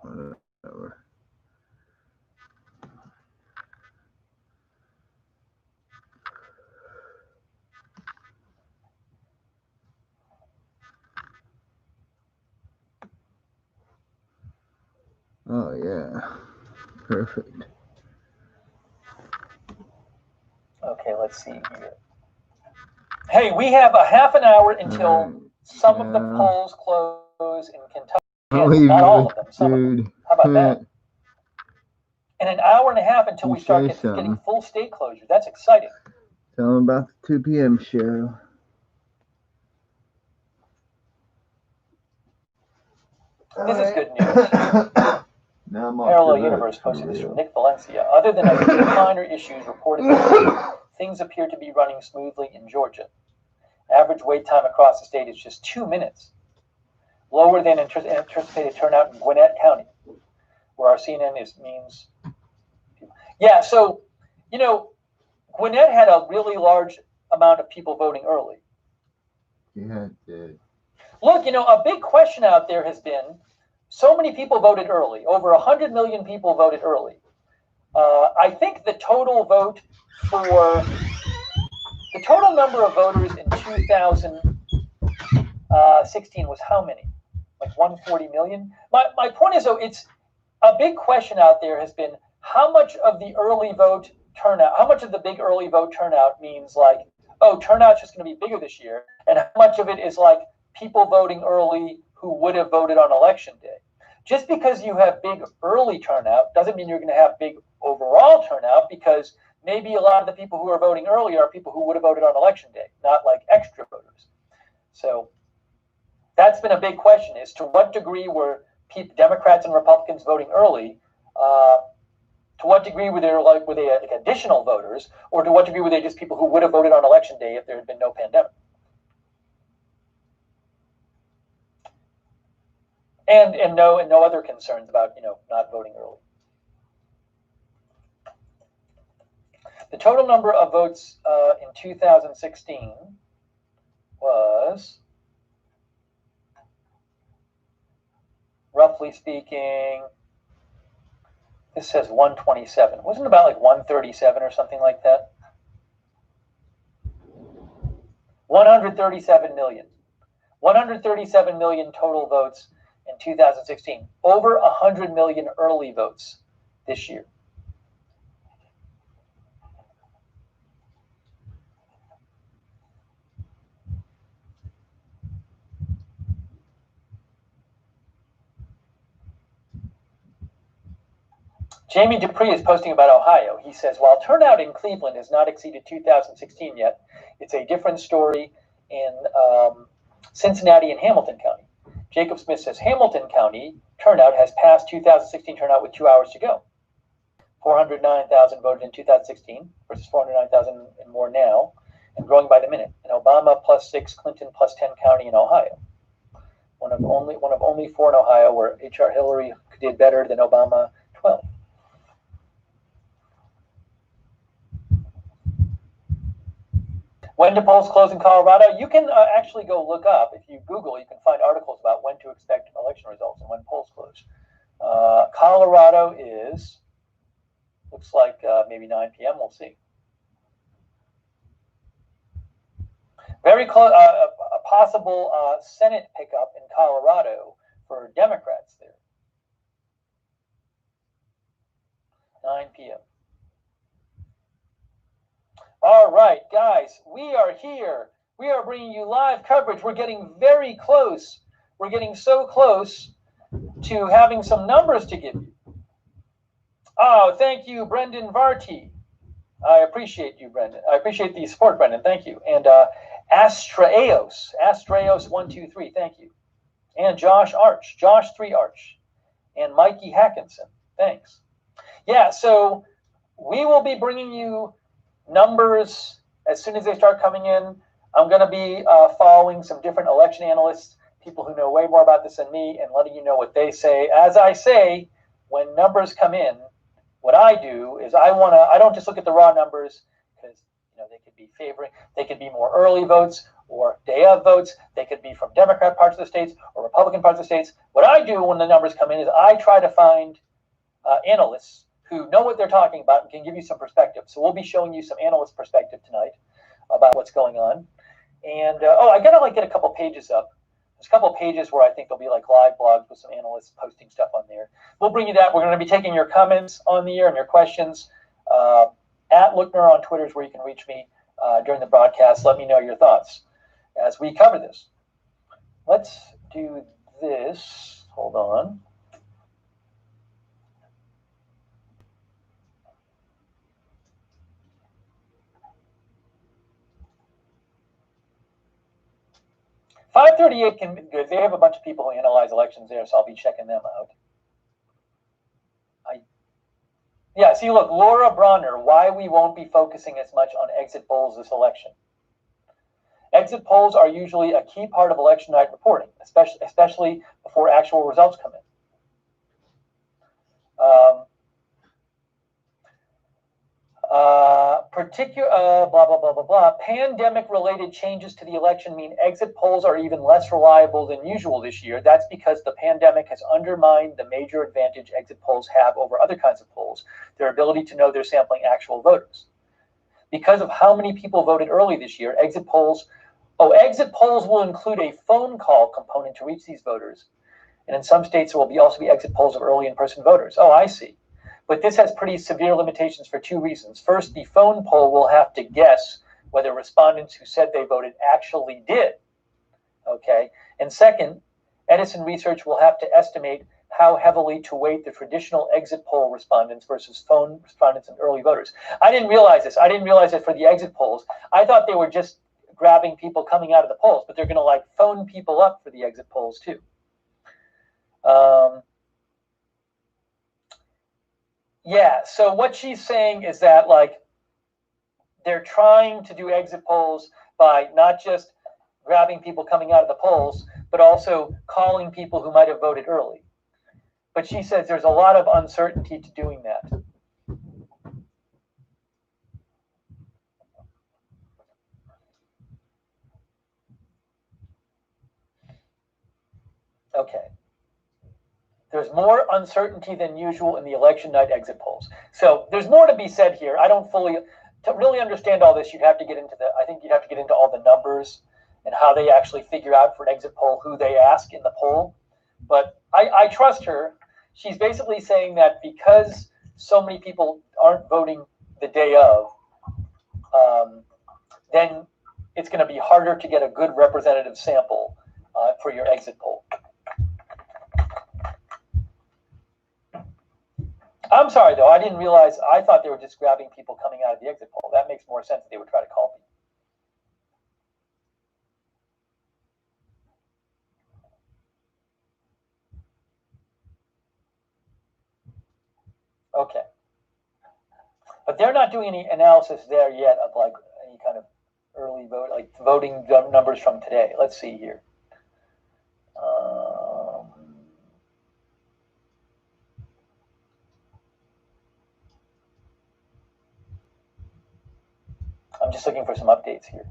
Whatever. Oh yeah, perfect. Okay, let's see here. Hey, we have a half an hour until some of the polls close in Kentucky. Not all of them, some of them. How about that? And an hour and a half until we start getting full state closure. That's exciting. Tell them about the 2 p.m. show. This is good news. Parallel Universe posted this from Nick Valencia. Other than a few minor issues reported, things appear to be running smoothly in Georgia. Average wait time across the state is just 2 minutes, lower than anticipated turnout in Gwinnett County, where our CNN means. Yeah, so, Gwinnett had a really large amount of people voting early. Yeah, it did. Look, a big question out there has been, so many people voted early. Over 100 million people voted early. I think the total number of voters in 2016 was how many? Like 140 million? My point is, though, it's a big question out there has been how much of the early vote turnout, how much of the big early vote turnout means like, oh, turnout's just going to be bigger this year, and how much of it is like people voting early who would have voted on election day. Just because you have big early turnout doesn't mean you're going to have big overall turnout, because maybe a lot of the people who are voting early are people who would have voted on election day, not like extra voters. So that's been a big question, is to what degree were Democrats and Republicans voting early? To what degree were they like additional voters, or to what degree were they just people who would have voted on election day if there had been no pandemic? And no other concerns about not voting early. The total number of votes in 2016 was, roughly speaking, this says 127. Wasn't it about like 137 or something like that? 137 million. 137 million total votes in 2016. Over 100 million early votes this year. Jamie Dupree is posting about Ohio. He says, while turnout in Cleveland has not exceeded 2016 yet, it's a different story in Cincinnati and Hamilton County. Jacob Smith says, Hamilton County turnout has passed 2016 turnout with 2 hours to go. 409,000 voted in 2016 versus 409,000 and more now, and growing by the minute. In Obama +6, Clinton +10 county in Ohio. One of only 4 in Ohio where H.R. Hillary did better than Obama 12. When do polls close in Colorado? You can actually go look up. If you Google, you can find articles about when to expect election results and when polls close. Colorado looks like maybe 9 p.m. We'll see. Very close, a possible Senate pickup in Colorado for Democrats there. 9 p.m. All right, guys, we are here. We are bringing you live coverage. We're getting very close. We're getting so close to having some numbers to give you. Oh, thank you, Brendan Varty. I appreciate you, Brendan. I appreciate the support, Brendan. Thank you. And Astraeos123. Thank you. And Josh Arch, Josh 3 Arch, and Mikey Hackinson. Thanks. Yeah, so we will be bringing you numbers as soon as they start coming in. I'm going to be following some different election analysts, people who know way more about this than me, and letting you know what they say. As I say, when numbers come in, what I do is I don't just look at the raw numbers because they could be favoring, they could be more early votes or day of votes, they could be from Democrat parts of the states or Republican parts of the states. What I do when the numbers come in is I try to find analysts who know what they're talking about and can give you some perspective. So we'll be showing you some analyst perspective tonight about what's going on. And I gotta get a couple pages up. There's a couple of pages where I think there'll be live blogs with some analysts posting stuff on there. We'll bring you that. We're going to be taking your comments on the air and your questions. At Lookner on Twitter is where you can reach me during the broadcast. Let me know your thoughts as we cover this. Let's do this. Hold on. .538 can be good. They have a bunch of people who analyze elections there, so I'll be checking them out. Yeah, see, look, Laura Bronner, why we won't be focusing as much on exit polls this election. Exit polls are usually a key part of election night reporting, especially before actual results come in. Pandemic-related changes to the election mean exit polls are even less reliable than usual this year. That's because the pandemic has undermined the major advantage exit polls have over other kinds of polls, their ability to know they're sampling actual voters. Because of how many people voted early this year, exit polls will include a phone call component to reach these voters. And in some states, there will also be exit polls of early in-person voters. Oh, I see. But this has pretty severe limitations for 2 reasons. First, the phone poll will have to guess whether respondents who said they voted actually did. Okay. And second, Edison Research will have to estimate how heavily to weight the traditional exit poll respondents versus phone respondents and early voters. I didn't realize this. I didn't realize it for the exit polls. I thought they were just grabbing people coming out of the polls, but they're going to phone people up for the exit polls too. Yeah, so what she's saying is that they're trying to do exit polls by not just grabbing people coming out of the polls, but also calling people who might have voted early. But she says there's a lot of uncertainty to doing that. Okay. There's more uncertainty than usual in the election night exit polls. So there's more to be said here. I don't to really understand all this, I think you'd have to get into all the numbers and how they actually figure out for an exit poll who they ask in the poll. But I trust her. She's basically saying that because so many people aren't voting the day of, then it's going to be harder to get a good representative sample for your exit poll. I'm sorry, though. I didn't realize. I thought they were just grabbing people coming out of the exit poll. That makes more sense that they would try to call people. Okay. But they're not doing any analysis there yet of any kind of early vote, voting numbers from today. Let's see here. I'm just looking for some updates here.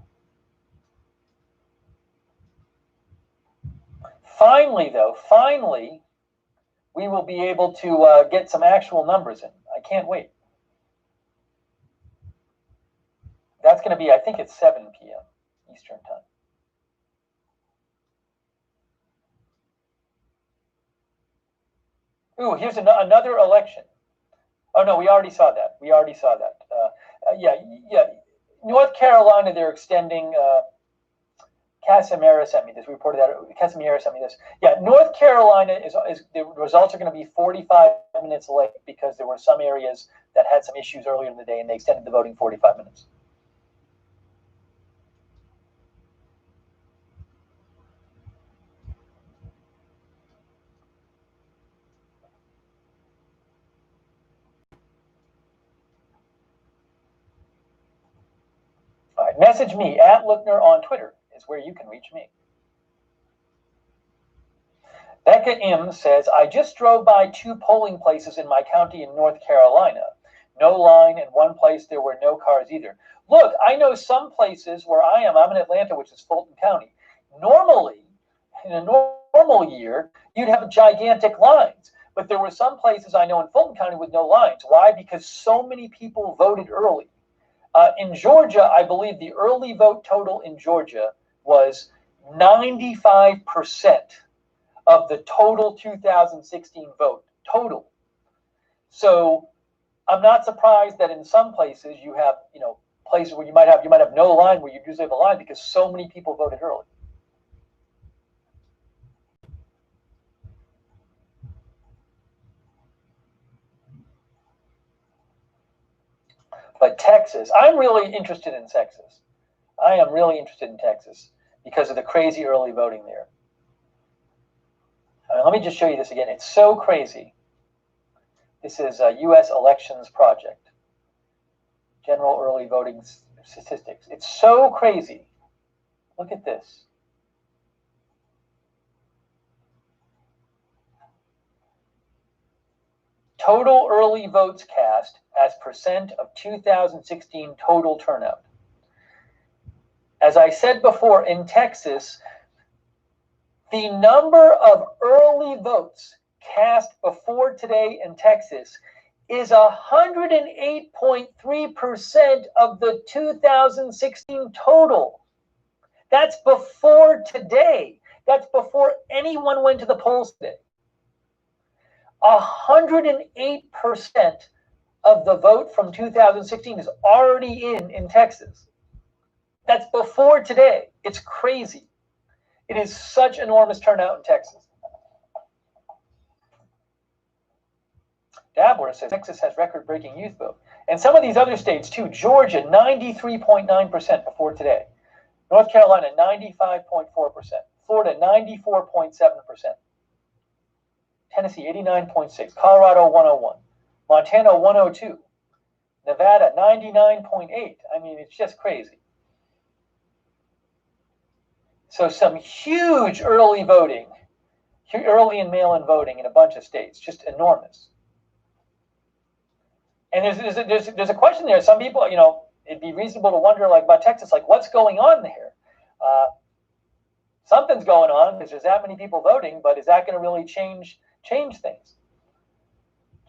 Finally, we will be able to get some actual numbers in. I can't wait. That's going to be, I think it's 7 p.m. Eastern time. Ooh, here's another election. Oh no, we already saw that. Yeah. North Carolina, they're extending. Casimira sent me this. We reported that. Casimira sent me this. Yeah, North Carolina is the results are going to be 45 minutes late because there were some areas that had some issues earlier in the day, and they extended the voting 45 minutes. All right, message me at Lookner on Twitter is where you can reach me. Becca M says, I just drove by 2 polling places in my county in North Carolina. No line, in one place there were no cars either. Look, I know some places where I am. I'm in Atlanta, which is Fulton County. Normally, in a normal year, you'd have gigantic lines. But there were some places I know in Fulton County with no lines. Why? Because so many people voted early. In Georgia, I believe the early vote total in Georgia was 95% of the total 2016 vote total. So I'm not surprised that in some places you have, places where you might have no line where you usually have a line because so many people voted early. But Texas, I'm really interested in Texas. I am really interested in Texas because of the crazy early voting there. Let me just show you this again. It's so crazy. This is a U.S. Elections Project. General early voting statistics. It's so crazy. Look at this. Total early votes cast as percent of 2016 total turnout. As I said before, in Texas, the number of early votes cast before today in Texas is 108.3% of the 2016 total. That's before today. That's before anyone went to the polls today. 108% of the vote from 2016 is already in Texas. That's before today. It's crazy. It is such enormous turnout in Texas. Dabbler says Texas has record-breaking youth vote. And some of these other states, too. Georgia, 93.9% before today. North Carolina, 95.4%. Florida, 94.7%. Tennessee, 89.6%. Colorado, 101%. Montana, 102%. Nevada, 99.8%. I mean, it's just crazy. So some huge early voting, early and mail-in voting in a bunch of states, just enormous. And there's a question there. Some people, it'd be reasonable to wonder, about Texas, what's going on there? Something's going on because there's that many people voting, but is that going to really change things?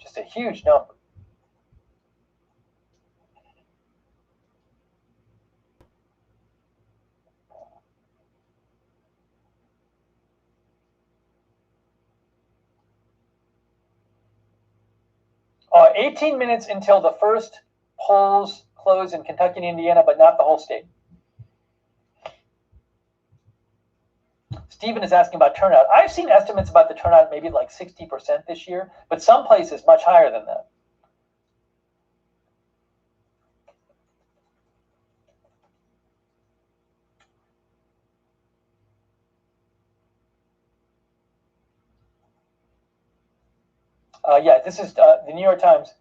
Just a huge number. 18 minutes until the first polls close in Kentucky and Indiana, but not the whole state. Stephen is asking about turnout. I've seen estimates about the turnout maybe 60% this year, but some places much higher than that. Yeah, this is the New York Times.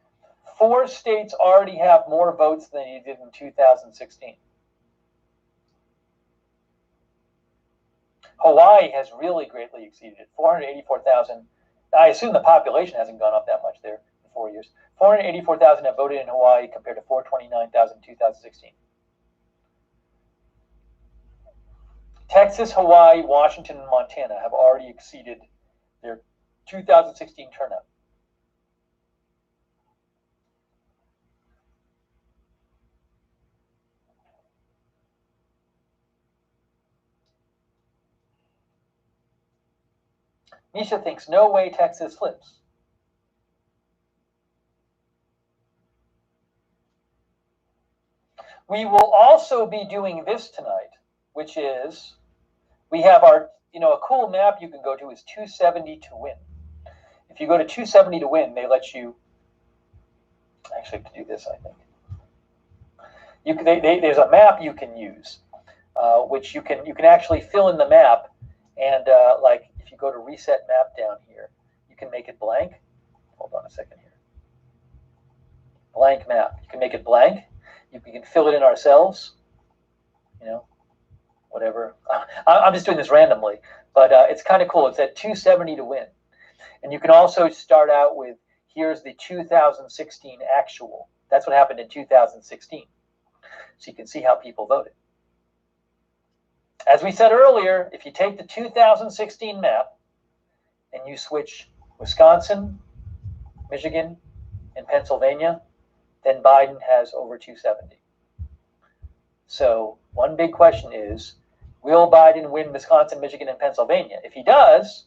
4 states already have more votes than they did in 2016. Hawaii has really greatly exceeded it, 484,000. I assume the population hasn't gone up that much there in 4 years. 484,000 have voted in Hawaii compared to 429,000 in 2016. Texas, Hawaii, Washington, and Montana have already exceeded their 2016 turnout. Misha thinks, no way Texas flips. We will also be doing this tonight, which is, we have our, a cool map you can go to is 270 to win. If you go to 270 to win, they let you, actually have to do this, I think. There's a map you can use, which you can actually fill in the map, and like if you go to reset map down here, you can make it blank. Hold on a second here. Blank map. You can make it blank. You can fill it in ourselves. Whatever. I'm just doing this randomly, but it's kind of cool. It's at 270 to win, and you can also start out with, here's the 2016 actual. That's what happened in 2016. So you can see how people voted. As we said earlier, if you take the 2016 map and you switch Wisconsin, Michigan, and Pennsylvania, then Biden has over 270. So one big question is, will Biden win Wisconsin, Michigan, and Pennsylvania? If he does,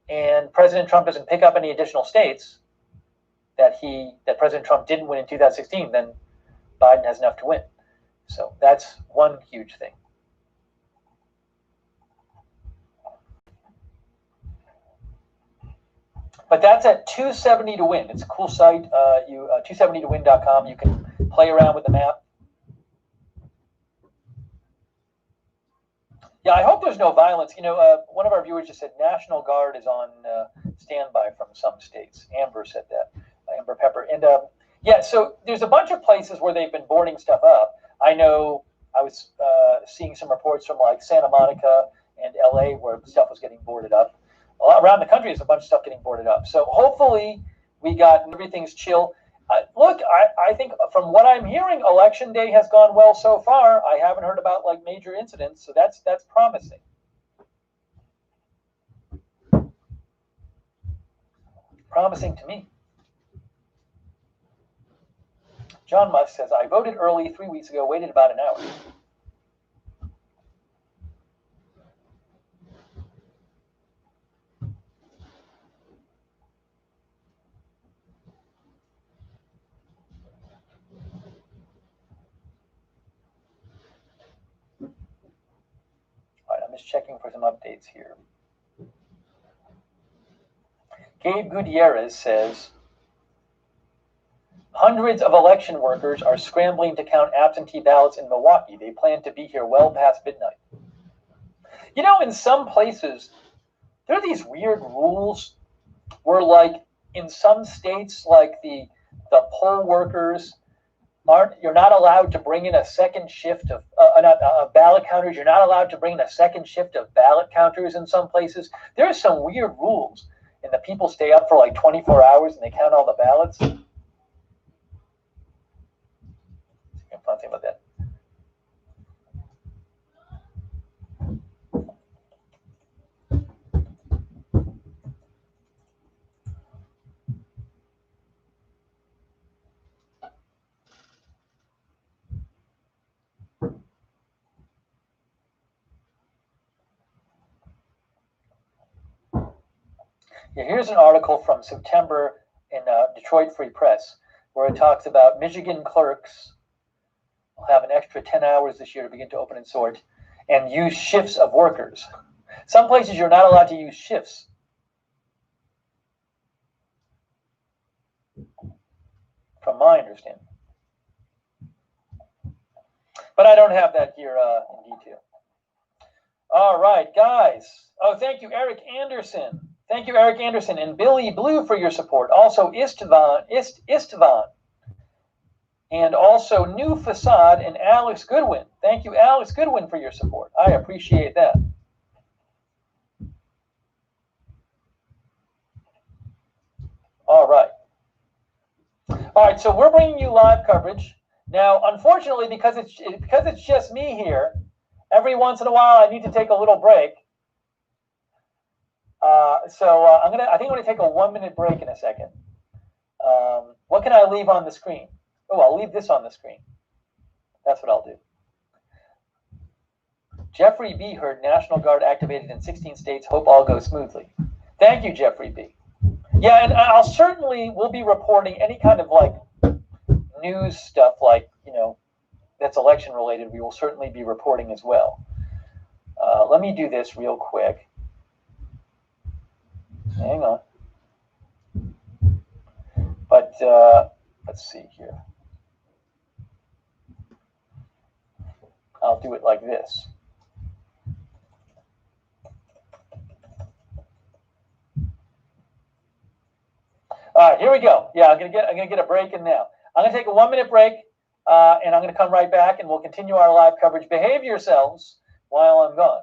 and President Trump doesn't pick up any additional states that President Trump didn't win in 2016, then Biden has enough to win. So that's one huge thing. But that's at 270 to win. It's a cool site. 270towin.com. You can play around with the map. Yeah, I hope there's no violence. One of our viewers just said National Guard is on standby from some states. Amber said that. Amber Pepper. And yeah, so there's a bunch of places where they've been boarding stuff up. I know I was seeing some reports from like Santa Monica and LA where stuff was getting boarded up. Around the country, there's a bunch of stuff getting boarded up. So hopefully everything's chill. Look, I think from what I'm hearing, Election Day has gone well so far. I haven't heard about like major incidents, so that's promising. Promising to me. John Musk says, I voted early 3 weeks ago, waited about an hour. All right, I'm just checking for some updates here. Gabe Gutierrez says, hundreds of election workers are scrambling to count absentee ballots in Milwaukee. They plan to be here well past midnight. In some places, there are these weird rules where, like, in some states, like the poll workers you're not allowed to bring in a second shift of ballot counters. You're not allowed to bring in a second shift of ballot counters in some places. There are some weird rules, and the people stay up for like 24 hours and they count all the ballots. Fun thing about that. Yeah, here's an article from September in Detroit Free Press where it talks about Michigan clerks will have an extra 10 hours this year to begin to open and sort and use shifts of workers. Some places you're not allowed to use shifts. From my understanding. But I don't have that here in detail. All right, guys. Oh, thank you, Eric Anderson. Thank you, Eric Anderson and Billy Blue for your support. Also, Istvan. And also New Facade and Alex Goodwin. Thank you, Alex Goodwin, for your support. I appreciate that. All right. All right, so we're bringing you live coverage. Now, unfortunately, because it's just me here, every once in a while I need to take a little break. I think I'm gonna take a 1-minute break in a second. What can I leave on the screen? Oh, I'll leave this on the screen. That's what I'll do. Jeffrey B. heard National Guard activated in 16 states. Hope all goes smoothly. Thank you, Jeffrey B. Yeah, and we'll be reporting any kind of like news stuff like, that's election related. We will certainly be reporting as well. Let me do this real quick. Hang on. But let's see here. I'll do it like this. All right, here we go. Yeah, I'm gonna get a break in now. I'm gonna take a 1-minute break, and I'm gonna come right back, and we'll continue our live coverage. Behave yourselves while I'm gone,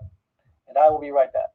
and I will be right back.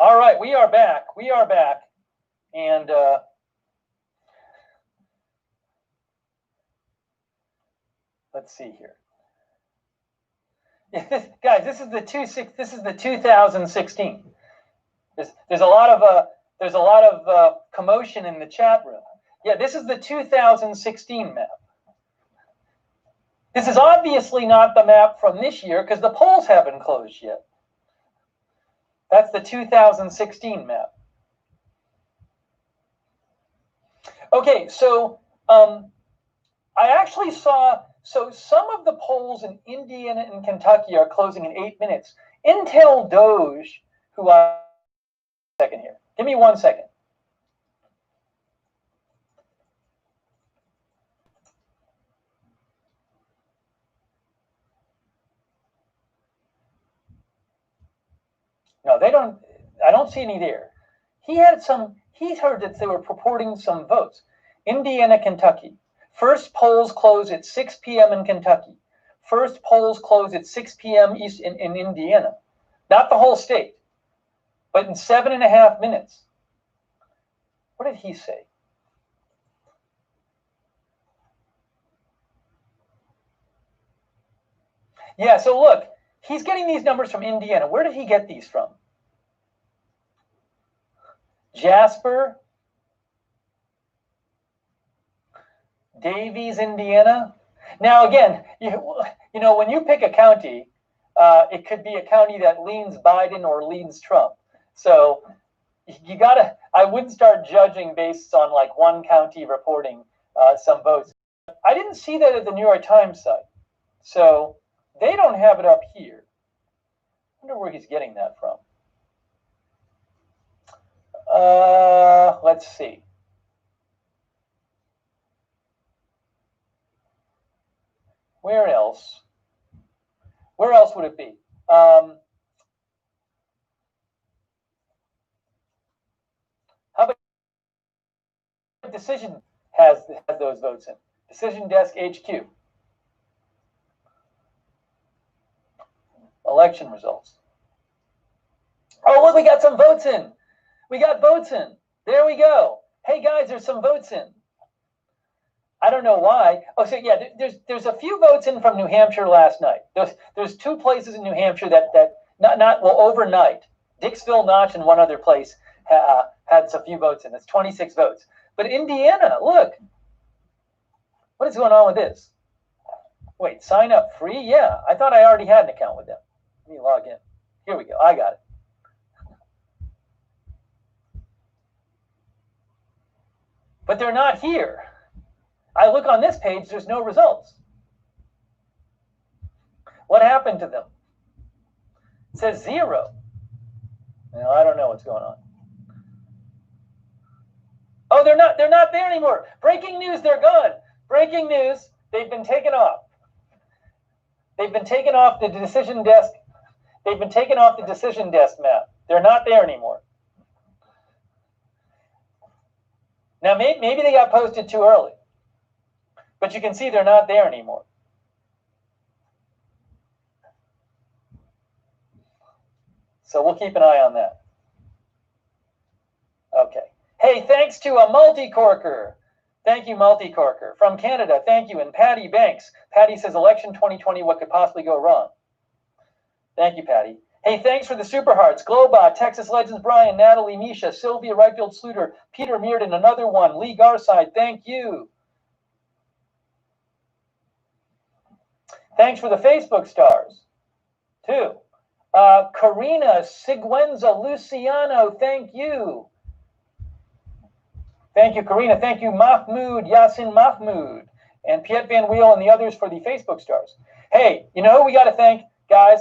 All right, we are back. We are back. And let's see here. Guys, this is the 2016. There's a lot of commotion in the chat room. Yeah, this is the 2016 map. This is obviously not the map from this year because the polls haven't closed yet. That's the 2016 map. Okay, so I actually saw, so some of the polls in Indiana and Kentucky are closing in 8 minutes. Intel Doge, who I, second here. Give me 1 second. No, they don't, I don't see any there. He heard that they were purporting some votes. Indiana, Kentucky. First polls close at 6 p.m. in Kentucky. First polls close at 6 p.m. East in Indiana. Not the whole state, but in 7.5 minutes. What did he say? Yeah, so look, he's getting these numbers from Indiana. Where did he get these from? Jasper, Davies, Indiana. Now, again, you know, when you pick a county, it could be a county that leans Biden or leans Trump. So you gotta, I wouldn't start judging based on like one county reporting some votes. I didn't see that at the New York Times site. So they don't have it up here. I wonder where he's getting that from. Let's see. Where else? Where else would it be? How about Decision has those votes in? Decision Desk HQ. Election results. Oh, look, we got some votes in. We got votes in. There we go. Hey, guys, there's some votes in. I don't know why. Oh, so yeah, there's a few votes in from New Hampshire last night. There's two places in New Hampshire that well, overnight. Dixville, Notch, and one other place had a few votes in. It's 26 votes. But Indiana, look. What is going on with this? Wait, sign up free? Yeah, I thought I already had an account with them. Let me log in. Here we go. I got it. But they're not here. I look on this page, there's no results. What happened to them? It says 0. Well, I don't know what's going on. Oh, they're not there anymore. Breaking news, they're gone. Breaking news, they've been taken off. They've been taken off the decision desk. They've been taken off the decision desk map. They're not there anymore. Now, maybe they got posted too early. But you can see they're not there anymore. So we'll keep an eye on that. Okay. Hey, thanks to a Multicorker. Thank you, Multicorker. From Canada, thank you. And Patty Banks. Patty says, election 2020, what could possibly go wrong? Thank you, Patty. Hey, thanks for the Super Hearts. Globot, Texas Legends, Brian, Natalie, Misha, Sylvia, Rightfield Sluter, Peter Mearden, another one. Lee Garside, thank you. Thanks for the Facebook stars, too. Karina Siguenza Luciano, thank you. Thank you, Karina. Thank you, Mahmoud, Yasin Mahmoud, and Piet Van Weel and the others for the Facebook stars. Hey, you know who we got to thank, guys?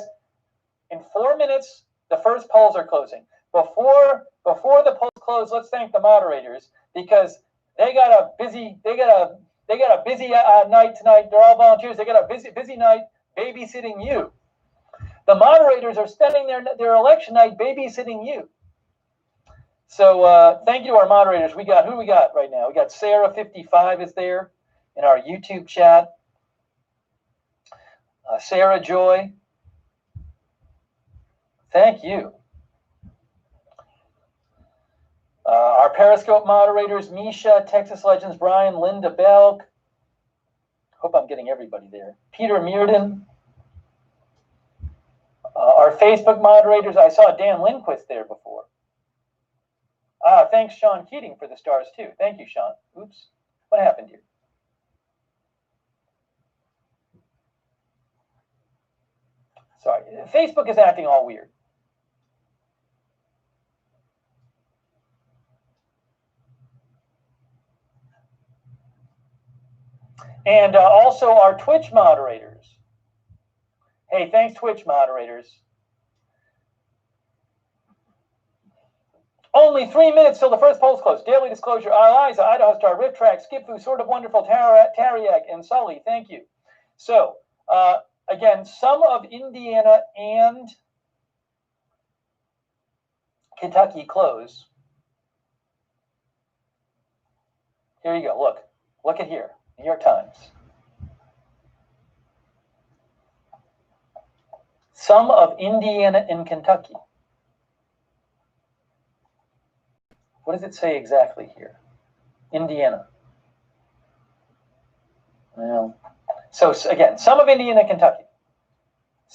In 4 minutes, the first polls are closing. Before the polls close, let's thank the moderators because they got a busy night tonight. They're all volunteers. They got a busy night babysitting you. The moderators are spending their election night babysitting you. So thank you to our moderators. Who we got right now? We got Sarah55 is there in our YouTube chat. Sarah Joy. Thank you. Our Periscope moderators, Misha, Texas Legends, Brian, Linda Belk. Hope I'm getting everybody there. Peter Mearden. Our Facebook moderators, I saw Dan Lindquist there before. Thanks, Sean Keating, for the stars, too. Thank you, Sean. Oops. What happened here? Sorry. Facebook is acting all weird. And also our Twitch moderators. Hey, thanks, Twitch moderators. Only 3 minutes till the first polls close. Daily Disclosure, Eliza, Idaho Star, Rip Track, Skipfu, Sort of Wonderful, Tariak, and Sully. Thank you. So, again, some of Indiana and Kentucky close. Here you go. Look at here. New York Times. Some of Indiana and Kentucky. What does it say exactly here? Indiana. Well, so again, some of Indiana, Kentucky.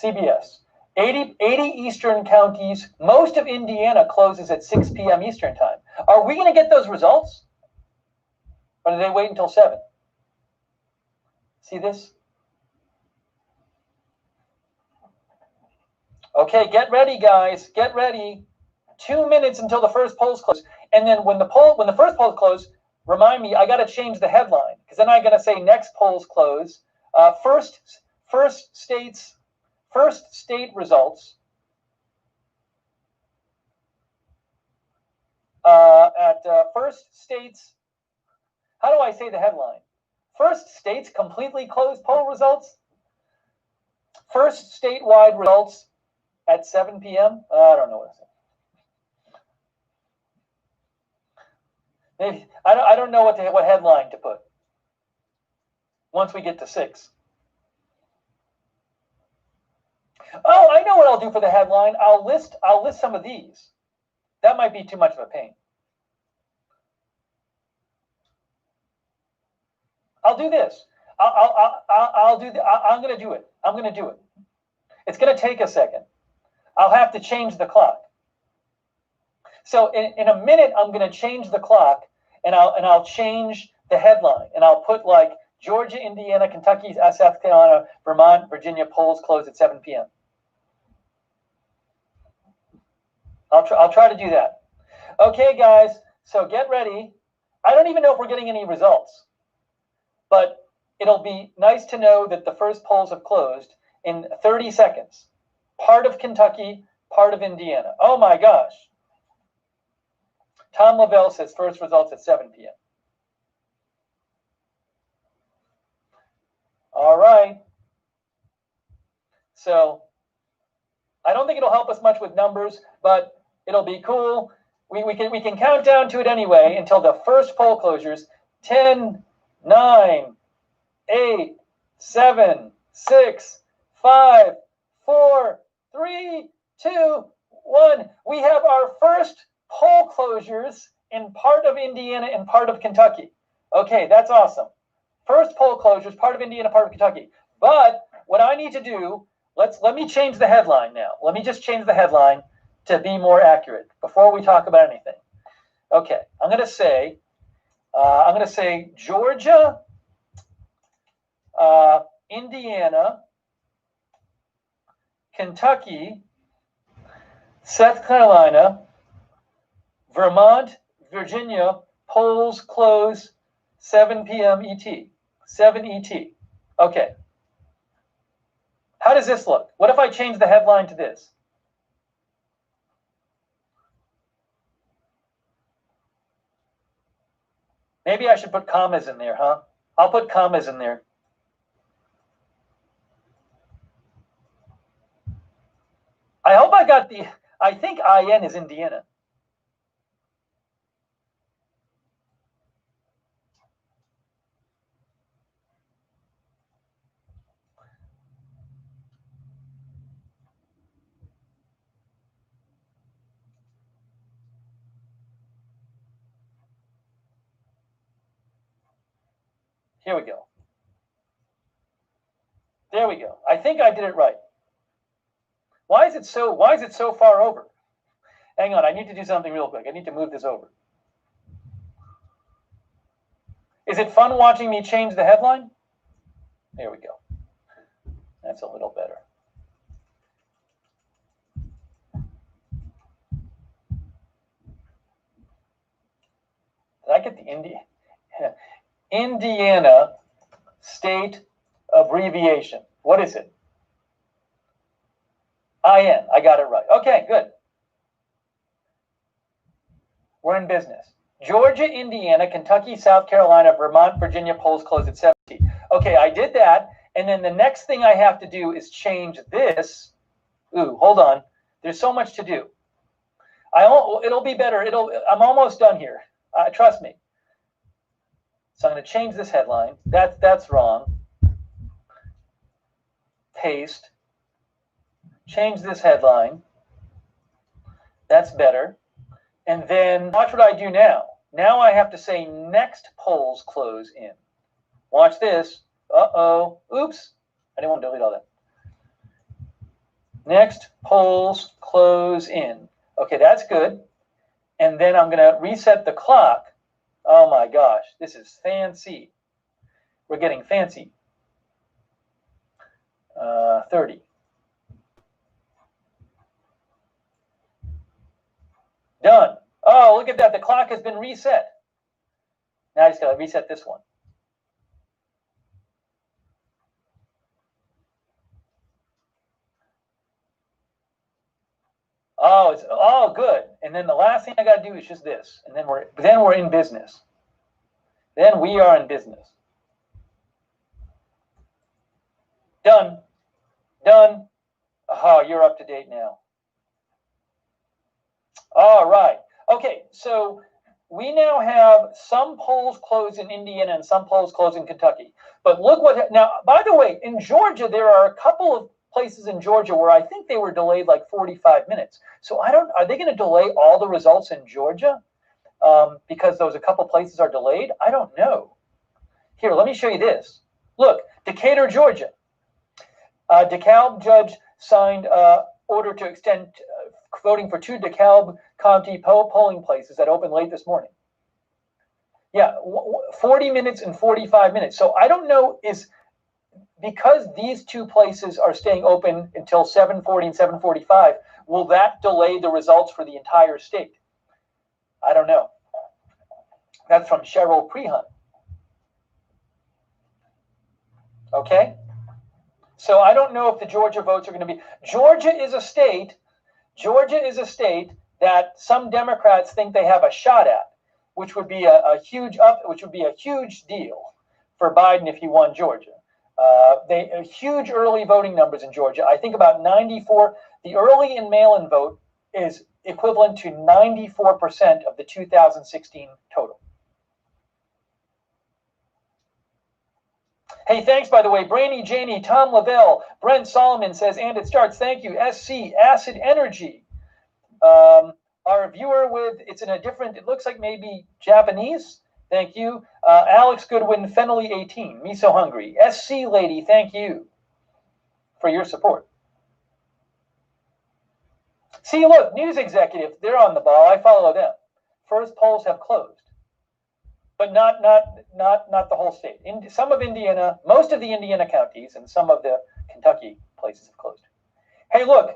CBS. 80 eastern counties. Most of Indiana closes at 6 p.m. Eastern time. Are we going to get those results? Or do they wait until 7? See this? Okay, get ready, guys. Get ready. 2 minutes until the first polls close. And then when the first polls close, remind me, I got to change the headline because then I'm going to say next polls close. First state results first states. How do I say the headline? First states completely closed poll results. First statewide results at 7 p.m. I don't know what to say. Maybe I don't know what headline to put. Once we get to 6. Oh, I know what I'll do for the headline. I'll list some of these. That might be too much of a pain. I'll do this. I'm going to do it. I'm going to do it. It's going to take a second. I'll have to change the clock. So in a minute, I'm going to change the clock, and I'll change the headline, and I'll put like Georgia, Indiana, Kentucky, South Carolina, Vermont, Virginia polls close at 7 p.m. I'll try to do that. Okay, guys. So get ready. I don't even know if we're getting any results, but it'll be nice to know that the first polls have closed in 30 seconds. Part of Kentucky, part of Indiana. Oh my gosh. Tom Lavelle says first results at 7 p.m. All right. So I don't think it'll help us much with numbers, but it'll be cool. We can count down to it anyway until the first poll closures. 10, 9, 8, 7, 6, 5, 4, 3, 2, 1. We have our first poll closures in part of Indiana and part of Kentucky. Okay, that's awesome. First poll closures, part of Indiana, part of Kentucky. But what I need to do, let me change the headline now. Let me just change the headline to be more accurate before we talk about anything. Okay, I'm going to say Georgia, Indiana, Kentucky, South Carolina, Vermont, Virginia, polls close 7 p.m. ET. 7 ET. Okay. How does this look? What if I change the headline to this? Maybe I should put commas in there, huh? I'll put commas in there. I hope I got I think IN is Indiana. Here we go. There we go. I think I did it right. Why is it so far over? Hang on, I need to do something real quick. I need to move this over. Is it fun watching me change the headline? There we go. That's a little better. Did I get the Indiana state abbreviation? What is it? IN. I got it right. Okay, good. We're in business. Georgia, Indiana, Kentucky, South Carolina, Vermont, Virginia polls close at 70. Okay, I did that. And then the next thing I have to do is change this. Ooh, hold on. There's so much to do. It'll be better. I'm almost done here. Trust me. So I'm going to change this headline. That's wrong. Paste. Change this headline. That's better. And then watch what I do now. Now I have to say next polls close in. Watch this. Uh-oh. Oops. I didn't want to delete all that. Next polls close in. Okay, that's good. And then I'm going to reset the clock. Oh my gosh, this is fancy. We're getting fancy. 30. has been reset. Now I just got to reset this one. Oh, good. And then the last thing I got to do is just this, and then we're in business. Then we are in business. Done. Done. Oh, you're up to date now. All right. Okay, so we now have some polls closed in Indiana and some polls closed in Kentucky. But look what, now, by the way, in Georgia, there are a couple of places in Georgia where I think they were delayed like 45 minutes. So are they going to delay all the results in Georgia because those a couple places are delayed? I don't know. Here, let me show you this. Look, Decatur, Georgia. DeKalb judge signed order to extend voting for 2 DeKalb County polling places that opened late this morning. Yeah, 40 minutes and 45 minutes. So I don't know, because these 2 places are staying open until 7:40 and 7:45, will that delay the results for the entire state? I don't know. That's from Cheryl Prehunt. Okay? So I don't know if the Georgia votes are going to be. Georgia is a state that some Democrats think they have a shot at, which would be a huge deal for Biden if he won Georgia. Huge early voting numbers in Georgia. I think about 94. The early and mail-in vote is equivalent to 94% of the 2016 total. Hey, thanks, by the way. Brainy Janie, Tom Lavelle, Brent Solomon says, and it starts. Thank you. SC, Acid Energy. Our viewer it's in a different, it looks like maybe Japanese. Thank you. Alex Goodwin, Fennelly 18, Me So Hungry. SC Lady, thank you for your support. See, look, news executives, they're on the ball. I follow them. First polls have closed. But not the whole state. Some of Indiana, most of the Indiana counties, and some of the Kentucky places have closed. Hey, look,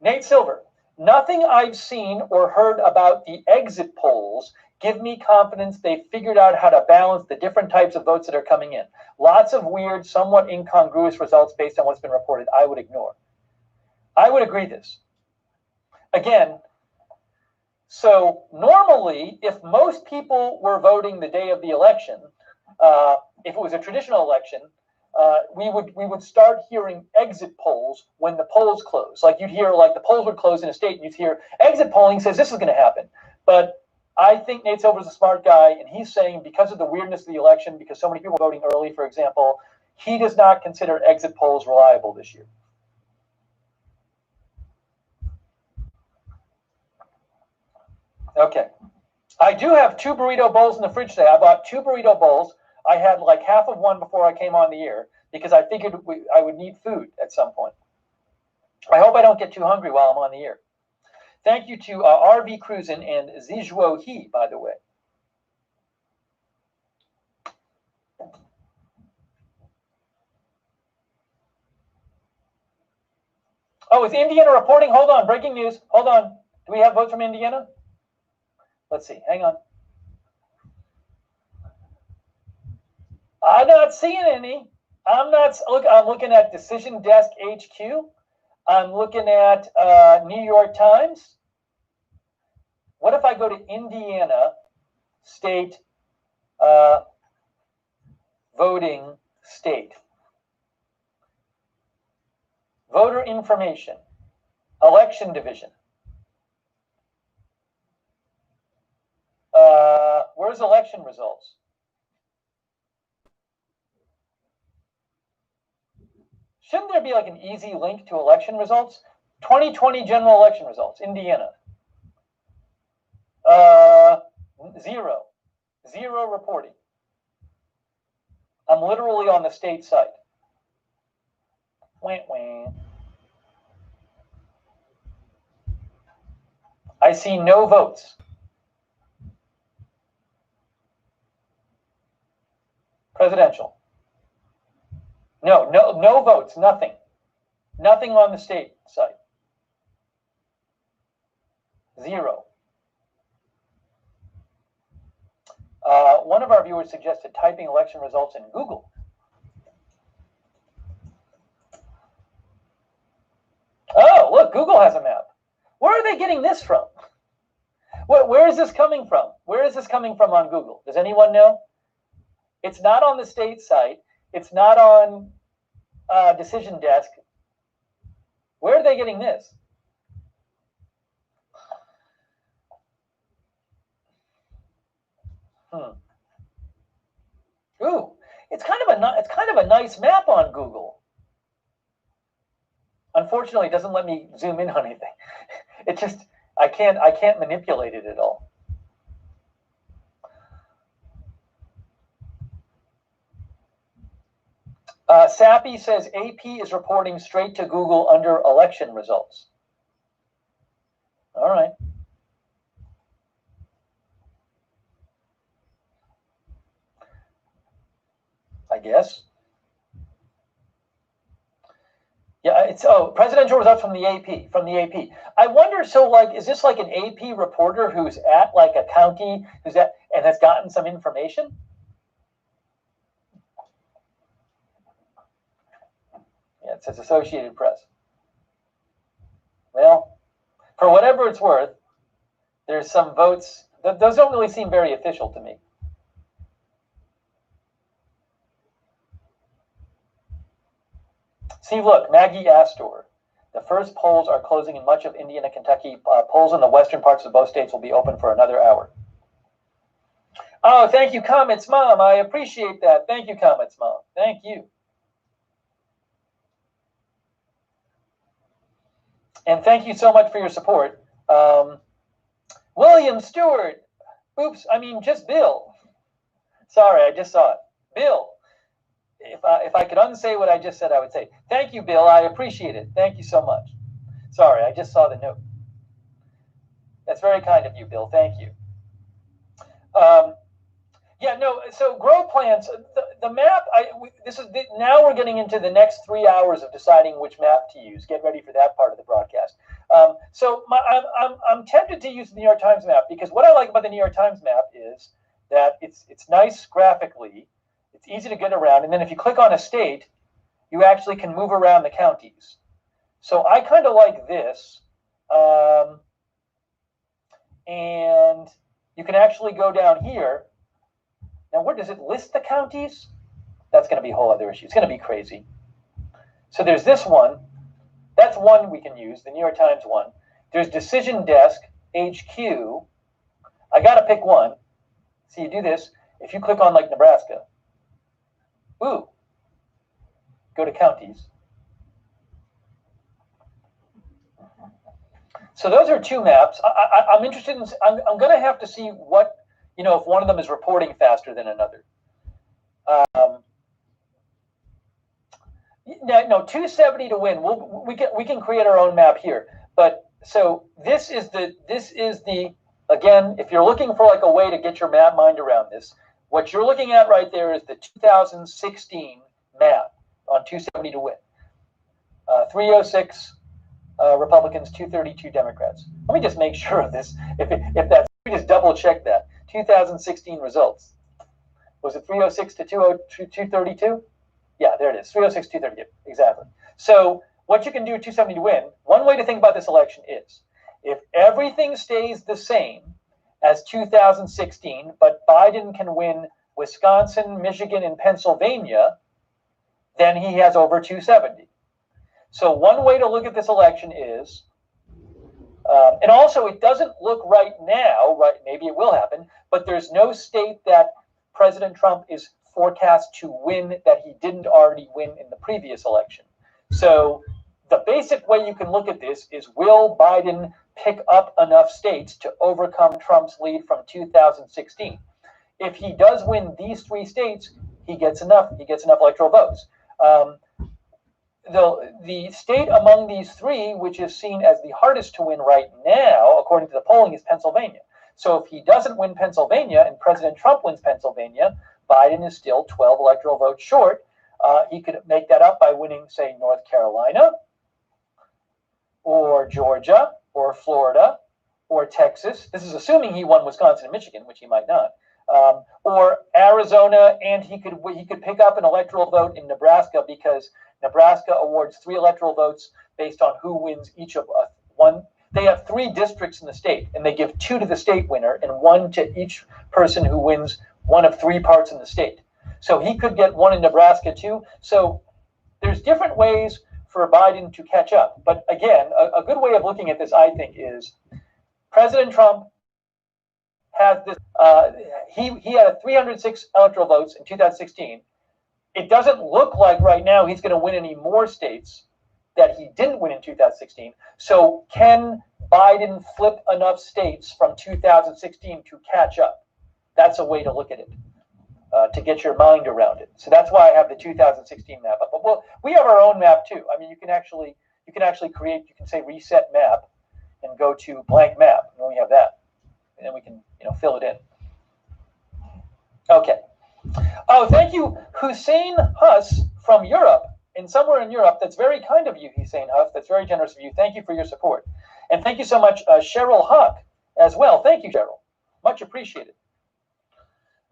Nate Silver. Nothing I've seen or heard about the exit polls give me confidence they've figured out how to balance the different types of votes that are coming in. Lots of weird, somewhat incongruous results based on what's been reported. I would ignore. I would agree this. Again. So normally, if most people were voting the day of the election, if it was a traditional election, we would start hearing exit polls when the polls close. Like you'd hear, like the polls would close in a state, and you'd hear exit polling says this is going to happen. But I think Nate Silver's a smart guy, and he's saying because of the weirdness of the election, because so many people are voting early, for example, he does not consider exit polls reliable this year. Okay. I do have 2 burrito bowls in the fridge today. I bought 2 burrito bowls. I had like half of one before I came on the air because I figured I would need food at some point. I hope I don't get too hungry while I'm on the air. Thank you to RV Cruisin' and Zijuo He, by the way. Oh, is Indiana reporting? Hold on. Breaking news. Hold on. Do we have votes from Indiana? Let's see. Hang on. I'm not seeing any. I'm looking at Decision Desk HQ. I'm looking at New York Times. What if I go to Indiana State voting state? Voter information. Election division. Where's election results? Shouldn't there be like an easy link to election results? 2020 general election results, Indiana. Zero reporting. I'm literally on the state site. Wah, wah. I see no votes. Presidential. No votes, nothing. Nothing on the state site. 0. One of our viewers suggested typing election results in Google. Oh, look, Google has a map. Where are they getting this from? Where is this coming from? Where is this coming from on Google? Does anyone know? It's not on the state site. It's not on Decision Desk. Where are they getting this? Ooh, it's kind of a nice map on Google. Unfortunately, it doesn't let me zoom in on anything. It just I can't manipulate it at all. Sappy says AP is reporting straight to Google under election results. All right. I guess. Yeah, it's presidential results from the AP. I wonder, so like, is this like an AP reporter who's at like a county who's at and has gotten some information? Yeah, it says Associated Press. Well, for whatever it's worth, there's some votes. Those don't really seem very official to me. See, look, Maggie Astor. The first polls are closing in much of Indiana, Kentucky. Polls in the western parts of both states will be open for another hour. Oh, thank you, Comments Mom. I appreciate that. Thank you, Comments Mom. Thank you. And thank you so much for your support. William Stewart. Oops, I mean just Bill. Sorry, I just saw it. Bill. If I could unsay what I just said, I would say, thank you, Bill. I appreciate it. Thank you so much. Sorry, I just saw the note. That's very kind of you, Bill. Thank you. Yeah, no, so grow plants, the map, now we're getting into the next 3 hours of deciding which map to use. Get ready for that part of the broadcast. I'm tempted to use the New York Times map because what I like about the New York Times map is that it's nice graphically. It's easy to get around, and then if you click on a state, you actually can move around the counties. So I kind of like this, and you can actually go down here. Now, where does it list the counties? That's going to be a whole other issue. It's going to be crazy. So there's this one. That's one we can use, the New York Times one. There's Decision Desk, HQ. I got to pick one. So you do this. If you click on, like, Nebraska, ooh, go to counties. So those are two maps. I'm interested in, I'm going to have to see what, if one of them is reporting faster than another. No, 270 to win. We can create our own map here. But so this is the again, if you're looking for like a way to get your mind around this, what you're looking at right there is the 2016 map on 270 to win. 306 Republicans, 232 Democrats. Let me just make sure of this. If that's, let me just double check that. 2016 results. Was it 306 to 232? Yeah, there it is. 306, 232. Exactly. So what you can do at 270 to win, one way to think about this election is, if everything stays the same as 2016, but Biden can win Wisconsin, Michigan, and Pennsylvania, then he has over 270. So one way to look at this election is, and also it doesn't look right now, right? Maybe it will happen, but there's no state that President Trump is forecast to win that he didn't already win in the previous election. So the basic way you can look at this is, will Biden pick up enough states to overcome Trump's lead from 2016? If he does win these 3 states, he gets enough electoral votes. The state among these 3, which is seen as the hardest to win right now, according to the polling, is Pennsylvania. So if he doesn't win Pennsylvania and President Trump wins Pennsylvania, Biden is still 12 electoral votes short. He could make that up by winning, say, North Carolina, or Georgia, or Florida, or Texas. This is assuming he won Wisconsin and Michigan, which he might not. Or Arizona, and he could pick up an electoral vote in Nebraska because Nebraska awards 3 electoral votes based on who wins each of one. They have 3 districts in the state, and they give 2 to the state winner and 1 to each person who wins one of 3 parts in the state. So he could get 1 in Nebraska too. So there's different ways for Biden to catch up. But again, a good way of looking at this, I think, is President Trump had this. He had 306 electoral votes in 2016. It doesn't look like right now he's going to win any more states that he didn't win in 2016. So can Biden flip enough states from 2016 to catch up? That's a way to look at it, to get your mind around it. So that's why I have the 2016 map up. But well, we have our own map too. I mean, you can actually create. You can say reset map, and go to blank map, and we have that, and then we can fill it in. Okay. Oh, thank you, Hussein Huss from Europe, and somewhere in Europe. That's very kind of you, Hussein Huss. That's very generous of you. Thank you for your support, and thank you so much, Cheryl Huck, as well. Thank you, Cheryl. Much appreciated.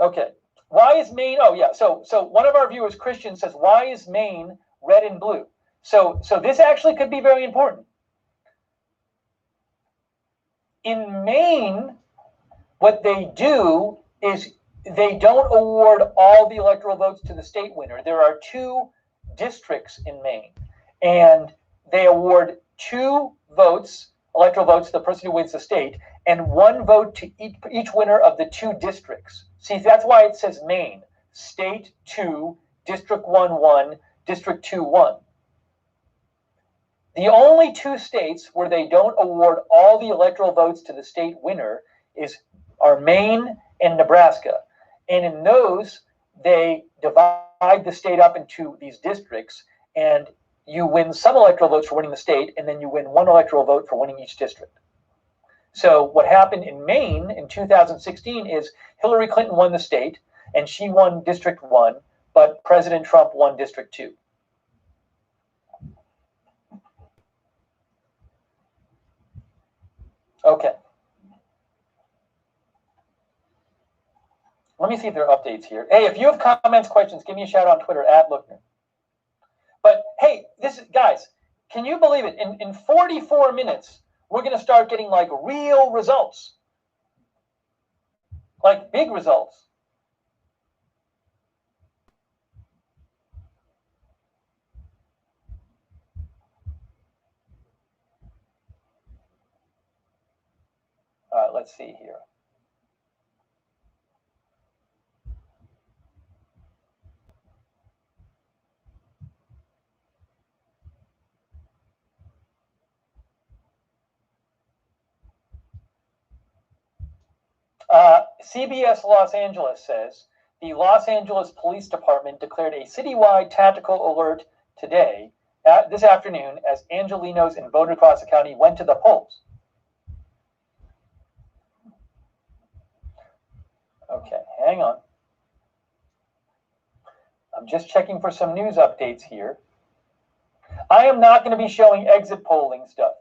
Okay. Why is Maine? Oh, yeah. So one of our viewers, Christian, says, why is Maine red and blue? So this actually could be very important. In Maine, what they do is they don't award all the electoral votes to the state winner. There are 2 districts in Maine, and they award 2 votes, electoral votes, to the person who wins the state, and 1 vote to each winner of the 2 districts. See, that's why it says Maine. State 2, District 1, 1, District 2, 1. The only 2 states where they don't award all the electoral votes to the state winner are Maine and Nebraska. And in those, they divide the state up into these districts, and you win some electoral votes for winning the state, and then you win 1 electoral vote for winning each district. So what happened in Maine in 2016 is Hillary Clinton won the state, and she won District 1, but President Trump won District 2. Okay. Let me see if there are updates here. Hey, if you have comments, questions, give me a shout on Twitter @Lookner. But hey, guys, can you believe it? In 44 minutes, we're going to start getting like real results, like big results. All right, let's see here. CBS Los Angeles says the Los Angeles Police Department declared a citywide tactical alert today, this afternoon, as Angelenos in Boulder Cross County went to the polls. Okay, hang on. I'm just checking for some news updates here. I am not going to be showing exit polling stuff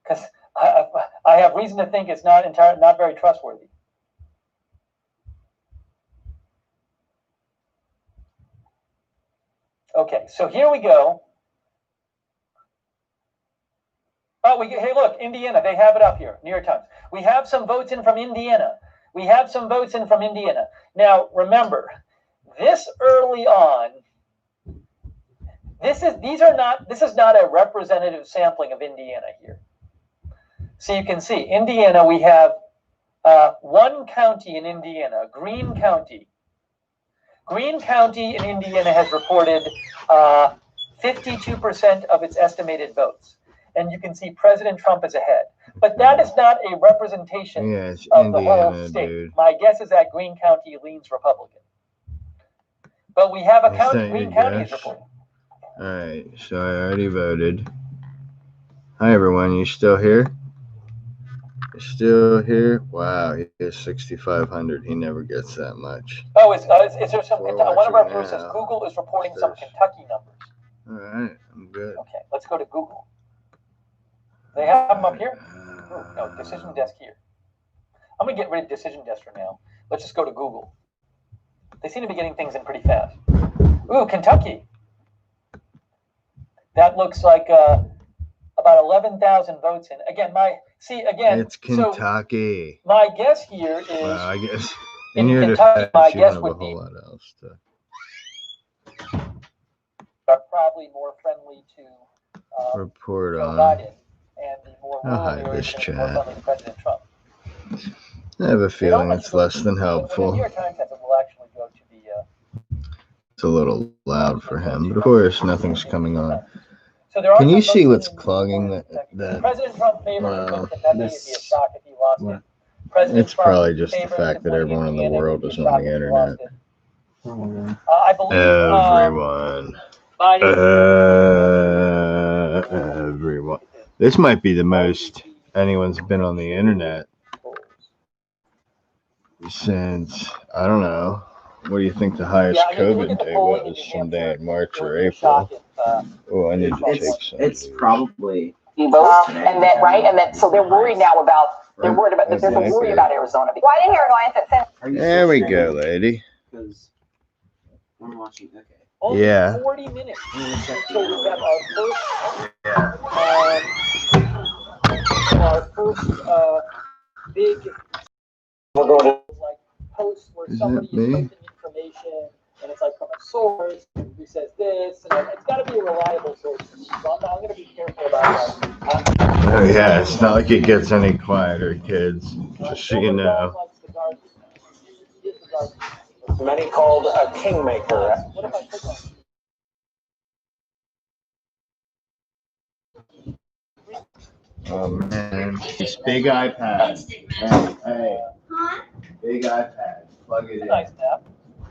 because I have reason to think it's not very trustworthy. Okay, so here we go. Oh, hey, look, Indiana. They have it up here, New York Times. We have some votes in from Indiana. Now, remember, this early on, this is not a representative sampling of Indiana here. So you can see, Indiana, we have 1 county in Indiana, Greene County. Greene County in Indiana has reported 52% of its estimated votes. And you can see President Trump is ahead. But that is not a representation of Indiana, the whole state. Dude. My guess is that Greene County leans Republican. But we have a county, Greene County is reporting. All right, so I already voted. Hi, everyone. You still here? You're still here? Wow, he is 6,500. He never gets that much. Oh, is there some Kentucky? One of our viewers says Google is reporting some Kentucky numbers. All right, I'm good. Okay, let's go to Google. They have them up here? No, Decision Desk here. I'm going to get rid of Decision Desk for now. Let's just go to Google. They seem to be getting things in pretty fast. Ooh, Kentucky. That looks like about 11,000 votes in. Again, It's Kentucky. So my guess here is. Well, I guess in your Kentucky, defense, my you guess don't have a would be whole lot else to. are probably more friendly to Report Joe on. Biden, and the more I'll rural hide areas this are going to be more chat. friendly to President Trump. I have a feeling it's less than When the New helpful. York Times has it, will actually go to the. It's a little loud for him, but of course, nothing's coming on. So there are Can you some see votes what's in clogging Kentucky. that? President Trump favored Wow. Kentucky. It'd be a shock if he lost it. President It's Trump probably just the favored fact that everyone in the Indiana. world It'd is be a shock on the if he internet. lost it. I believe Everyone. This might be the most anyone's been on the internet since, I don't know. What do you think the highest COVID day was? Someday in March or April. Oh, I need to take some. It's probably. And that so they're worried now about there's a worry about Arizona. Well, I didn't hear an answer. There we go, lady. Because I'm watching. Okay. Only Yeah. 40 minutes until we have our first big post where somebody is posting information and it's like from a source who says this, and it's got to be a reliable source. So I'm going to be careful about that. Oh yeah, it's not like it gets any quieter, kids. Just so you know. Many called a kingmaker. Oh man, this big iPad. Hey, big iPad. Plug it in. Nice map.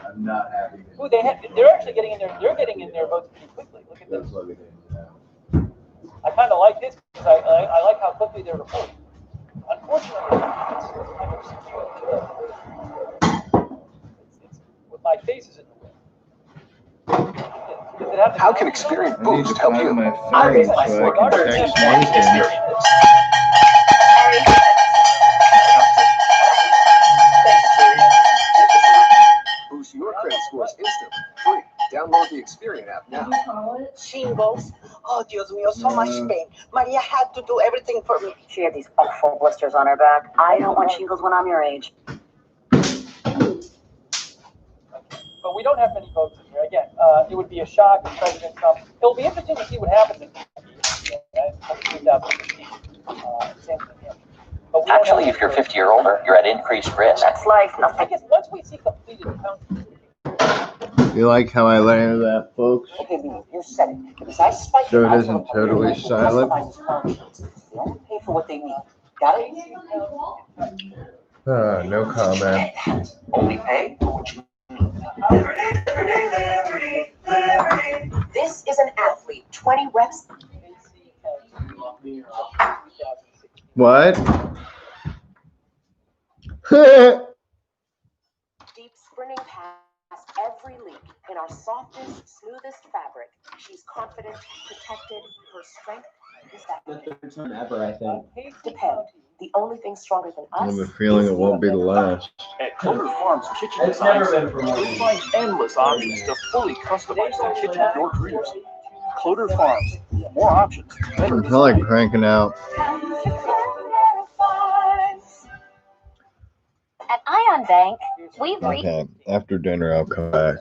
I'm not happy. Ooh, they're actually getting in there. They're getting in their votes pretty quickly. Look at this. Plug it in. I kind of like this because I like how quickly they're reporting. Unfortunately, it's with my face is in the way. How can Experian Boost help you? I raise my so I can text Lincoln. Boost your credit scores instantly. Free. Download the Experian app now. Shingles. Oh, Dios mío, so much pain. Maria had to do everything for me. She had these awful blisters on her back. I don't want shingles when I'm your age. But we don't have many votes in here. Again, it would be a shock if President Trump. It'll be interesting to see what happens in 2016. Actually, if you're 50 or older, you're at increased risk. That's life. I guess once we see completed counting. You like how I layer that, folks? Okay, you said it. Because I spiked So it isn't totally silent. They only pay for what they need. Got it? No comment. Only pay for what you This is an athlete. 20 reps. What? Deep sprinting past every leak in our softest, smoothest fabric. She's confident, protected. Her strength is that. The third time ever, I think. Depend. The only thing stronger than I us. have a feeling it won't be the last. At Clover Farms Kitchen It's never Designs, been promoted. you'll find endless options to fully customize the kitchen of your dreams. Clover Farms, more options, better I feel like cranking out. At Ion Bank, we've Okay, after dinner I'll come back.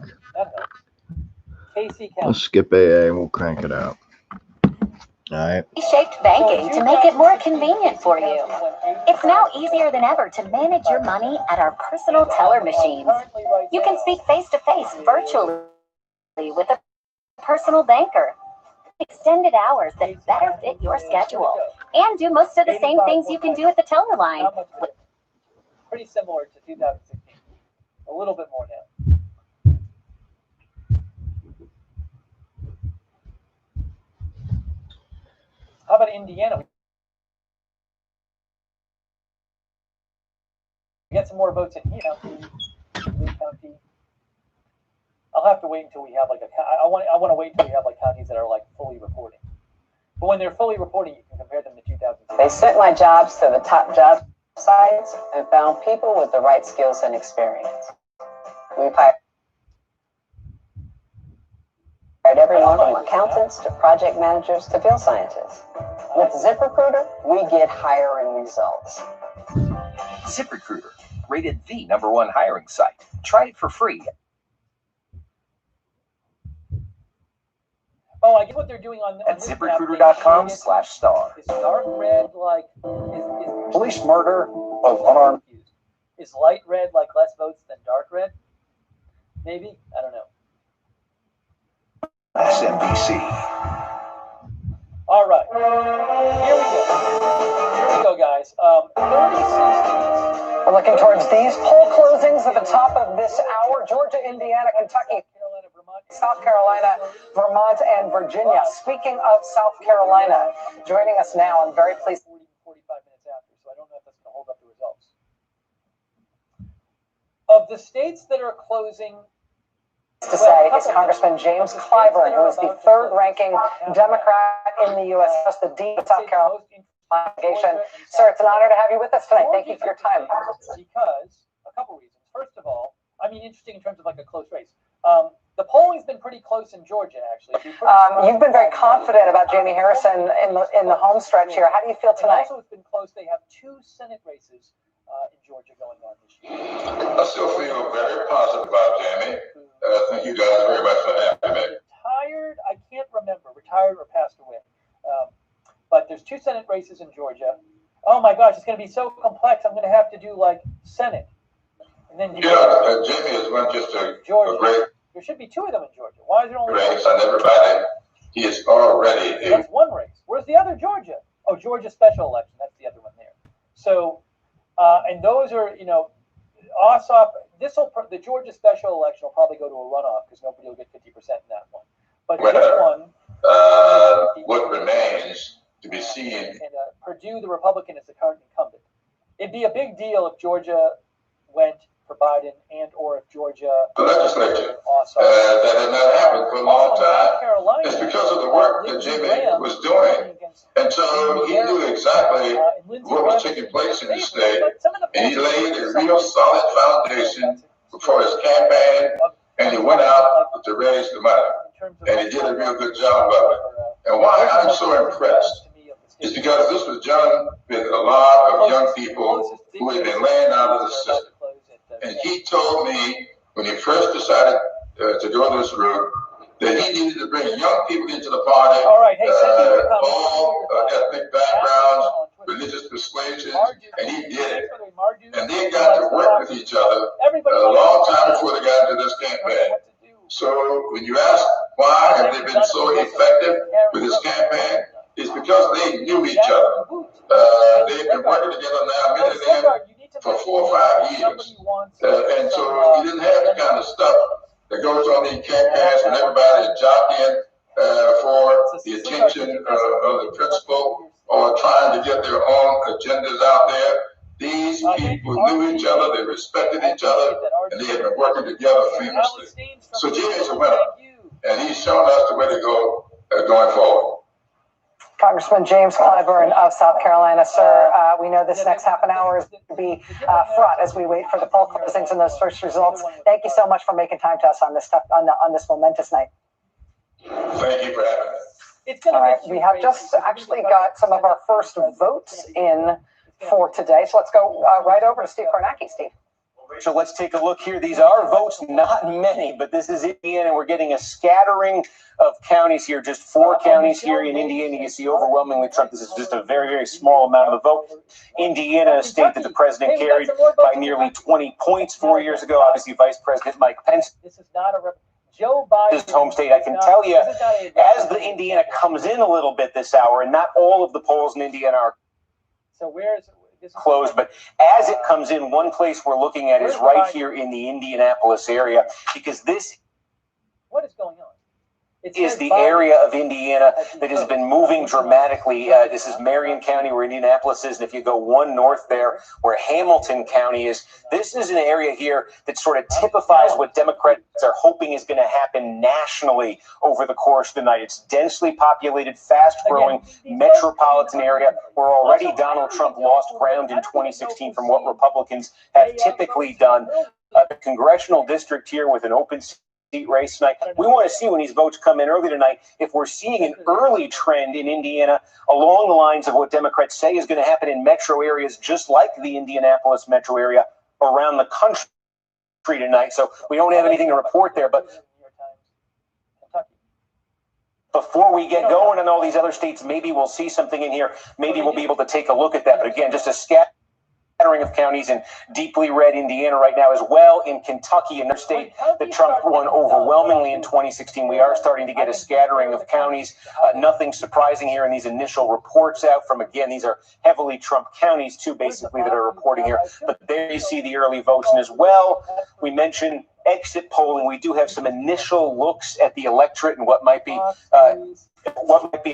Casey Let's skip AA and we'll crank it out. Alright. reshaped banking to make it more convenient for you. It's now easier than ever to manage your money at our personal teller machines. You can speak face-to-face virtually with a personal banker. Extended hours that better fit your schedule. And do most of the same things you can do at the teller line. Pretty similar to 2016. A little bit more now. How about Indiana? We get some more votes in Lee County. I'll have to wait until we have like I want to wait until we have like counties that are like fully reporting. But when they're fully reporting, you can compare them to 2016. They sent my jobs to the top jobs. sites and found people with the right skills and experience. We've hired everyone from accountants to project managers to field scientists. With ZipRecruiter, we get hiring results. ZipRecruiter, rated the #1 hiring site. Try it for free. Oh, I get what they're doing on at ZipRecruiter.com/star. Is dark red like Police murder of unarmed. Is light red like less votes than dark red? Maybe? I don't know. SMBC. All right. Here we go, guys. 36. We're looking towards these poll closings at the top of this hour. Georgia, Indiana, Kentucky, South Carolina, Vermont, and Virginia. Speaking of South Carolina, joining us now, I'm very pleased. 45 minutes after, so I don't know if that's going to hold up the results. Of the states that are closing, to say is Congressman James Clyburn, who is the third-ranking Democrat in the U.S. House, the Dean of South Carolina delegation. Sir, it's an honor to have you with us tonight. Thank you for your time. Because a couple reasons. First of all, I mean, interesting in terms of like a close race. The polling's been pretty close in Georgia, actually. You've been very confident about Jamie Harrison in the home stretch here. How do you feel tonight? Also, it's been close. They have 2 Senate races in Georgia going on this year. I still feel very positive about Jamie. Thank you guys very much for having me. Retired? I can't remember. Retired or passed away. But there's 2 Senate races in Georgia. Oh my gosh, it's going to be so complex. I'm going to have to do like Senate. And then Jamie has run just a great. There should be 2 of them in Georgia. Why is there only race on everybody? He is already. That's one race. Where's the other Georgia? Oh, Georgia special election. That's the other one there. So, and those are, you know, Ossoff. The Georgia special election will probably go to a runoff because nobody will get 50% in that one. But this one, what remains to be seen. And Purdue, the Republican, is the current incumbent. It'd be a big deal if Georgia went for Biden and or if Georgia the legislature that had not happened for a long time. It's because of the work that Jimmy was doing, and so he knew exactly what was taking place in the state, and he laid a real solid foundation for his campaign, and he went out to raise the money, and he did a real good job of it. And why I'm so impressed is because this was done with a lot of young people who had been laying out of the system. And he told me when he first decided to go this route that he needed to bring young people into the party, all ethnic backgrounds, religious persuasions, and he did it. And they got to work with each other a long time before they got into this campaign. So when you ask why have they been so effective with this campaign, it's because they knew each other. They've been working together now, many of them, for 4 or 5 years. And so you didn't have the kind of stuff that goes on in campaigns when everybody is jockeying for the attention of the principal or trying to get their own agendas out there. These people knew each other, they respected each other, and they had been working together famously. So Jimmy's a winner, and he's shown us the way to go going forward. Congressman James Clyburn of South Carolina, sir, we know this next half an hour is going to be fraught as we wait for the poll closings and those first results. Thank you so much for making time to us on this on this momentous night. Thank you for having me. All right, we have just actually got some of our first votes in for today, so let's go right over to Steve Kornacki. Steve. So let's take a look here. These are votes, not many, but this is Indiana, and we're getting a scattering of counties here, just 4 counties here in Indiana. You see overwhelmingly Trump. This is just a very, very small amount of the vote. Indiana, a state that the president carried by nearly 20 points 4 years ago. Obviously, Vice President Mike Pence. This is not a Joe Biden. His home state. I can tell you, as the Indiana comes in a little bit this hour, and not all of the polls in Indiana are closed, but as it comes in, one place we're looking at is right here in the Indianapolis area, because this. What is going on? is the area of Indiana that has been moving dramatically. This is Marion County, where Indianapolis is, and if you go one north there, where Hamilton County is, this is an area here that sort of typifies what Democrats are hoping is going to happen nationally over the course of the night. It's densely populated, fast-growing metropolitan area where already Donald Trump lost ground in 2016 from what Republicans have typically done. The congressional district here with an open seat race tonight. We want to see when these votes come in early tonight if we're seeing an early trend in Indiana along the lines of what Democrats say is going to happen in metro areas just like the Indianapolis metro area around the country tonight. So we don't have anything to report there, but before we get going in all these other states, maybe we'll see something in here. Maybe we'll be able to take a look at that. But again, just a scattering of counties in deeply red Indiana right now, as well in Kentucky, another state that Trump won overwhelmingly in 2016. We are starting to get a scattering of counties. Nothing surprising here in these initial reports out from, again, these are heavily Trump counties too, basically, that are reporting here. But there you see the early votes. And as well, we mentioned exit polling. We do have some initial looks at the electorate and what might be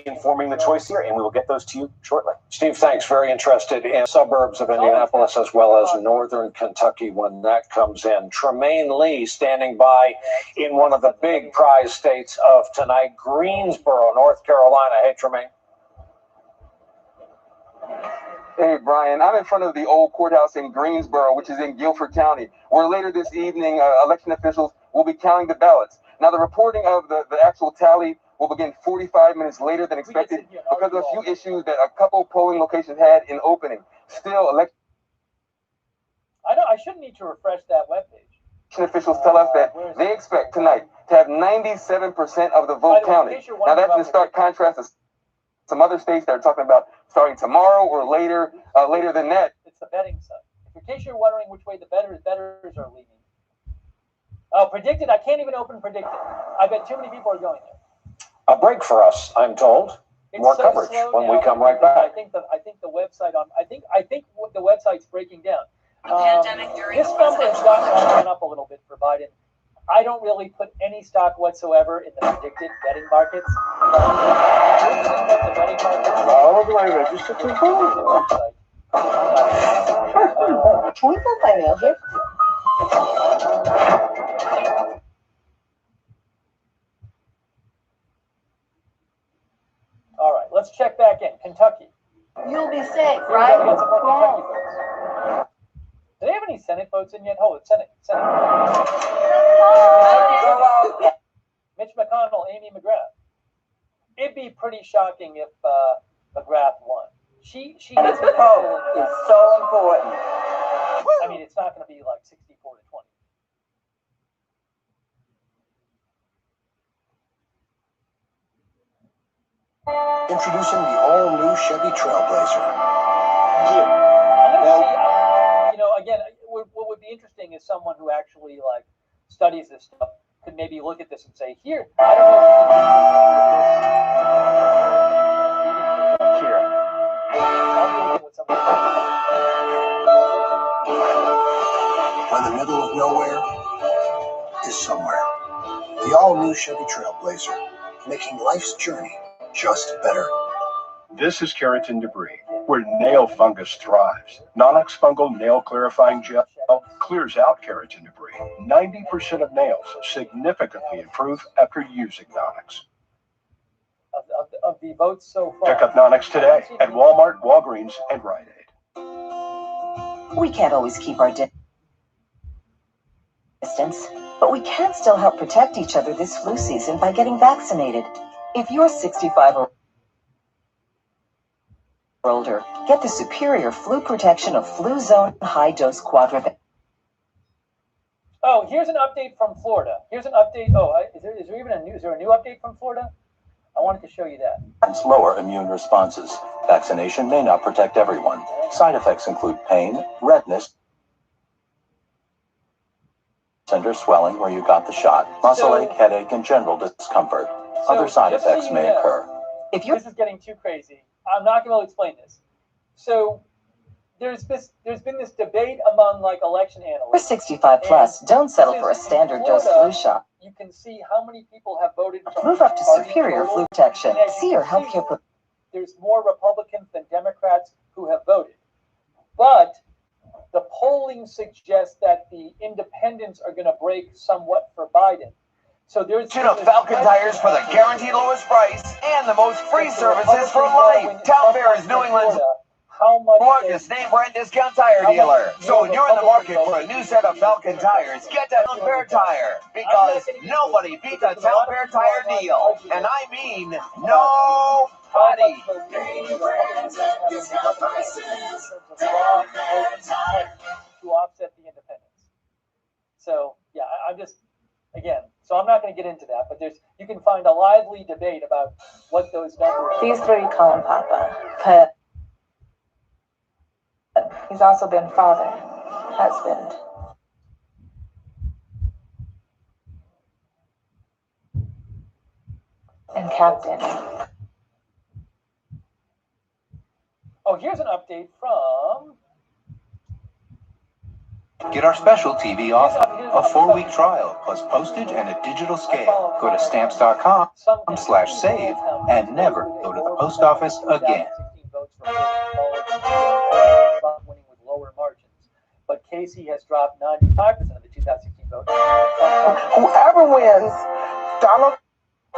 informing the choice here, and we will get those to you shortly. Steve, thanks. Very interested in suburbs of Indianapolis as well as northern Kentucky when that comes in. Tremaine Lee standing by in one of the big prize states of tonight, Greensboro, North Carolina. Hey, Tremaine. Hey, Brian, I'm in front of the old courthouse in Greensboro, which is in Guilford County, where later this evening, election officials will be counting the ballots. Now, the reporting of the actual tally will begin 45 minutes later than expected because of a few issues that a couple polling locations had in opening. Still, election I shouldn't need to refresh that webpage. Officials tell us that they expect tonight to have 97% of the vote counted. Now, that's in stark contrast to some other states that are talking about starting tomorrow or later than that. It's the betting site. In case you're wondering which way the bettors are leaning. Oh, predicted? I can't even open predicted. I bet too many people are going there. A break for us, I'm told. More coverage when we come right back. I think the website I think the website's breaking down. This number has gone up a little bit for Biden. I don't really put any stock whatsoever in the predicted betting markets. Oh, do I register to vote? Can we vote by mail here? All right, let's check back in. Kentucky. You'll be safe, right? Get some more Kentucky votes. Do they have any Senate votes in yet? Hold it, Senate. Mitch McConnell, Amy McGrath. It'd be pretty shocking if McGrath won. She has been vote is so important. I mean, it's not going to be like 64 to 20. Introducing the all-new Chevy Trailblazer. Again, what would be interesting is someone who actually studies this stuff could maybe look at this and say, here, I don't know if you can When the middle of nowhere is somewhere. The all-new Chevy Trailblazer, making life's journey just better. This is keratin debris, where nail fungus thrives. Nonox fungal nail clarifying gel clears out keratin debris. 90% of nails significantly improve after using Nonox. Of the votes so far. Check out Nonox today at Walmart, Walgreens, and Rite Aid. We can't always keep our distance, but we can still help protect each other this flu season by getting vaccinated. If you're 65 or older, get the superior flu protection of Fluzone high-dose quadrivalent. Oh, here's an update from Florida. Here's an update. Oh, is there even a new update from Florida? I wanted to show you that. Lower immune responses. Vaccination may not protect everyone. Side effects include pain, redness, tender swelling where you got the shot, muscle ache, headache, and general discomfort. Other side effects may occur. This is getting too crazy. I'm not going to explain this. So there's been this debate among like election analysts. For 65 plus, don't settle for a standard dose flu shot. You can see how many people have voted. Move up to superior flu protection. See your healthcare. There's more Republicans than Democrats who have voted, but the polling suggests that the independents are going to break somewhat for Biden. So there's Falcon tires for the guaranteed lowest price and the most free services for life. Town Fair is New England's largest name brand discount tire dealer. So when you're in the market for a new set of Falcon tires, get that Town Fair tire, because nobody beats a Town Fair tire deal. And I mean nobody. To offset the independents. So yeah, I'm just so I'm not going to get into that, but you can find a lively debate about what those numbers. These three call him Papa. He's also been father, husband. And captain. Oh, here's an update from. Get our special TV offer, a 4-week trial plus postage and a digital scale. Go to stamps.com/save and never go to the post office again. Winning with lower margins, but Casey has dropped 95% of the 2016 votes. Whoever wins, Donald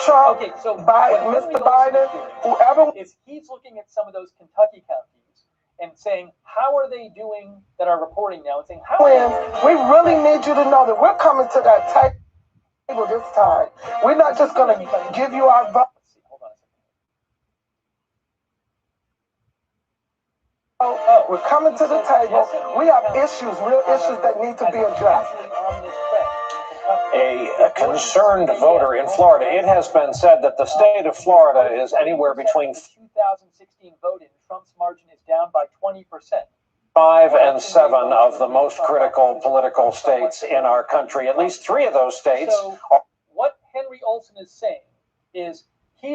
Trump, okay, so Mr. Biden, whoever he's looking at some of those Kentucky counties and saying, how are they doing that are reporting now, and saying, how we really need you to know that we're coming to that table this time. We're not just going to give you our vote. We're coming to the table. We have issues, real issues that need to be addressed. A concerned voter in Florida. It has been said that the state of Florida is anywhere between 2016 vote in Trump's margin is down by 20%. 5 and 7 of the most critical political states in our country. At least 3 of those states. So what Henry Olson is saying is he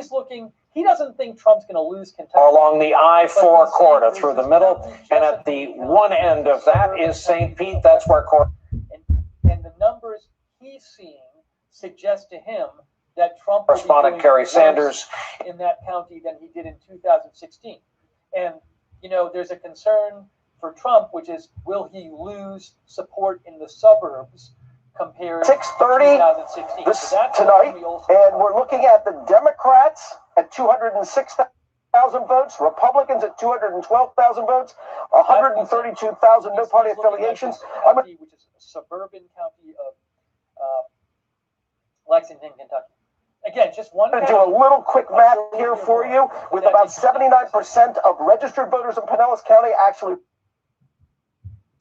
doesn't think Trump's going to lose Kentucky. Along the I-4 corridor through the middle, and at the one end of that is St. Pete. That's where and the numbers he's seeing suggest to him that Trump will Correspondent Kerry Sanders in that county than he did in 2016. And there's a concern for Trump, which is, will he lose support in the suburbs compared 6:30 to 2016? Tonight, and we're looking at the Democrats at 206,000 votes, Republicans at 212,000 votes, 132,000 no party affiliations. Which is a suburban county of Lexington, Kentucky. Again, just one. I'm going to do a little quick math here for you. With about 79% of registered voters in Pinellas County actually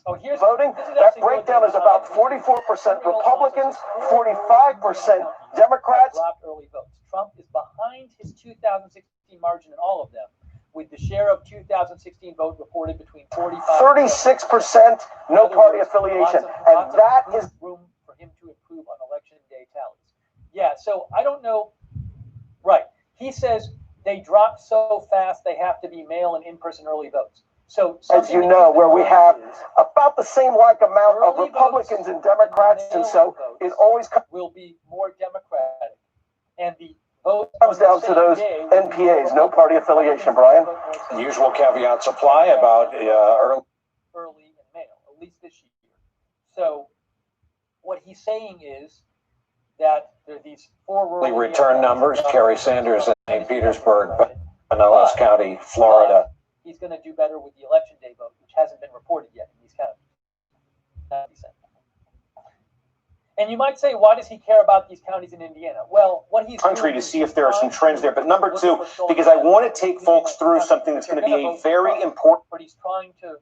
voting, that breakdown is about 44% Republicans, 45% Democrats. Early votes. Trump is behind his 2016 margin in all of them, with the share of 2016 vote reported between 36% no party affiliation, and that is room for him to improve on election day tallies. Yeah, so I don't know. Right. He says they drop so fast they have to be mail and in-person early votes. So as you know, where we have about the same amount of Republicans and Democrats, and so it always will be more Democratic. And the vote comes down to those NPAs, no party affiliation, Brian. Usual caveats apply about early and mail, at least this year. So what he's saying is that there are these 4 return numbers. Kerry Sanders in St. Petersburg, Pinellas County, Florida. He's going to do better with the election day vote, which hasn't been reported yet in these counties. And you might say, why does he care about these counties in Indiana? Well, what he's country to see if there are some trends there. But number 2, because I want to take folks through something that's going to be a very important. But he's trying to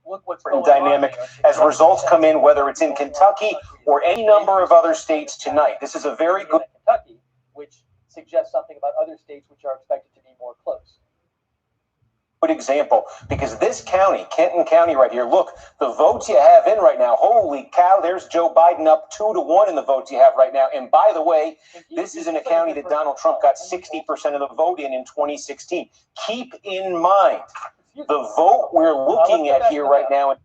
look what's dynamic as results come in, whether it's in Kentucky or any number of other states tonight. This is a very good Kentucky, which suggests something about other states which are expected to be more close. Good example, because this county, Kenton County right here, look, the votes you have in right now, holy cow, there's Joe Biden up 2-1 in the votes you have right now. And by the way, this is in a county that Donald Trump got 60% of the vote in 2016. Keep in mind, The vote we're looking at here right now.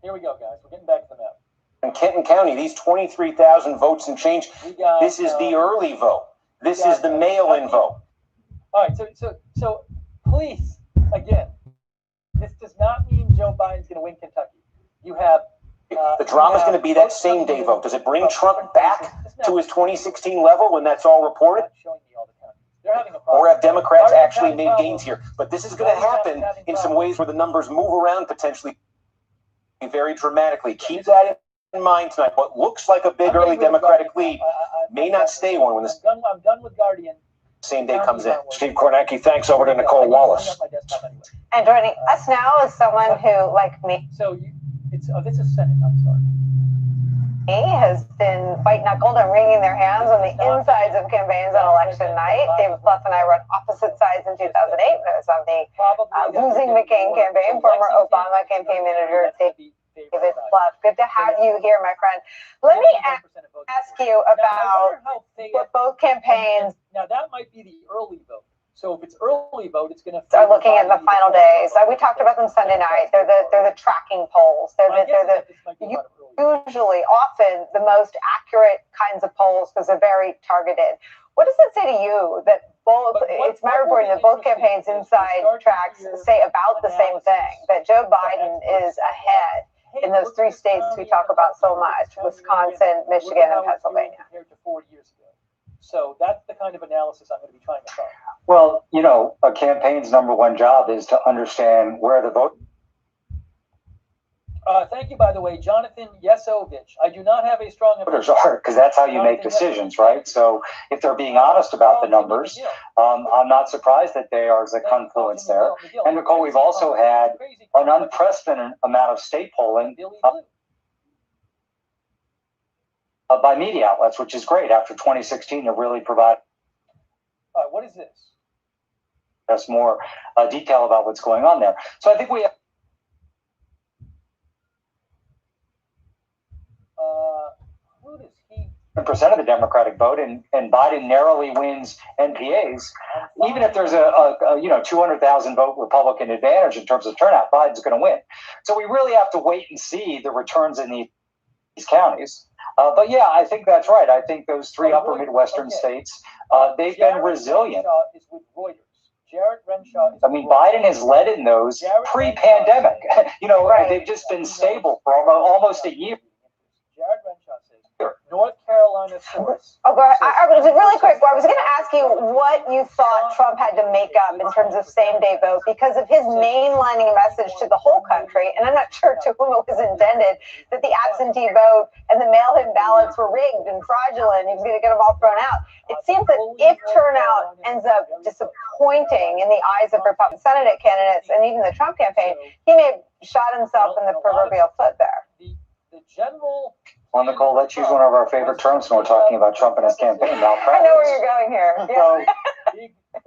Here we go, guys. We're getting back to the map. In Kenton County, these 23,000 votes and change. This is the early vote. This is the mail-in vote. All right, so please, again, this does not mean Joe Biden's going to win Kentucky. You have the drama is going to be that same day vote. Does it bring Trump back to his 2016 level when that's all reported? Or have Democrats actually made gains here? But this is going to happen in some ways where the numbers move around potentially very dramatically. Keep that in mind tonight. What looks like a big early Democratic lead may not stay one when the I'm done with Guardian. Same day comes in. Steve Kornacki, thanks over to Nicole Wallace. And joining us now is someone who, like me, this is Senate, I'm sorry. Has been white-knuckled and wringing their hands on the insides of campaigns on election night. David Plouffe and I were on opposite sides in 2008. I was on the losing McCain campaign, former Obama campaign manager David Plouffe. Good to have you here, my friend. Let me ask you about what both campaigns. Now, that might be the early vote. So if it's early vote, it's going to are looking at the final days. We talked about them Sunday night. They're the tracking polls. They're usually often the most accurate kinds of polls because they're very targeted. What does it say to you that both? It's my reporting that both campaigns inside tracks say about the same thing. That Joe Biden is ahead in those three states we talk about so much: Wisconsin, Michigan, and Pennsylvania. Compared to 4 years ago. So that's the kind of analysis I'm going to be trying to find. Well, you know, a campaign's number one job is to understand where the vote. Thank you, by the way, Jonathan Yesovich. I do not have a strong voters are, because that's how you make decisions, right? So if they're being honest about the numbers, I'm not surprised that there's a confluence there. And Nicole, we've also had an unprecedented amount of state polling by media outlets, which is great after 2016 to really provide. What is this? Us more detail about what's going on there. So I think we have. Who does he? Percent of the Democratic vote, and Biden narrowly wins NPAs. Even if there's a 200,000 vote Republican advantage in terms of turnout, Biden's going to win. So we really have to wait and see the returns in these counties. But yeah, I think that's right. I think those three upper Midwestern states, they've been resilient. Is with Reuters. Jared Renshaw. I mean, Biden has led in those pre-pandemic. They've just been stable for almost a year. Jared Renshaw says North Carolina source. Oh, go ahead. I was really quick. I was going to ask you what you thought Trump had to make up in terms of same-day vote because of his mainlining message to the whole country, and I'm not sure to whom it was intended, that the absentee vote and the mail-in ballots were rigged and fraudulent. He was going to get them all thrown out. It seems that if turnout ends up disappointing in the eyes of Republican Senate candidates and even the Trump campaign, he may have shot himself in the proverbial foot there. The general. Well, Nicole, let's use one of our favorite terms when we're talking about Trump and his campaign. I know where you're going here. Yeah.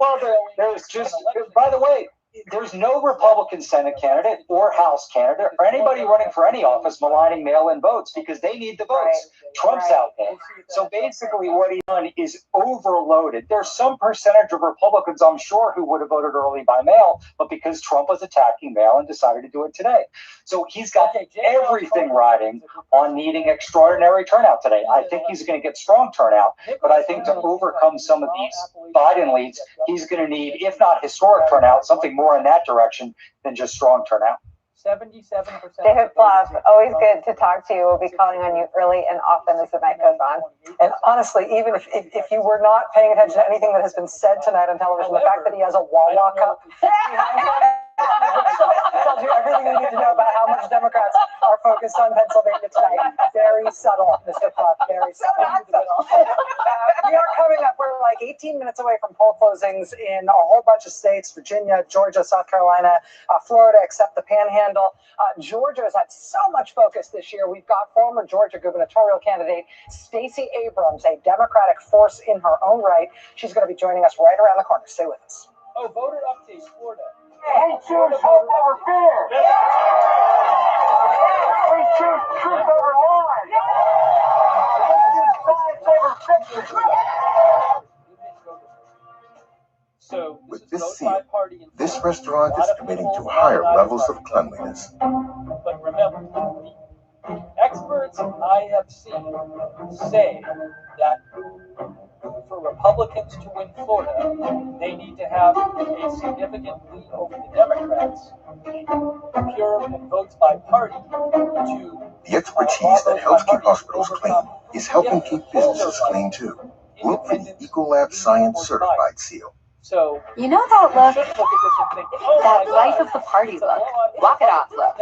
Well, there's just, by the way, there's no Republican Senate candidate or House candidate or anybody running for any office maligning mail-in votes because they need the votes. Trump's out there. So basically what he's done is overloaded. There's some percentage of Republicans, I'm sure, who would have voted early by mail, but because Trump was attacking mail and decided to do it today. So he's got everything riding on needing extraordinary turnout today. I think he's going to get strong turnout, but I think to overcome some of these Biden leads, he's going to need, if not historic turnout, something more in that direction than just strong turnout. 77%. David Plouffe, always good to talk to you. We'll be calling on you early and often as the night goes on. And honestly, even if you were not paying attention to anything that has been said tonight on television, the fact that he has a Wawa cup tells you everything you need to know about how much Democrats are focused on Pennsylvania tonight. Very subtle, Mr. Plouffe, very subtle. We are coming up. We're like 18 minutes away from poll closings in a whole bunch of states: Virginia, Georgia, South Carolina, Florida, except the Panhandle. Georgia has had so much focus this year. We've got former Georgia gubernatorial candidate Stacey Abrams, a Democratic force in her own right. She's going to be joining us right around the corner. Stay with us. Oh, voter update, Florida. We choose hope over fear. We choose truth over lies. We choose science over fiction. With this seal, this restaurant is committing to higher levels of cleanliness. But remember, the experts I have seen say that for Republicans to win Florida, they need to have a significant lead over the Democrats, pure and votes by party, to The expertise that helps keep hospitals clean is helping keep businesses clean too. Look for the Ecolab Science Certified seal. So you know that look, oh that life of the party look, walk it off look,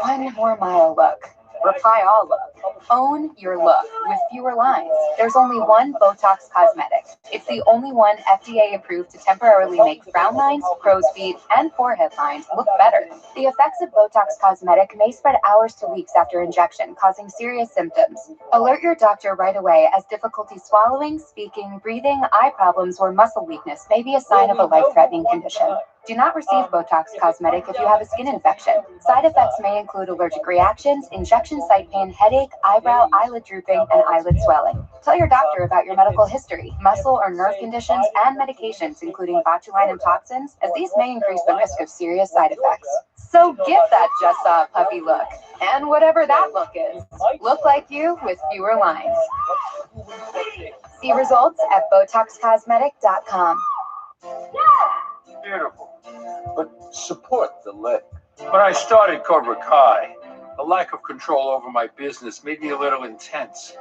1 more mile look, reply all look. Own your look with fewer lines. There's only one Botox cosmetic. It's the only one FDA approved to temporarily make frown lines, crow's feet, and forehead lines look better. The effects of Botox cosmetic may spread hours to weeks after injection, causing serious symptoms. Alert your doctor right away, as difficulty swallowing, speaking, breathing, eye problems, or muscle weakness may be a sign of a life-threatening condition. Do not receive Botox cosmetic if you have a skin infection. Side effects may include allergic reactions, injection site pain, headache, eyebrow, eyelid drooping, and eyelid swelling. Tell your doctor about your medical history, muscle or nerve conditions, and medications, including botulinum toxins, as these may increase the risk of serious side effects. So get that just saw a puppy look, and whatever that look is, look like you with fewer lines. See results at BotoxCosmetic.com. Beautiful, but support the leg. When I started Cobra Kai, the lack of control over my business made me a little intense.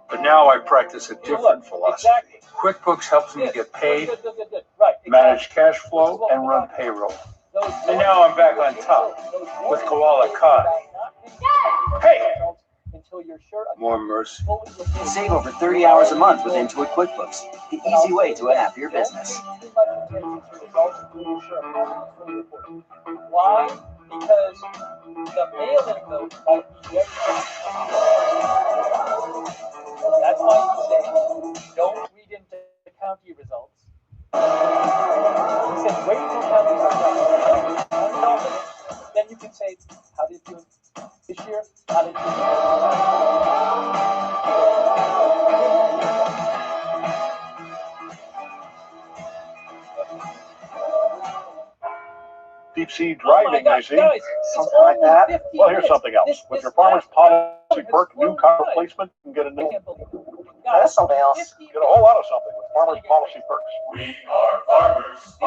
But now I practice a different philosophy. QuickBooks helps me get paid, manage cash flow, and run payroll. And now I'm back on top with Koala Kai. Hey! More mercy. Save over 30 hours a month with Intuit QuickBooks, the easy way to a happier business. Why? Because the mail-in vote might be That's why you say don't read into the county results. He said wait until county results. Then you can say how did you do this year? How did you Deep sea driving, I see. Something like that. Well, here's something else. With your farmer's policy perk, new car replacement, you can get a new. That's something else. Get a whole lot of something with farmer's policy perks. We are farmers.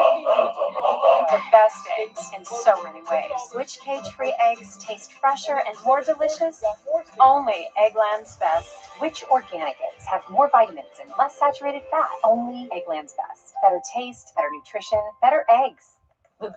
The best eggs in so many ways. Which cage-free eggs taste fresher and more delicious? Only Eggland's Best. Which organic eggs have more vitamins and less saturated fat? Only Eggland's Best. Better taste, better nutrition, better eggs.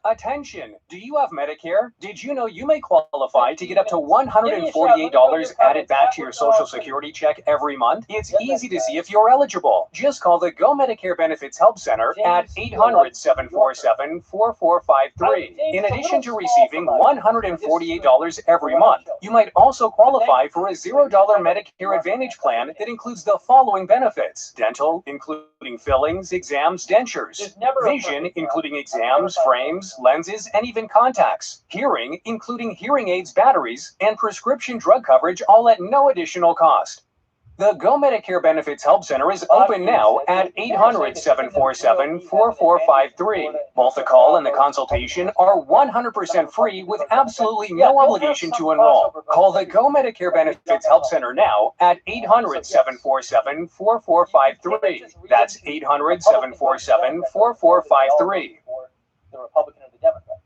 Attention! Do you have Medicare? Did you know you may qualify to get up to $148 added back to your Social Security check every month? It's easy to see if you're eligible. Just call the Go Medicare Benefits Help Center at 800-747-4453. In addition to receiving $148 every month, you might also qualify for a $0 Medicare Advantage plan that includes the following benefits: dental, including fillings, exams, dentures; vision, including exams, frames, lenses, and even contacts; hearing, including hearing aids, batteries, and prescription drug coverage, all at no additional cost. The Go Medicare Benefits Help Center is open now at 800-747-4453. Both the call and the consultation are 100% free with absolutely no obligation to enroll. Call the Go Medicare Benefits Help Center now at 800-747-4453. That's 800-747-4453. The Republican or the Democrat.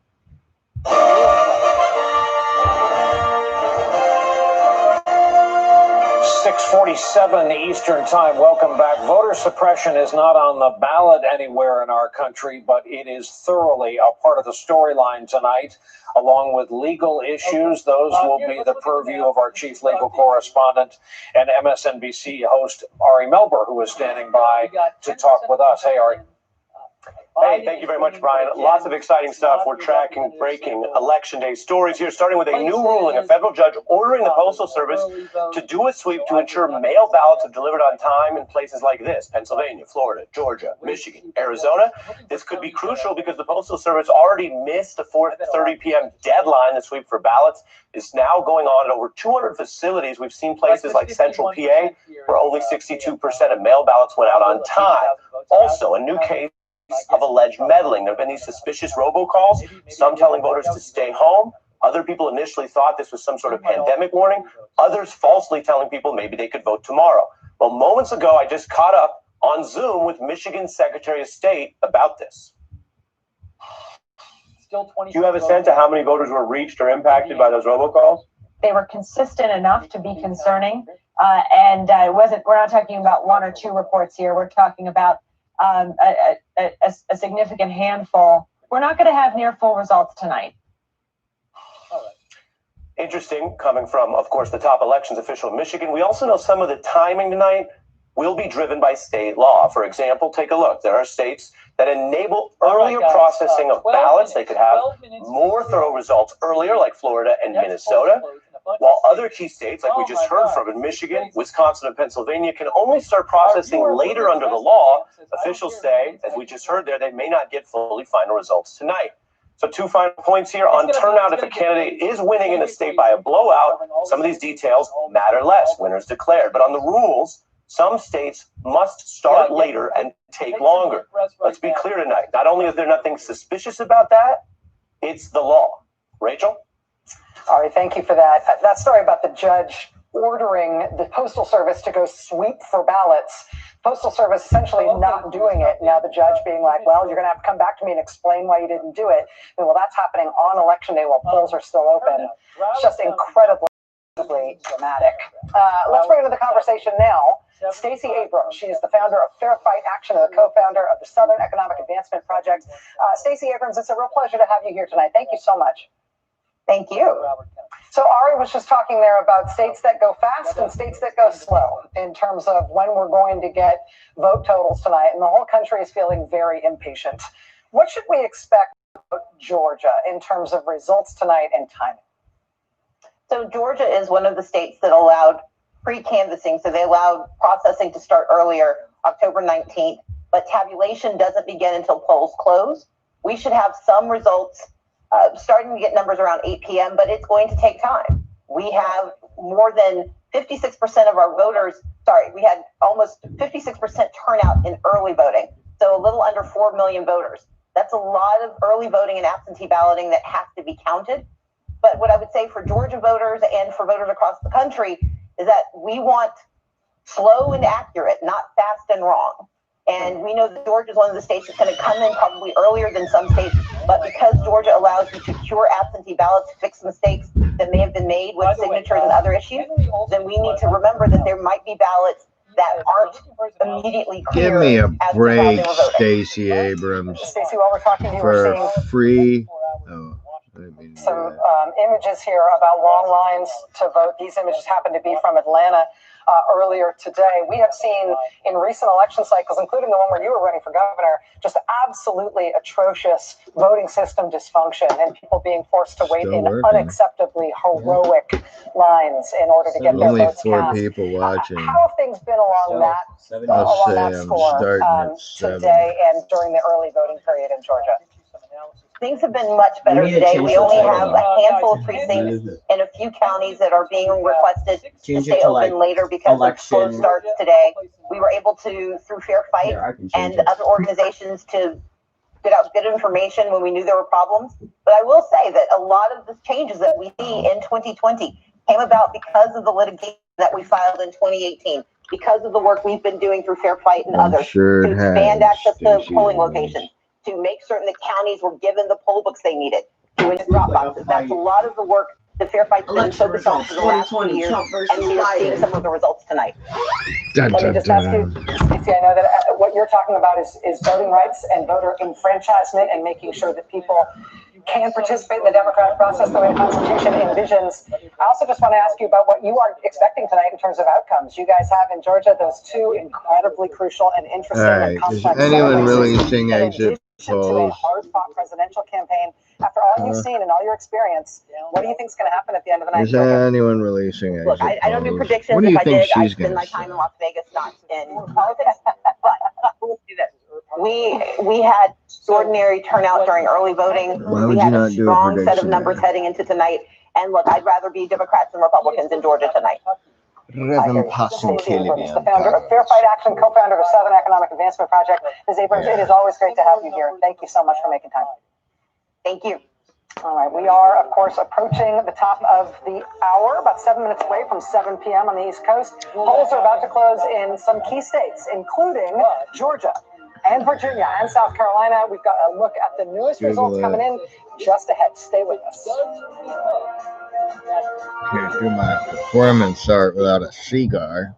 6:47 Eastern Time. Welcome back. Voter suppression is not on the ballot anywhere in our country, but it is thoroughly a part of the storyline tonight, along with legal issues. Those will be the purview of our chief legal correspondent and MSNBC host, Ari Melber, who is standing by to talk with us. Hey, Ari. Hey, thank you very much, Brian. Lots of exciting stuff. We're tracking breaking Election Day stories here, starting with a new ruling, a federal judge ordering the Postal Service to do a sweep to ensure mail ballots are delivered on time in places like this: Pennsylvania, Florida, Georgia, Michigan, Arizona. This could be crucial because the Postal Service already missed the 4:30 p.m. deadline. The sweep for ballots is now going on at over 200 facilities. We've seen places like Central PA where only 62% of mail ballots went out on time. Also, a new case of alleged meddling. There have been these suspicious robocalls, some telling voters to stay home. Other people initially thought this was some sort of pandemic warning. Others falsely telling people maybe they could vote tomorrow. Well, moments ago, I just caught up on Zoom with Michigan's Secretary of State about this. Do you have a sense of how many voters were reached or impacted by those robocalls? They were consistent enough to be concerning. We're not talking about one or two reports here. We're talking about a significant handful. We're not going to have near full results tonight. Interesting, coming from, of course, the top elections official in Michigan. We also know some of the timing tonight will be driven by state law. For example, take a look. There are states that enable earlier processing of ballots. They could have more thorough results earlier, like Florida and Minnesota, while other key states, like we just heard from in Michigan, Wisconsin, and Pennsylvania, can only start processing later under the law. Officials say, as we just heard there, they may not get fully final results tonight. So 2 final points here on turnout. If a candidate is winning in a state by a blowout, some of these details matter less. Winners declared. But on the rules, some states must start later and take longer. Let's be clear tonight. Not only is there nothing suspicious about that, it's the law. Rachel? All right, thank you for that. That story about the judge ordering the Postal Service to go sweep for ballots. Postal Service essentially not doing it. Now the judge being like, well, you're going to have to come back to me and explain why you didn't do it. And well, that's happening on election day while polls are still open. It's just incredibly dramatic. Let's bring into the conversation now Stacey Abrams. She is the founder of Fair Fight Action and the co-founder of the Southern Economic Advancement Project. Stacey Abrams, it's a real pleasure to have you here tonight. Thank you so much. Thank you. So Ari was just talking there about states that go fast and states that go slow in terms of when we're going to get vote totals tonight. And the whole country is feeling very impatient. What should we expect about Georgia in terms of results tonight and timing? So Georgia is one of the states that allowed pre-canvassing. So they allowed processing to start earlier, October 19th, but tabulation doesn't begin until polls close. We should have some results starting to get numbers around 8 p.m., but it's going to take time. We have more than 56% of our voters, we had almost 56% turnout in early voting. So a little under 4 million voters. That's a lot of early voting and absentee balloting that has to be counted. But what I would say for Georgia voters and for voters across the country is that we want slow and accurate, not fast and wrong. And we know that Georgia is one of the states that's going to come in probably earlier than some states. But because Georgia allows you to cure absentee ballots, fix mistakes that may have been made with signatures and other issues, then we need to remember that there might be ballots that aren't immediately clear. Give me a break, Stacey Abrams. Stacey, while we're talking to you, for we're seeing free. some images here about long lines to vote. These images happen to be from Atlanta. Earlier today, we have seen in recent election cycles, including the one where you were running for governor, just absolutely atrocious voting system dysfunction and people being forced to wait in unacceptably heroic lines in order to get their Only votes 4 cast. people watching. How have things been along that I'll say I'm score starting at 7. today and during the early voting period in Georgia? Things have been much better today. We only have a handful of precincts in a few counties that are being requested to stay open later because of slow starts today. We were able to, through Fair Fight and other organizations, to get out good information when we knew there were problems. But I will say that a lot of the changes that we see in 2020 came about because of the litigation that we filed in 2018, because of the work we've been doing through Fair Fight and others to expand access to polling locations, to make certain that counties were given the poll books they needed, to its drop boxes. That's a lot of the work that Fair Fight's been focused on for the last 2 years, and we are seeing some of the results tonight. Dun, Let me just ask you, Stacey, I know that what you're talking about is voting rights and voter enfranchisement and making sure that people can participate in the democratic process the way the Constitution envisions. I also just want to ask you about what you are expecting tonight in terms of outcomes. You guys have in Georgia those 2 incredibly crucial and interesting and complex is anyone releasing exit to a polls? hard-fought presidential campaign. After all you've seen and all your experience, what do you think is going to happen at the end of the night? Is anyone releasing exit Look, I don't do polls? predictions. What do you if I think did, I'd she's spend going my to time say? in Las Vegas, not in politics. But we'll do this. We had extraordinary turnout during early voting. Why would we you had not a do a strong set of prediction numbers there? heading into tonight. And look, I'd rather be Democrats and Republicans in Georgia tonight. Revan Passion The founder of Fair Fight Action, co-founder of Southern Economic Advancement Project. Ms. Abrams, it is always great to have you here. Thank you so much for making time. Thank you. All right, we are, of course, approaching the top of the hour, about 7 minutes away from 7 p.m. on the East Coast. Polls are about to close in some key states, including Georgia and Virginia and South Carolina. We've got a look at the newest results coming in just ahead. Stay with us. Can't do my performance art without a cigar.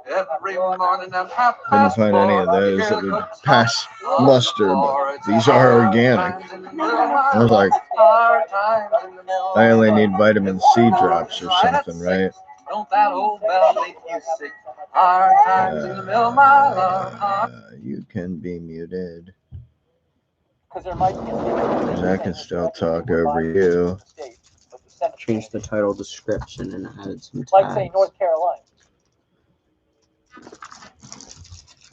Every morning I'm Couldn't find any of those that would pass muster, but these are organic. I was like, I only need vitamin C drops or something, right? Don't that old bell make you sick? Hard times in the middle, my love. You can be muted. Because I can still talk over you. Change the title description and added some tags. Like say North Carolina.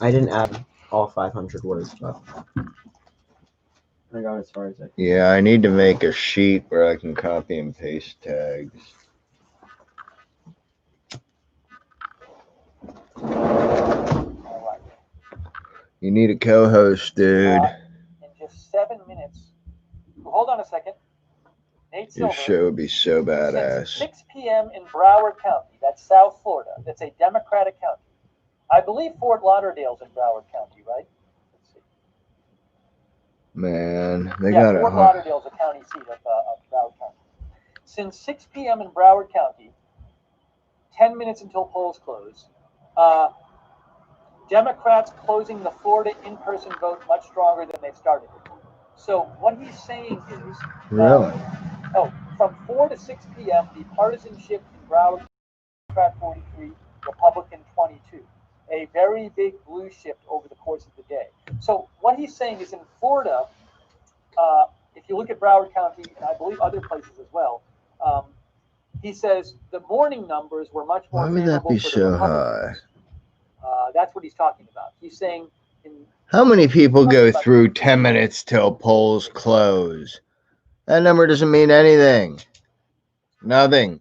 I didn't add all 500 words, but I got as far as I can. Yeah, I need to make a sheet where I can copy and paste tags. You need a co-host, dude. In just 7 minutes. Hold on a second. Nate Your Silver, show would be so badass. 6 p.m. in Broward County. That's South Florida. That's a Democratic county. I believe Fort Lauderdale's in Broward County, right? Let's see. Man, they got Fort Lauderdale's a county seat of Broward County. Since 6 p.m. in Broward County, 10 minutes until polls close, Democrats closing the Florida in-person vote much stronger than they started it. So what he's saying is, really? From 4 to 6 p.m., the partisanship in Broward, Democrat 43, Republican 22. A very big blue shift over the course of the day. So what he's saying is in Florida, if you look at Broward County, and I believe other places as well, he says the morning numbers were much more favorable. Why would that be so high? That's what he's talking about. He's saying how many people go through 10 minutes till polls close? That number doesn't mean anything. Nothing.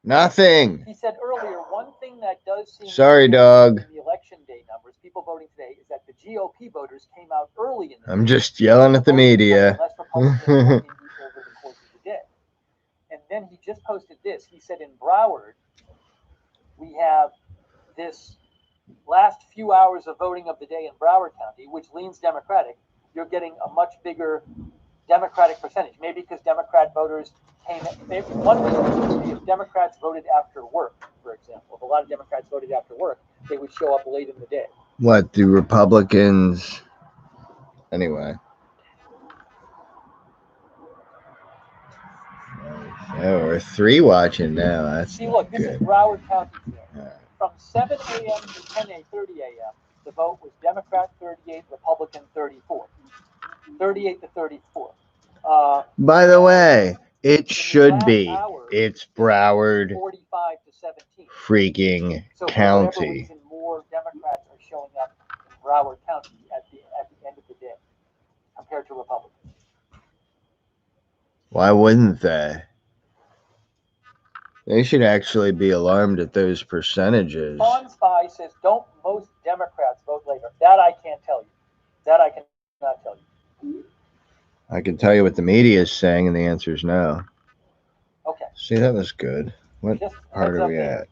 Nothing. He said earlier, one thing that does seem sorry, dog. In the election day numbers, people voting today, is that the GOP voters came out early in the I'm just yelling at the media. over the course of the day. And then he just posted this. He said in Broward, we have this last few hours of voting of the day in Broward County, which leans Democratic. You're getting a much bigger Democratic percentage. Maybe because Democrat voters came. One reason is if Democrats voted after work, for example. If a lot of Democrats voted after work, they would show up late in the day. What do Republicans? Anyway. Oh, we're 3 watching now. That's see. Look, this is Broward County. From 7 a.m. to 30 a.m., the vote was Democrat 38, Republican 34. 38 to 34. By the way, it should be. It's Broward 45 to 17. freaking county. Reason, more Democrats are showing up in Broward County at the end of the day compared to Republicans. Why wouldn't they? They should actually be alarmed at those percentages. Pawn Spy says, don't most Democrats vote later? That I can't tell you. That I cannot tell you. I can tell you what the media is saying, and the answer is no. Okay. See, that was good. What part are we at?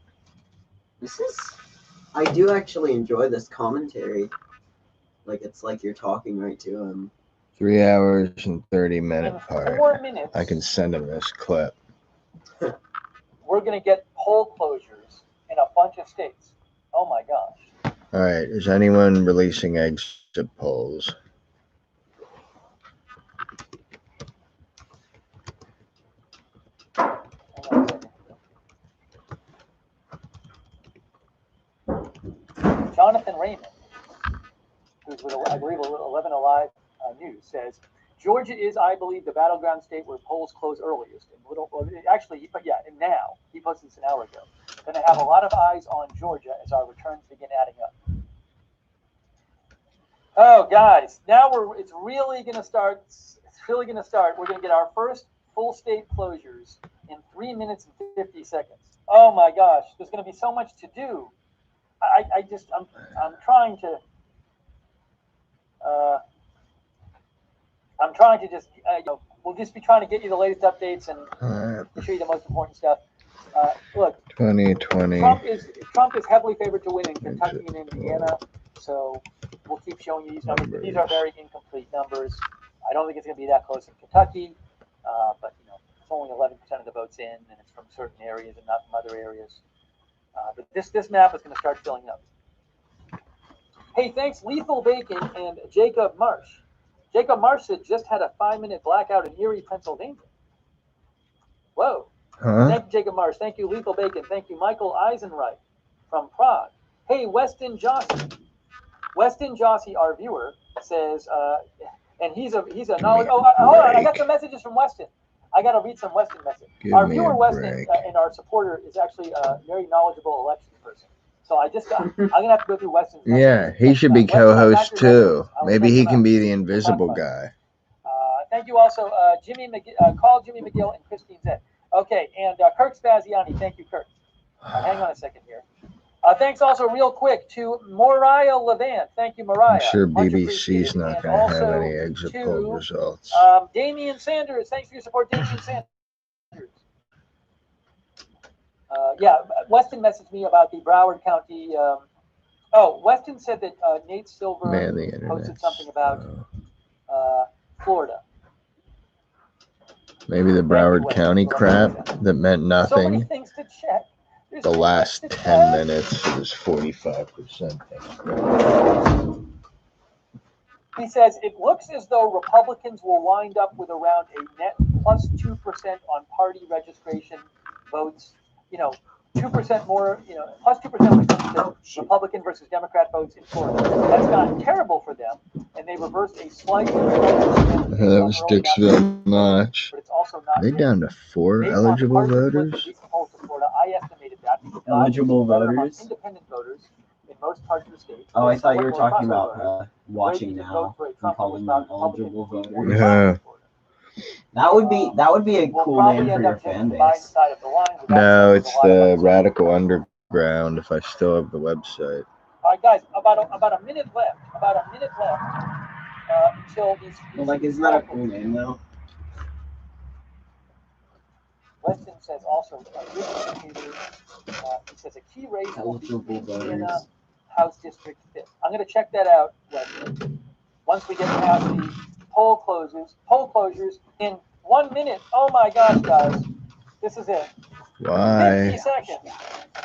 I do actually enjoy this commentary. Like, it's like you're talking right to him. 3 hours and 30-minute part. 4 minutes. I can send him this clip. We're going to get poll closures in a bunch of states. Oh, my gosh. All right. Is anyone releasing exit polls? Jonathan Raymond, who's with, I believe, 11 Alive News, says, Georgia is, I believe, the battleground state where polls close earliest. Actually, and now, he posted this an hour ago. Going to have a lot of eyes on Georgia as our returns begin adding up. Oh, guys, now it's really going to start. It's really going to start. We're going to get our first full state closures in 3 minutes and 50 seconds. Oh my gosh, there's going to be so much to do. I'm trying to just, we'll just be trying to get you the latest updates and show you the most important stuff. Look, 2020. Trump is heavily favored to win in Kentucky and Indiana, so we'll keep showing you these numbers. But these are very incomplete numbers. I don't think it's going to be that close in Kentucky, but it's only 11% of the votes in, and it's from certain areas and not from other areas. But this map is going to start filling up. Hey, thanks, Lethal Bacon and Jacob Marsh. Jacob Marsh said just had a 5-minute blackout in Erie, Pennsylvania. Whoa. Huh? Thank you, Jacob Marsh. Thank you, Lethal Bacon. Thank you, Michael Eisenreich from Prague. Hey, Weston Jossie. Weston Jossie, our viewer, says, and he's a knowledge. Oh, hold on. I got some messages from Weston. I got to read some Weston message. Our viewer, Weston, and our supporter is actually a very knowledgeable election person. So I'm gonna have to go through Weston's message. Yeah, he should be co-host too. Maybe he can be the invisible guy. Thank you also, call Jimmy McGill and Christine Zed. Okay, and Kirk Spaziani. Thank you, Kirk. Hang on a second here. Thanks also real quick to Mariah Levant. Thank you, Mariah. I'm sure BBC's not going to have any exit poll results. Damian Sanders. Thanks for your support, Damian Sanders. Yeah, Weston messaged me about the Broward County. Weston said that Nate Silver posted something about Florida. Maybe the Broward County crap that meant nothing. So many things to check. The last 10 minutes was 45%. He says it looks as though Republicans will wind up with around a net plus 2% on party registration votes. 2% more, plus 2% when it comes to Republican versus Democrat votes in Florida. That's not terrible for them, and they reversed a slight. That was Dixville Notch. But it's also not. Are they down to 4 eligible voters? I estimated that. Eligible voters? Independent voters in most parts of the state. Oh, I thought you were talking about watching now and calling them eligible voters. Yeah. That would be a cool name for your fan base. No, it's the Radical Underground. If I still have the website. All right, guys, about a minute left. Until these. Well, isn't that a cool name though? Weston says also, he says a key race will be Indiana House District 5th. I'm going to check that out, Weston. Once we get past the poll closures in 1 minute. Oh my gosh, guys, this is it. Why? 50 seconds.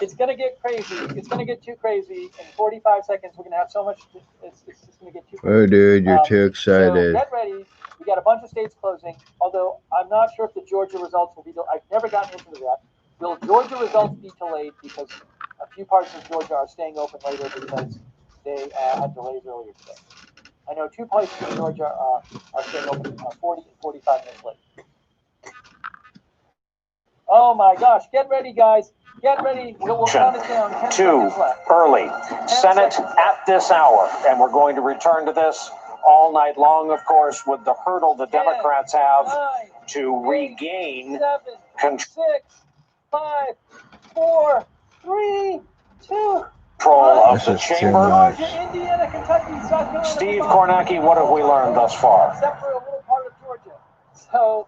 It's going to get crazy. It's going to get too crazy. In 45 seconds, we're going to have so much. It's just going to get too crazy. Oh, dude, you're too excited. So get ready. We got a bunch of states closing, although I'm not sure if the Georgia results will be delayed. I've never gotten into that. Will Georgia results be delayed because a few parts of Georgia are staying open later because they had delays earlier today? I know 2 places in Georgia are staying open 40 and 45 minutes late. Oh my gosh, get ready, guys. Get ready. We'll count it down. 10 Too early. Senate at this hour, and we're going to return to this all night long, of course, with the hurdle the Democrats have to regain control 6, 5, 4, 3, 2. Of the chamber. Steve Kornacki, what have we learned thus far? Except for a little part of Georgia. So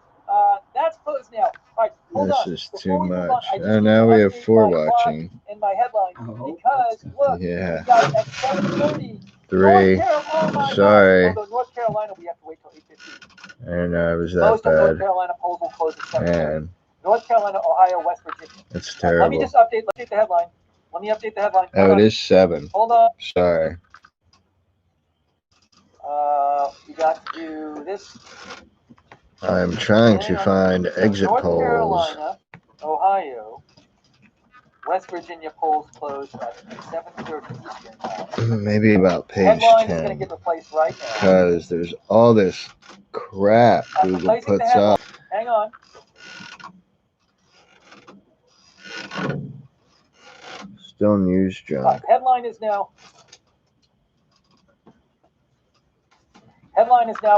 that's closed now. All right, hold on. This is too much. And now we have 4 watching. In my headline, because look, yeah. we got at 7:30. 3. Sorry. Although North Carolina, we have to wait till 8:15. I don't know. It was that Most of North bad. Carolina polls will close at 7:30. Man. North Carolina, Ohio, West Virginia. That's terrible. Let me just update the headline. Let me update the headline. Oh, it is 7. Hold on. Sorry. We got to do this. I'm trying to find exit North polls. Carolina, Ohio, West Virginia polls closed at 7:30 Eastern time. Maybe about page Headline 10. is going to get replaced right now. Because there's all this crap Google puts up. Hang on. Still news junk. Headline has now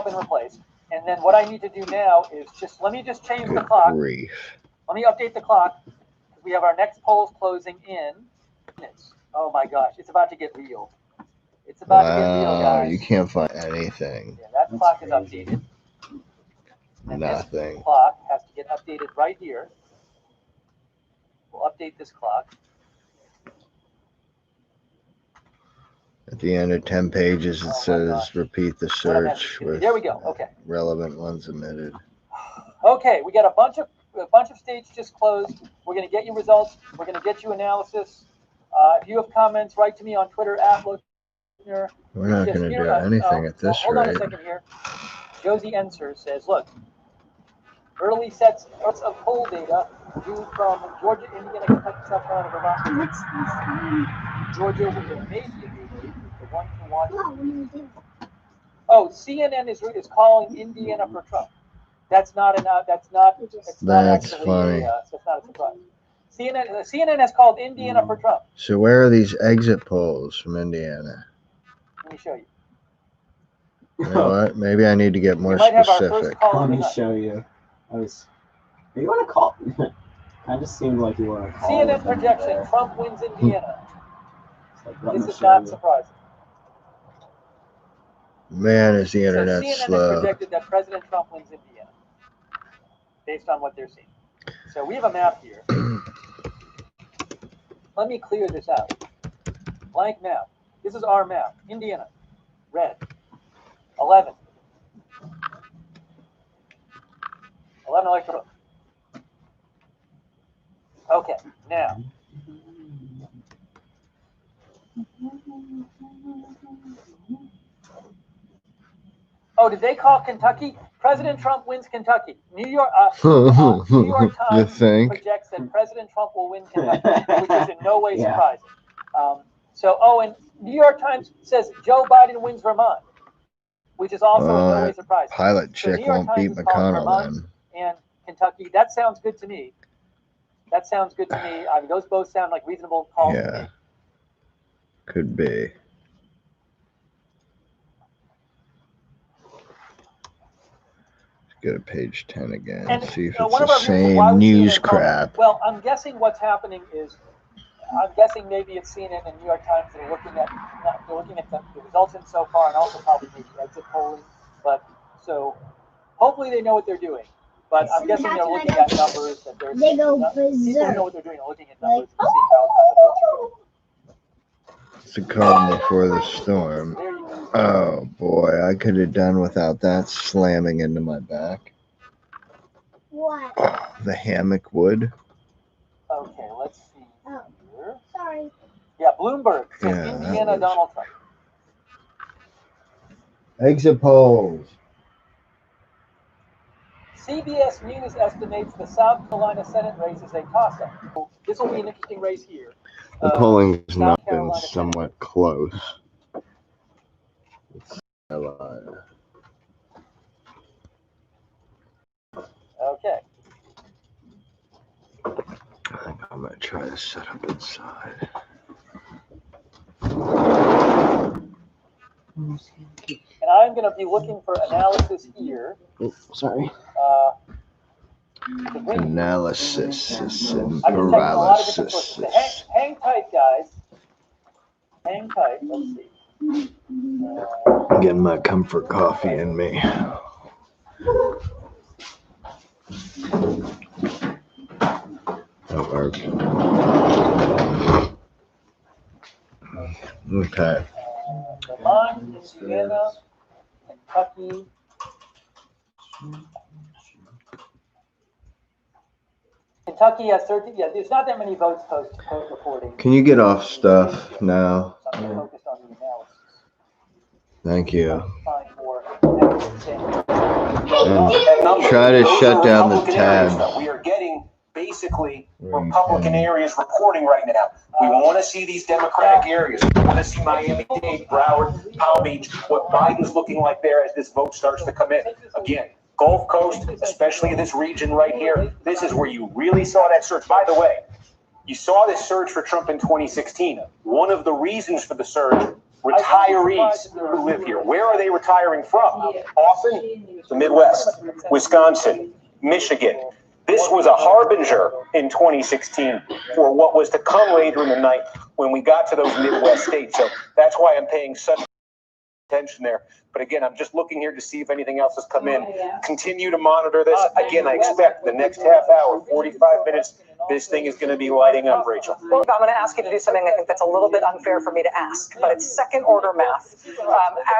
been replaced. And then what I need to do now is let me just change the clock. Grief. Let me update the clock. We have our next polls closing in minutes. Oh my gosh, it's about to get real. It's about to get real, guys. You can't find anything. Yeah, that clock is updated. And Nothing. This clock has to get updated right here. We'll update this clock. At the end of 10 pages, it says repeat the search with there we go. Okay. relevant ones omitted. Okay, we got a bunch of states just closed. We're going to get you results. We're going to get you analysis. If you have comments, write to me on Twitter @Lookner. We're not going to do anything at this hold rate. on a second here. Josie Enser says, look, early sets of poll data due from Georgia, Indiana, Kentucky, South Carolina, Vermont. Georgia may be the one to watch. Oh, CNN is calling Indiana for Trump. That's not enough. That's not Funny. That's not a surprise. CNN has called Indiana for Trump. So where are these exit polls from Indiana? Let me show you. You know what? Maybe I need to get more specific. Let me show you. You want to call? I just seemed like you want to call. CNN projection: Trump wins Indiana. This is not surprising. Man, is the internet CNN slow. has projected that President Trump wins Indiana, based on what they're seeing. So we have a map here. Let me clear this out. Blank map. This is our map. Indiana, red. 11 electoral. Okay, now. Oh, did they call Kentucky? President Trump wins Kentucky. New York Times projects that President Trump will win Kentucky, which is in no way surprising. And New York Times says Joe Biden wins Vermont, which is also in no way surprising. Pilot chick won't beat McConnell then. And Kentucky, that sounds good to me. I mean, those both sound like reasonable calls to me. Could be. Go to page 10 again. And see if it's the same news crap. Well, I'm guessing what's happening is, maybe it's CNN and New York Times that are looking at the results in so far, and also probably maybe exit polling. But so hopefully they know what they're doing. But I'm guessing they're looking at numbers that they're They go people who know what they're doing are looking at numbers and seeing how the votes are going. It's the calm before the storm. Oh boy, I could have done without that slamming into my back. What? The hammock wood. Okay, let's see here. Sorry. Yeah, Bloomberg says Indiana Donald Trump. Exit polls. CBS News estimates the South Carolina Senate race is a toss-up. This will be an interesting race here. The polling has not been somewhat close. Okay. I think I'm going to try to set up inside. And I'm going to be looking for analysis here. Oh, sorry. Analysis and paralysis. Hang tight, guys. Hang tight. Let's see. Getting my comfort coffee in me. That worked. Okay. Vermont, Indiana, Kentucky. Kentucky has 30. Yeah, there's not that many votes post-reporting. Can you get off stuff now? So I'm focused on the analysis. Thank you. And try to shut down the tab. We are getting basically Republican areas reporting right now. We want to see these Democratic areas. We want to see Miami-Dade, Broward, Palm Beach, what Biden's looking like there as this vote starts to come in. Again, Gulf Coast, especially in this region right here, this is where you really saw that surge. By the way, you saw this surge for Trump in 2016. One of the reasons for the surge, retirees who live here. Where are they retiring from? Often the Midwest, Wisconsin, Michigan. This was a harbinger in 2016 for what was to come later in the night when we got to those Midwest states. So that's why I'm paying such attention there. But again, I'm just looking here to see if anything else has come in. Continue to monitor this. Again, I expect the next half hour, 45 minutes, this thing is going to be lighting up, Rachel. Well, I'm going to ask you to do something I think that's a little bit unfair for me to ask, but it's second order math.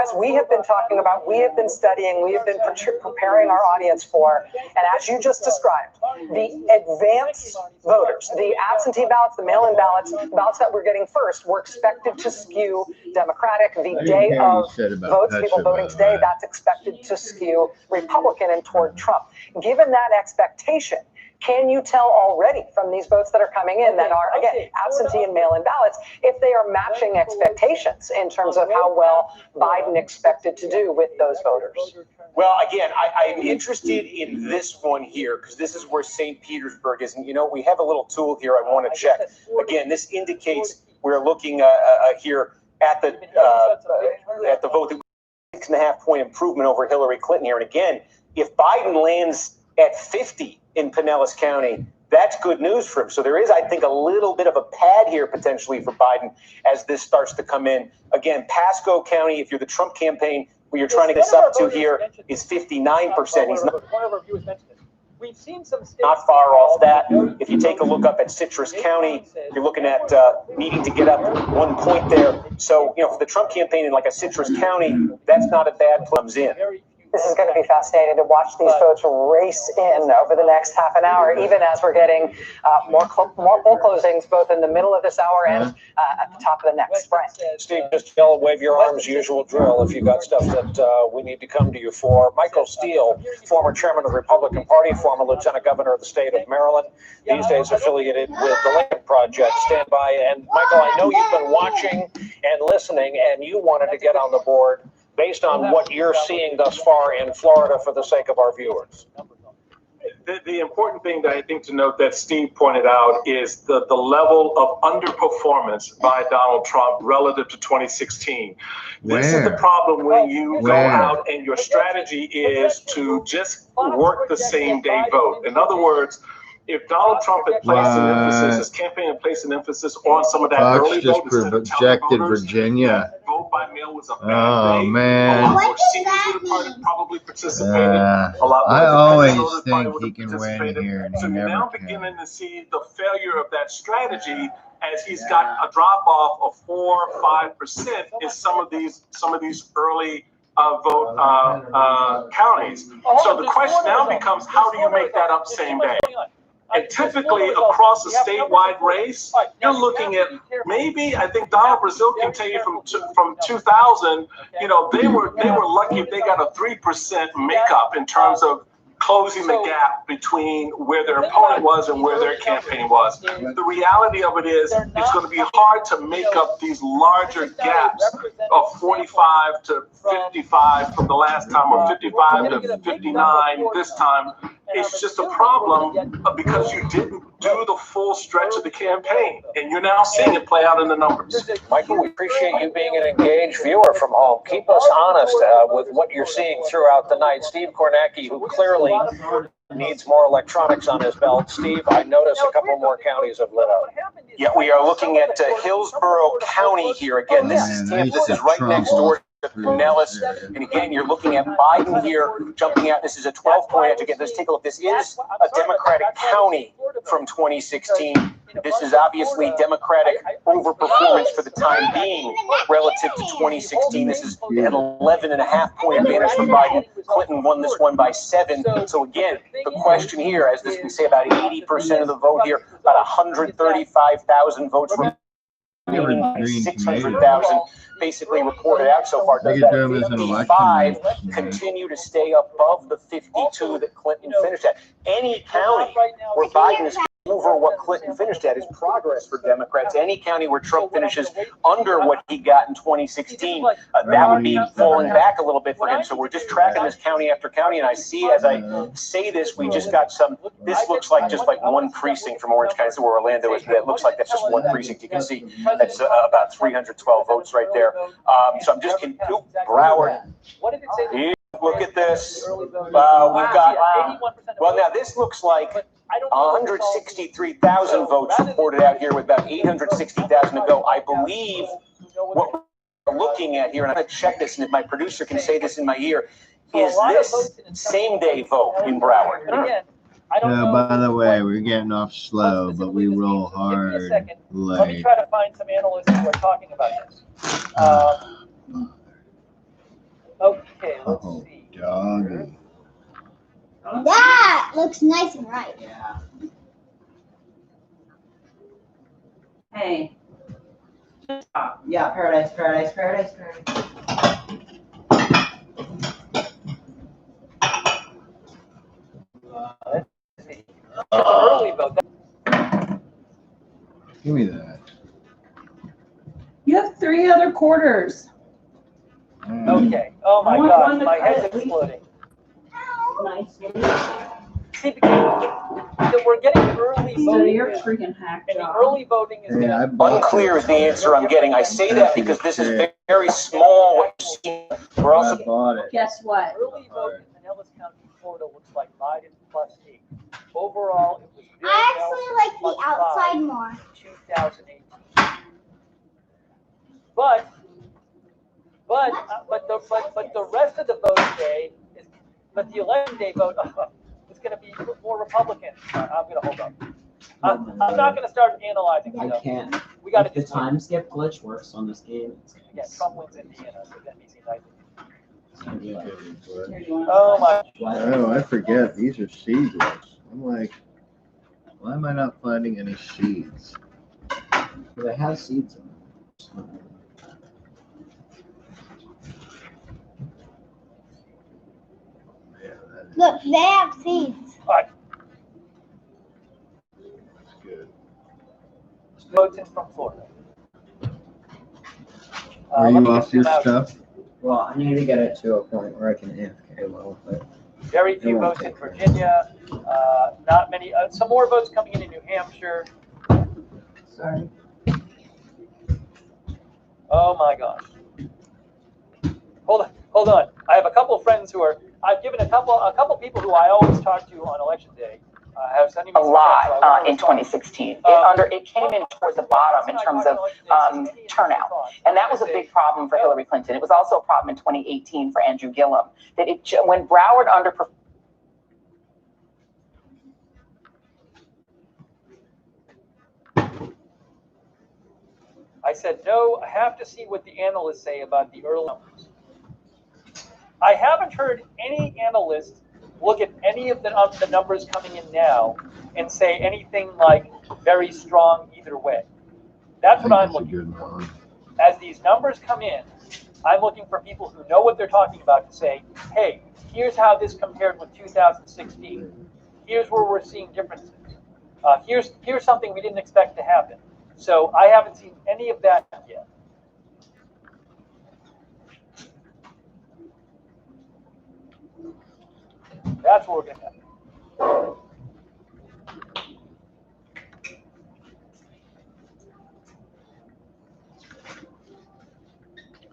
As we have been talking about, we have been studying, we have been preparing our audience for, and as you just described, the advanced voters, the absentee ballots, the mail-in ballots, ballots that we're getting first, were expected to skew Democratic. The day of votes, people voting today, that's expected to skew Republican and toward Trump. Given that expectation, can you tell already from these votes that are coming in that are, again, absentee and mail-in ballots, if they are matching expectations in terms of how well Biden expected to do with those voters? Well, again, I'm interested in this one here because this is where St. Petersburg is. And, you know, we have a little tool here I want to check. Again, this indicates we're looking here at the vote, 6.5 point improvement over Hillary Clinton here. And again, if Biden lands at 50 in Pinellas County, that's good news for him. So there is, I think, a little bit of a pad here potentially for Biden as this starts to come in. Again, Pasco County, if you're the Trump campaign, where you're trying to get this up to here is 59%. He's not. We've seen some not far off that. If you take a look up at Citrus County, you're looking at needing to get up 1 point there. So, you know, for the Trump campaign in like a Citrus County, that's not a bad plums in. This is going to be fascinating to watch these votes race in over the next half an hour, even as we're getting more poll closings both in the middle of this hour and at the top of the next. Brian. Steve, just yell, wave your arms, usual drill if you got stuff that we need to come to you for. Michael Steele, former chairman of the Republican Party, former lieutenant governor of the state of Maryland, these days affiliated with the Lincoln Project. Stand by. And Michael, I know you've been watching and listening, and you wanted to get on the board based on what you're seeing thus far in Florida for the sake of our viewers. The important thing that I think to note that Steve pointed out is the level of underperformance by Donald Trump relative to 2016. This is the problem when you go out and your strategy is to just work the same day vote. In other words, if Donald Trump had placed an emphasis, his campaign had placed an emphasis on some of that Fox early just vote instead of projected voters, Virginia. vote by mail was a bad Oh thing. man. A lot more seniors would have probably participated. A lot more I always voters probably think would he have can win participated. here, and So he you're never now can. beginning to see the failure of that strategy as he's got a drop off of 4 or 5% in some of these early vote counties. So the question now becomes, how do you make that up same day? And typically across a statewide race, you're looking at maybe, I think Donald Brazil can tell you from 2000, you know, they were lucky if they got a 3% makeup in terms of closing the gap between where their opponent was and where their campaign was. The reality of it is it's going to be hard to make up these larger gaps of 45 to 55 from the last time, or 55 to 59 this time. It's just a problem because you didn't do the full stretch of the campaign, and you're now seeing it play out in the numbers. Michael, we appreciate you being an engaged viewer from home. Keep us honest with what you're seeing throughout the night. Steve Kornacki, who clearly needs more electronics on his belt. Steve, I notice a couple more counties have lit up. Yeah, we are looking at Hillsborough County here. Again, this is right next door to Pinellas. And again, you're looking at Biden here jumping out. This is a 12-point edge. Again, let's take a look. This is a Democratic county from 2016. This is obviously Democratic overperformance for the time being relative to 2016. This is an 11.5-point advantage for Biden. Clinton won this one by 7. So again, the question here, as this we say, about 80% of the vote here, about 135,000 votes remaining, 600,000 basically reported out so far. Does that 55 continue to stay above the 52 that Clinton finished at? Any county where Biden is over what Clinton finished at is progress for Democrats. Any county where Trump finishes under what he got in 2016, that would be falling back a little bit for him. So we're just tracking this county after county, and I see as I say this, we just got some. This looks like just like one precinct from Orange County, where Orlando is. That looks like that's just one precinct. You can see that's about 312 votes right there. So I'm just Broward. What did it say? Look at this. We've got, well, now this looks like 163,000 votes reported out here with about 860,000 to go. I believe what we're looking at here, and I'm going to check this, and if my producer can say this in my ear, is this same-day vote in Broward. By the way, we're getting off slow, but we roll hard Let me late. try to find some analysts who are talking about this. Okay, let's see. Doggy. That looks nice and right. Yeah. Hey. Yeah, paradise, paradise, paradise, paradise. Early vote. Give me that. You have 3 other quarters. Okay. Oh my gosh, my head's exploding. See, because we're getting early voting. You're freaking hacked. And the early voting is Unclear is the answer I'm getting. I say that because this is very small. What you see. We're also bought it. Guess what? early vote in Pinellas County, Florida looks like Biden +8. Overall, it was I actually like the outside more. 2018. But the rest of the vote day is, but the election day vote is going to be more Republican. I'm going to hold up. I'm not going to start analyzing. I can't. We got if the time skip glitch works on this game, it's gonna be Trump wins Indiana, so that means Oh my. Oh, I forget. These are seedless. I'm like, why am I not finding any seeds? They have seeds in them. Look, they have seeds. Good. Votes in from Florida. Are you off your stuff? Well, I need to get it to a point where I can AFK well, but very few votes in Virginia. Not many. Some more votes coming in New Hampshire. Sorry. Oh my gosh. Hold on. I have a couple of friends who are. I've given a couple people who I always talk to on election day. Have sent me a lot in 2016. It came in toward the bottom in terms of turnout, and that was a big problem for Hillary Clinton. It was also a problem in 2018 for Andrew Gillum. That when Broward underperformed. I said no. I have to see what the analysts say about the early numbers. I haven't heard any analyst look at any of the numbers coming in now and say anything like very strong either way. That's what I'm looking for. As these numbers come in, I'm looking for people who know what they're talking about to say, hey, here's how this compared with 2016. Here's where we're seeing differences. Here's something we didn't expect to happen. So I haven't seen any of that yet. That's what we're going to have.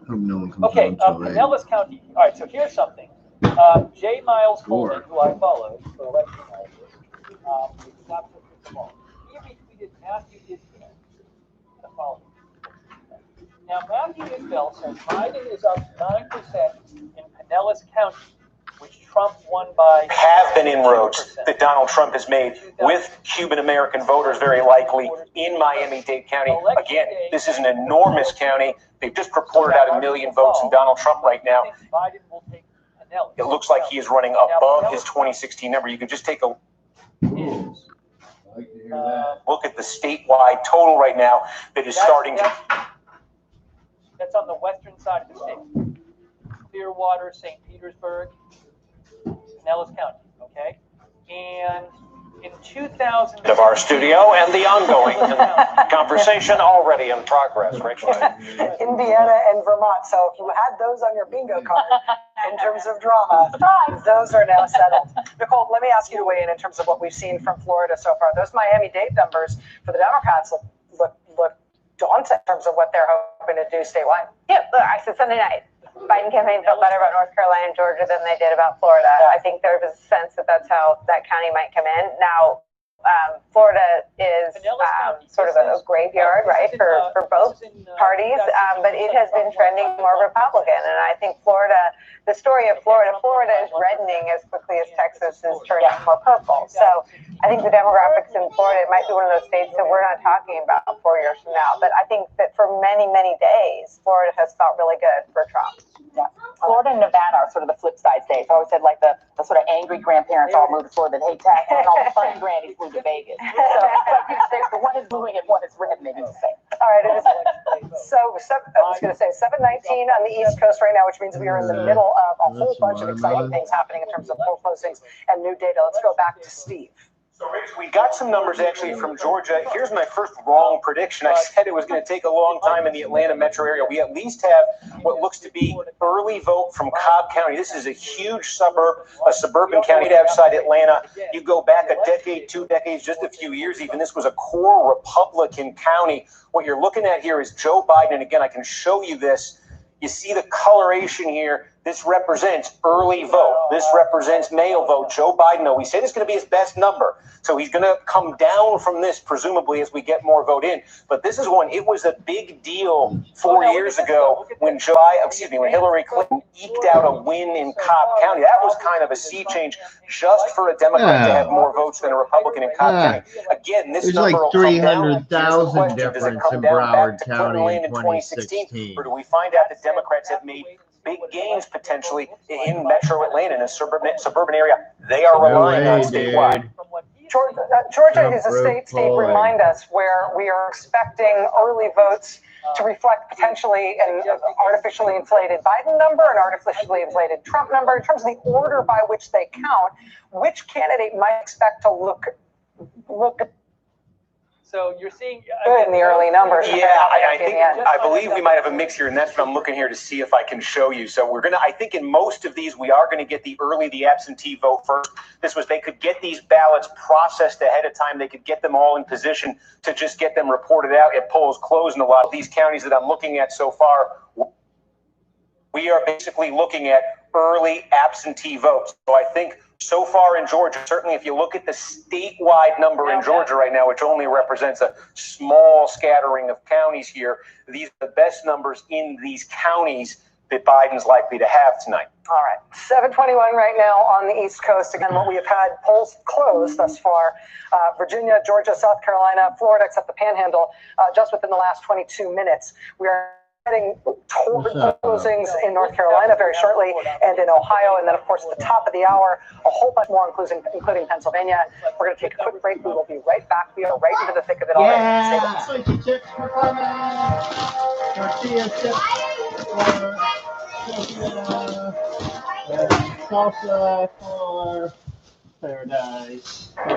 Hope no one comes Okay, on till 8. Pinellas County. All right, so here's something. J. Miles Coleman, who I followed for election analysis, he retweeted Matthew Isbell the following. Now, Matthew Isbell says Biden is up 9% in Pinellas County, which Trump won by. Have been inroads that Donald Trump has made with Cuban American voters, very likely in Miami-Dade County. Again, this is an enormous county. They've just reported out 1 million votes in Donald Trump right now. It looks like he is running above his 2016 number. You can just take a look at the statewide total right now that is starting to. That's on the western side of the state. Clearwater, St. Petersburg, Pinellas County, okay? And in 2000... Of our studio and the ongoing conversation already in progress, Rachel. Indiana and Vermont. So if you had those on your bingo card in terms of drama, those are now settled. Nicole, let me ask you to weigh in terms of what we've seen from Florida so far. Those Miami-Dade numbers for the Democrats look daunting in terms of what they're hoping to do statewide. Yeah, look, I said Sunday night, Biden campaign felt better about North Carolina and Georgia than they did about Florida. I think there was a sense that that's how that county might come in. Now, Florida is sort of a graveyard, right, for both parties, but it has been trending more Republican. And I think the story of Florida is reddening as quickly as Texas is turning more purple. So I think the demographics in Florida, it might be one of those states that we're not talking about 4 years from now. But I think that for many, many days, Florida has felt really good for Trump. Yeah. Florida and Nevada are sort of the flip side states. I always said like the sort of angry grandparents all moved to Florida that hate tax, and all the funny grannies moved to Vegas. So the one is blue and one is red, maybe the same. All right, it is. So I was going to say 7:19 on the East Coast right now, which means we are in the middle of a whole bunch of exciting things happening in terms of poll closings and new data. Let's go back to Steve. So, Rich, we got some numbers actually from Georgia. Here's my first wrong prediction. I said it was going to take a long time in the Atlanta metro area. We at least have what looks to be early vote from Cobb County. This is a huge suburb, a suburban county outside Atlanta. You go back a decade, 2 decades, just a few years even. This was a core Republican county. What you're looking at here is Joe Biden. And again, I can show you this. You see the coloration here. This represents early vote. This represents mail vote. Joe Biden, though, we say this is going to be his best number. So he's going to come down from this, presumably, as we get more vote in. But this is one, it was a big deal 4 years ago when Hillary Clinton eked out a win in Cobb County. That was kind of a sea change just for a Democrat to have more votes than a Republican in Cobb County. Again, this number will come down. Here's the question, does it come down back to Clinton Lane in 2016? Or do we find out that Democrats have made big gains potentially in Metro Atlanta, in a suburban area? They are relying on statewide. Georgia is a state, Steve, remind us, where we are expecting early votes to reflect potentially an artificially inflated Biden number, an artificially inflated Trump number. In terms of the order by which they count, which candidate might expect to look So you're seeing good in the early numbers. Yeah, I believe we might have a mix here, and that's what I'm looking here to see if I can show you. So I think in most of these, we are going to get the absentee vote first. They could get these ballots processed ahead of time. They could get them all in position to just get them reported out at polls closed in a lot of these counties that I'm looking at so far. We are basically looking at early absentee votes. So I think so far in Georgia, certainly if you look at the statewide number in Georgia right now, which only represents a small scattering of counties here, these are the best numbers in these counties that Biden's likely to have tonight. All right, 7:21 right now on the East Coast. Again, what we have had polls closed thus far. Virginia, Georgia, South Carolina, Florida, except the Panhandle, just within the last 22 minutes. We are heading toward closings in North Carolina very shortly, and in Ohio, and then, of course, at the top of the hour, a whole bunch more, including Pennsylvania. We're going to take a quick break. We will be right back. We are right into the thick of it already. Salsa for paradise. Good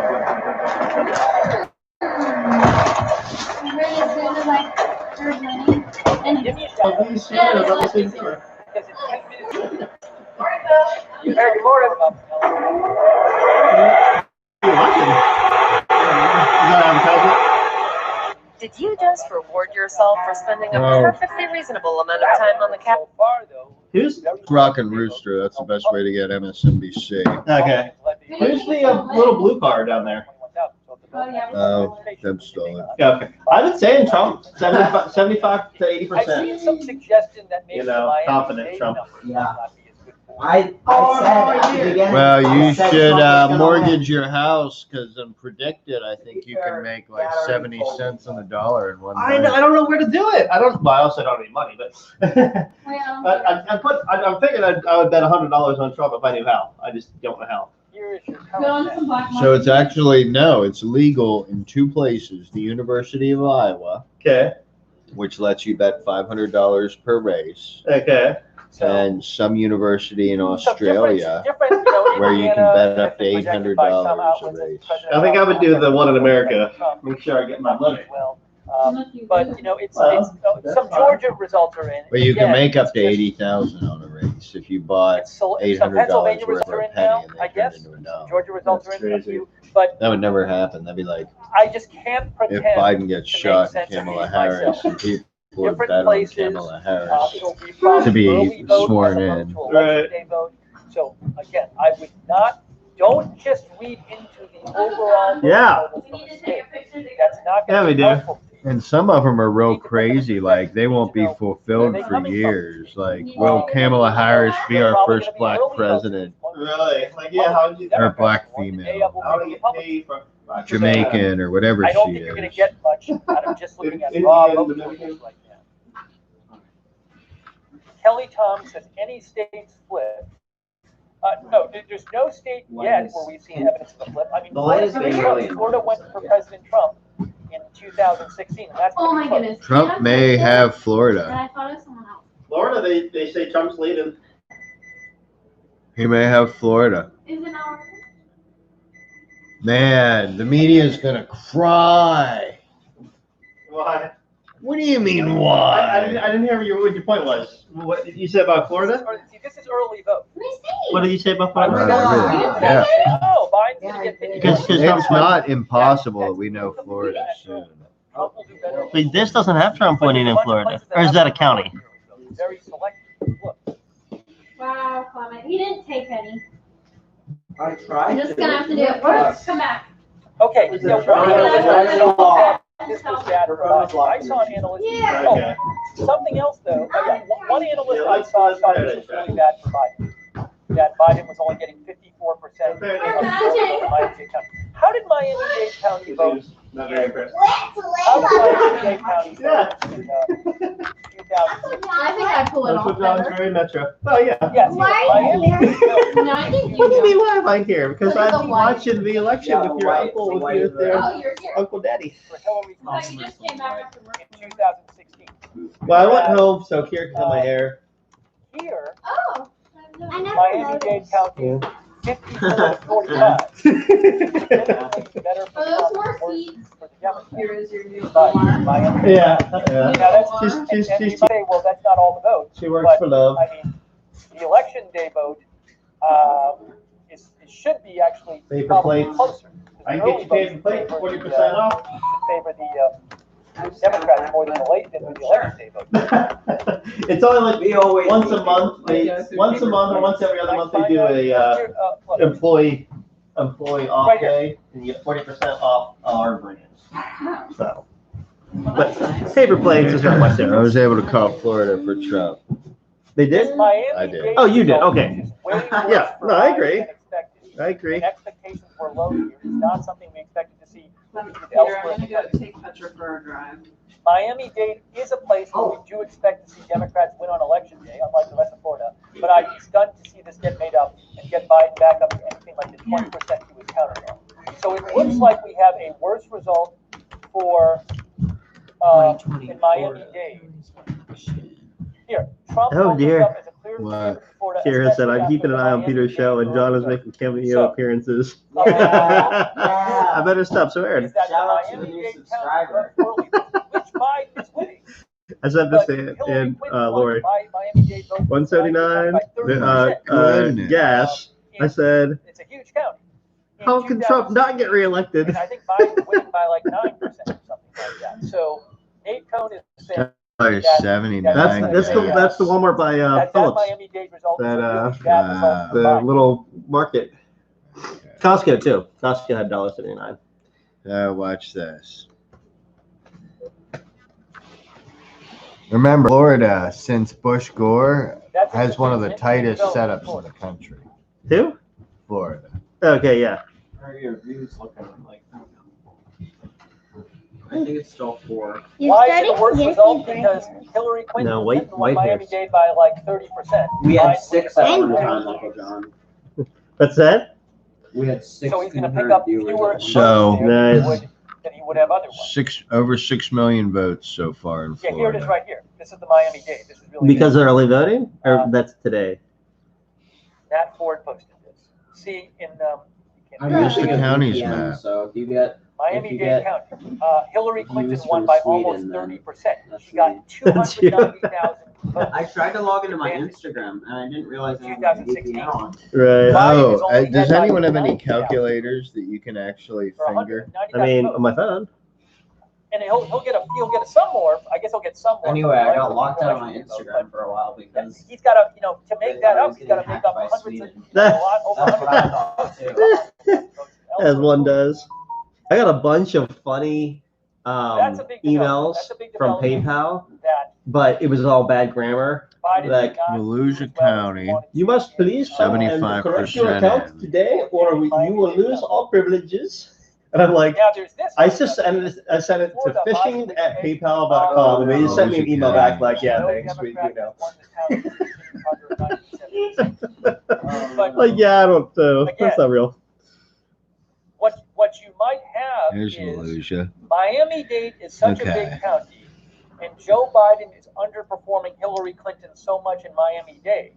morning. Did you just reward yourself for spending a perfectly reasonable amount of time on the couch? Who's Rockin' Rooster? That's the best way to get MSNBC. Okay. Who's the little blue car down there? Oh, Deb stole it. Okay. I've been saying Trump, 75 to 80%. I've seen some suggestion that maybe confident Trump. Yeah. I said at the beginning. Well, you should mortgage your house because in predicted, I think you can make like 70 cents on the dollar in one I night. don't know where to do it. I also don't have any money, but I'm thinking I would bet $100 on Trump if I knew how. I just don't know how. So it's actually, no, it's legal in 2 places. The University of Iowa, which lets you bet $500 per race. Okay. And some university in Australia where you can bet up to $800 a race. I think I would do the one in America. Make sure I get my money. But it's some Georgia results are in. But you can make up to $80,000 on a race if you bought $800 worth of a penny and they turned into a dollar. Georgia results are in. But that would never happen. That'd be like I just can't pretend. If Biden gets shot and Kamala Harris and people would bet on Kamala Harris to be sworn in. Right. So again, I would not don't just read into the overall. Yeah. That's not Yeah, going we to be do. helpful. And some of them are real crazy. Like they won't be fulfilled for years. Like, will Kamala Harris be our first black president? Really? Like, yeah, how did you Or black female, How do you pay for Jamaican, or whatever I don't she think you're going is. to get much out of just looking at raw vote totals like that. Kelly Tom says any state split. No, there's no state yet where we've seen evidence of a flip. I mean, Florida went for President Trump in 2016, and that's Oh my goodness. Trump may have Florida. I thought of someone else. Florida, they say Trump's leaving. He may have Florida. Is it our? Man, the media is gonna cry. Why? What do you mean I why? didn't hear what your point was. What did you say about Florida? See, this is early vote. What did you say about Florida? Yeah. Oh, Biden's going to get 50. It's not impossible that we know Florida soon. But this doesn't have Trump winning in Florida. Or is that a county? Very selective. Look. Wow, Clement. He didn't take any. I tried. I'm just gonna have to do it first. Come back. Okay, so this was bad for Biden. I saw an analyst. Yeah. Oh, something else though. One analyst I saw thought it was really bad for Biden. That Biden was only getting 54% of the Miami-Dade County. How did Miami-Dade County vote? Not very impressed. How did Miami-Dade County vote in 2016? I think I pull it That's off what John's better. very metro. Oh yeah. Yes, Miami. No, I think What do you mean do. why am I here? Because Because I'm the white- watching the election with your uncle, with your Oh, you're here. Uncle Daddy. For Hillary Oh, Clinton you just came back after work. in 2016. Well, I went home, so Kira can cut my hair. Here, Oh. I never Miami-Dade County, 54 to 45. Better for Are those Trump, more worse seeds? for the Democrats. Here is your new But alarm. Miami. Yeah, Now yeah. that's She's- and you say, well, that's not all the votes. She works but, for love. I mean, the election day vote it should be actually Paper probably plates. closer. I can get you paper plate, 40% off. Favor the Democrats more than the election day vote. It's only like We always once a month. Once a month or once every other month they do a employee off Right here. day, and you get 40% off our brands. So, but paper plates is not much I different. was able to call Florida for Trump. They did? Miami I did. Dade Oh, you did. result Okay. is way worse Yeah, for no, I Biden agree. than expected. I agree. And expectations were low here. It's not something we expected to see Peter, elsewhere. I'm gonna go take Petra for a drive. Miami-Dade is a place where we do expect to see Democrats win on election day, unlike the rest of Florida. But I'd be stunned to see this get made up and get Biden back up to anything like the 20% he was counting on. So it looks like we have a worse result for in Miami-Dade. Here, Trump Oh, opens dear. up as a clear What? favorite for Florida. Kira said, especially I'm after keeping an the eye on Peter's Miami-Dade show, and John is vote. making cameo So- appearances. Yeah. I better stop swearing. Is that Shout out to the Miami-Dade new County subscriber. early vote, which Biden is winning. I said this But in Hillary Clinton won Lori. by Miami-Dade vote 179, by 30%. Goodness. gas. I said, It's a huge county. In how can Trump not get 2016, reelected? And I think Biden's winning by like 9% or something like that. So Nate Cohn is saying Like that- 79. That's the Walmart by that Phillips. Miami-Dade result is a That really bad result for the Biden. little market. Costco too. Costco had $1.79. Watch this. Remember, Florida, since Bush Gore, has one of the tightest setups in the country. Who? Florida. Okay, yeah. How are your views looking like? I think it's still 4. Why is it a worse result? Because Hillary Clinton No, white won hairs. Miami-Dade by like 30%. We had Biden 6 won at one by time, 30%. Uncle John. What's that? We had 6. So he's going to pick up fewer So- votes there Nice. than he would have otherwise. Over 6 million votes so far in Yeah, here it is Florida. right here. This is the Miami-Dade. This is really Because of early voting? Or that's today? Nat Ford posted this. See in I'm Here's the using a county's VPN, map. So if you get Miami-Dade County. Hillary Clinton views won from by Sweden, almost then 30%. that's She got That's you. 290,000 votes. I tried to log into my Advantage. Instagram and I didn't realize I had a 2016. VPN on. Right. Biden is Oh, only does ahead by anyone have any 90,000. calculators that you can actually For finger? 190,000 I mean, votes. on my phone. And he'll get some more. I guess he'll get some more. Anyway, I got Right? locked out of my Election vote, Instagram for a while but because He's got to, to they make that thought I up, was he's got to getting make up hacked by hundreds of, Sweden. a lot over That's what I 100,000 thought votes. too. As one does. I got a bunch of funny emails from PayPal, but it was all bad grammar. Like, Volusia County, you must please correct your account today, or you will lose all privileges. And I'm like, I sent it to phishing@paypal.com, and they just sent me an email back like, yeah, thanks, we know. Like, yeah, I don't know. That's not real. What you might have Here's is Volusia. Miami-Dade is such a big county, and Joe Biden is underperforming Hillary Clinton so much in Miami-Dade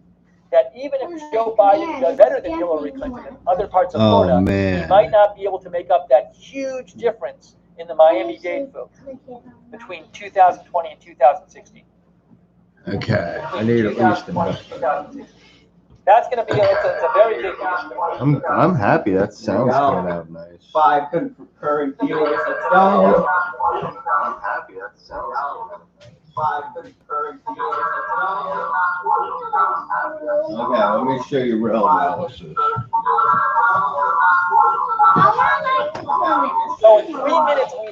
that even if Joe Biden does better than Hillary Clinton in other parts of Florida, he might not be able to make up that huge difference in the Miami-Dade vote between 2020 and 2016. Okay, I need at least enough. That's going to be it's a very big issue. I'm happy. That sounds coming out nice. 5 concurrent viewers. Let's go. I'm happy. That sounds coming out nice. 5 concurrent viewers. Okay, let me show you real analysis. So in 3 minutes we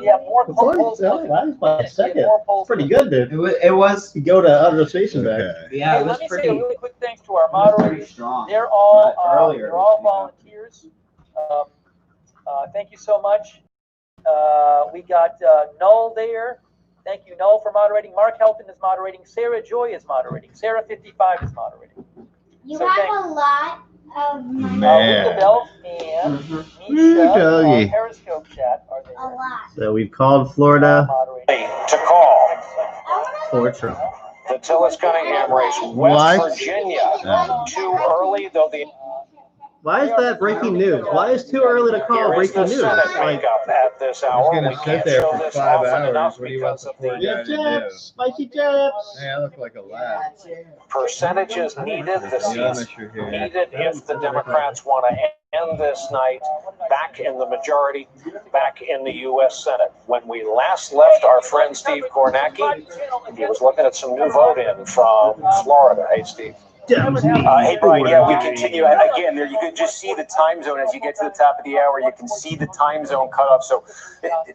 have more polls. By a second. Pretty good, dude. It was. You go to other station back. Yeah, hey, let me say a really quick thanks to our moderators. They're all volunteers. Thank you so much. We got Noel there. Thank you, Noel, for moderating. Mark Helton is moderating. Sarah Joy is moderating. Sarah 55 is moderating. You have a lot of money. Linda Bell and Misha, Periscope chat are there. A lot. So we've called Florida. To call For Trump. the Tillis Cunningham race, West Virginia. Too early, though the. Why is that breaking news? Why is too early to call breaking news? Like at this hour, we can't show this often enough because of the spicy chips. Hey, I look like a lad. percentages needed. The seats needed if the Democrats want to end this night back in the majority, back in the U.S. Senate. When we last left our friend Steve Kornacki, he was looking at some new vote in from Florida. Hey, Steve. Hey, Brian, yeah, we continue. Again, there you can just see the time zone as you get to the top of the hour. You can see the time zone cutoff. So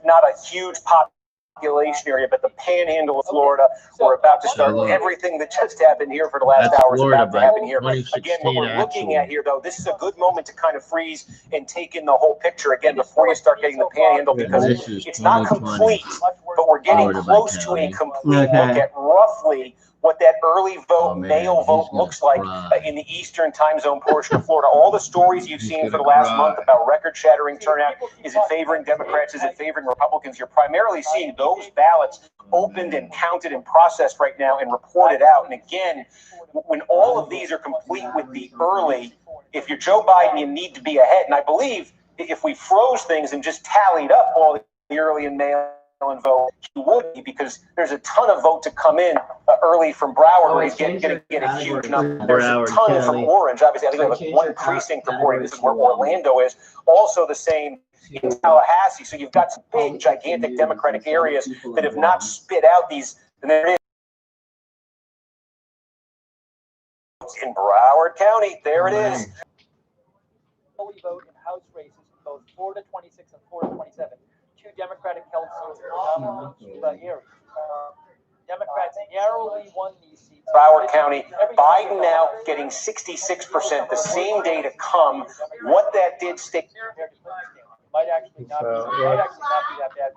not a huge population area, but the panhandle of Florida, we're about to start. Everything that just happened here for the last hour is about to happen here. Again, what we're looking at here, though, this is a good moment to kind of freeze and take in the whole picture again before you start getting the panhandle, because it's not complete, but we're getting close to a complete look at roughly what that early vote, mail vote looks like in the eastern time zone portion of Florida. All the stories you've seen for the last month about record-shattering turnout, is it favoring Democrats, is it favoring Republicans? You're primarily seeing those ballots opened and counted and processed right now and reported out. And again, when all of these are complete with the early, if you're Joe Biden, you need to be ahead. And I believe if we froze things and just tallied up all the early and mail and vote, he would be, because there's a ton of vote to come in early from Broward, where he's going to get a huge number. There's a ton from Orange. Obviously, I think we have one precinct reporting. This is where Orlando is. Also the same in Tallahassee. So you've got some big, gigantic Democratic areas that have not spit out these. And there it is in Broward County. There it is. Vote in House races in both Florida 26 and Florida 27. Two Democratic held seats in the area. Democrats narrowly won these seats. Broward County, Biden now getting 66%, the same day to come. What that did stay. Might actually not be that bad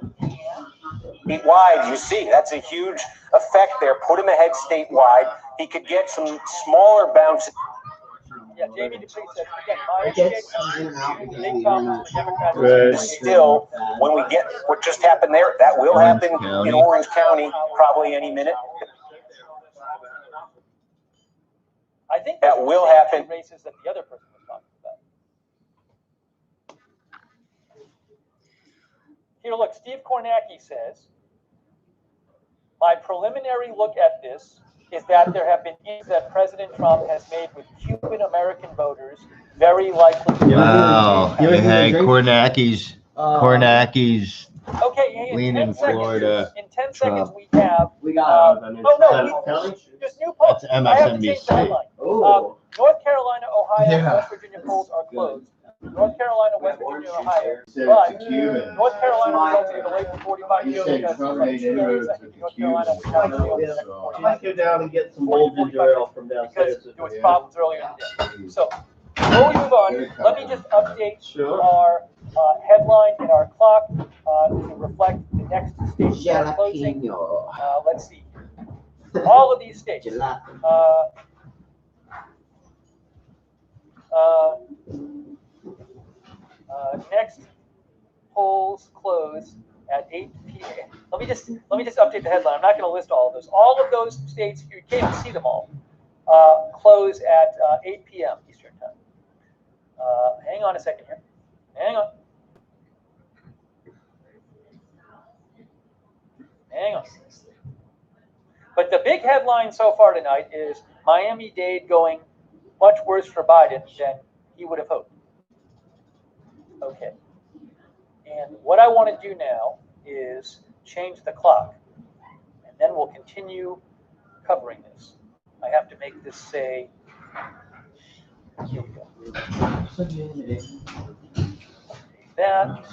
compared to statewide, you see, that's a huge effect there. Put him ahead statewide. He could get some smaller bounces. Yeah, Jamie DePree says, still, when we get what just happened there, that will happen in Orange County probably any minute. I think that will happen. Races that the other person was talking about. Here, look, Steve Kornacki says, my preliminary look at this is that there have been issues that President Trump has made with Cuban American voters, very likely. Wow. Hey, Kornacki's leaning Florida. In 10 seconds, we have. We got. Just new polls. That's MSNBC. North Carolina, Ohio, and West Virginia polls are closed. North Carolina, West Virginia, Ohio. But North Carolina results are delayed for 45 years because like 2 days. I think North Carolina was not going to I might go down and get some old ginger ale from downstairs. because there was problems earlier in the day. So before we move on, let me just update our headline and our clock to reflect the next states that are closing. Let's see. All of these states. Next polls close at 8 p.m. Let me just update the headline. I'm not going to list all of those. All of those states, you can't even see them all, close at 8 p.m. Eastern time. Hang on a second here. Hang on. Hang on. But the big headline so far tonight is Miami-Dade going much worse for Biden than he would have hoped. Okay. And what I want to do now is change the clock. And then we'll continue covering this. I have to make this say, here we go. That.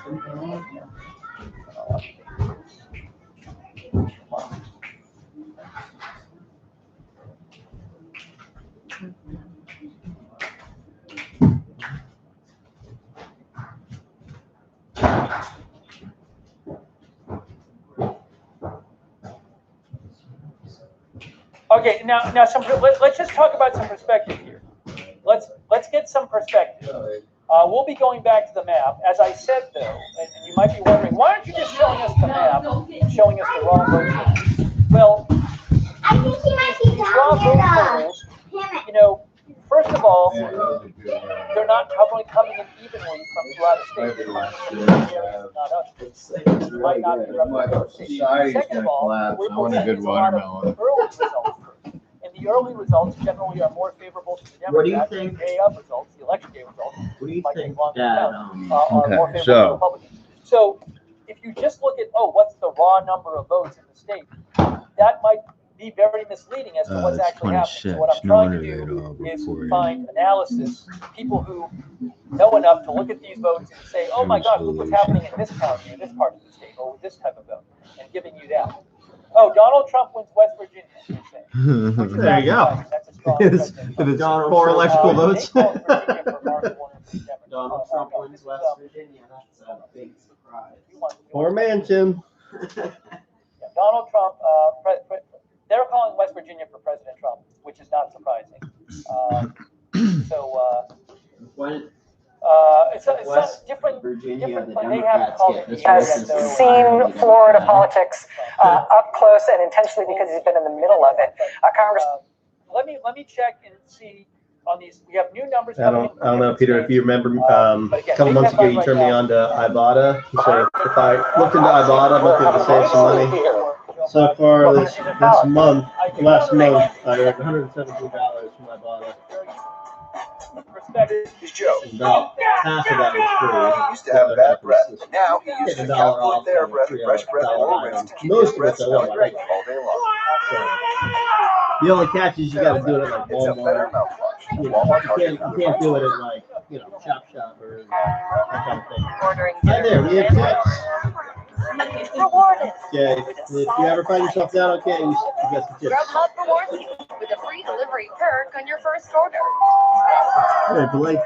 Okay, now let's just talk about some perspective here. Let's get some perspective. We'll be going back to the map. As I said, though, and you might be wondering, why aren't you just showing us the map and showing us the raw vote? Well, these raw vote totals, you know, first of all, they're not coming in evenly from throughout the state. Might not be representative. Second of all, we're presenting a lot of early results. And the early results generally are more favorable to the Democrats. The day of results, the election day results, what do you think that, are more favorable to Republicans. So if you just look at, what's the raw number of votes in the state, that might be very misleading as to what's actually happening. So what I'm trying to do is find analysis, people who know enough to look at these votes and say, oh my gosh, look what's happening in this county, in this part of the state, or with this type of vote, and giving you that. Oh, Donald Trump wins West Virginia. There you go. It is 4 electoral votes. Donald Trump wins West Virginia. That's a big surprise. Poor Manchin. Donald Trump, they're calling West Virginia for President Trump, which is not surprising. It's different. They haven't called it. Has seen Florida politics up close and intensely because he's been in the middle of it. Congress. Let me check and see on these. We have new numbers. I don't know, Peter, if you remember a couple months ago, you turned me on to Ibotta. You said if I looked into Ibotta, I'm looking to save some money. So far this month, last month, I earned $117 from Ibotta. He's Joe. About half of that was free. He used to have bad breath. Now he uses Calpol TheraBreath Fresh Breath Oral Rinse to keep his breath smelling great all day long. The only catch is you got to do it at like It's a better Walmart. You can't do it at like Chop Shop or that kind of thing. Hi there, we have tips. Rewarded. Okay, if you ever find yourself down, okay, you got some tips. Grubhub rewards you with a free delivery perk on your first order. Hey, Blake.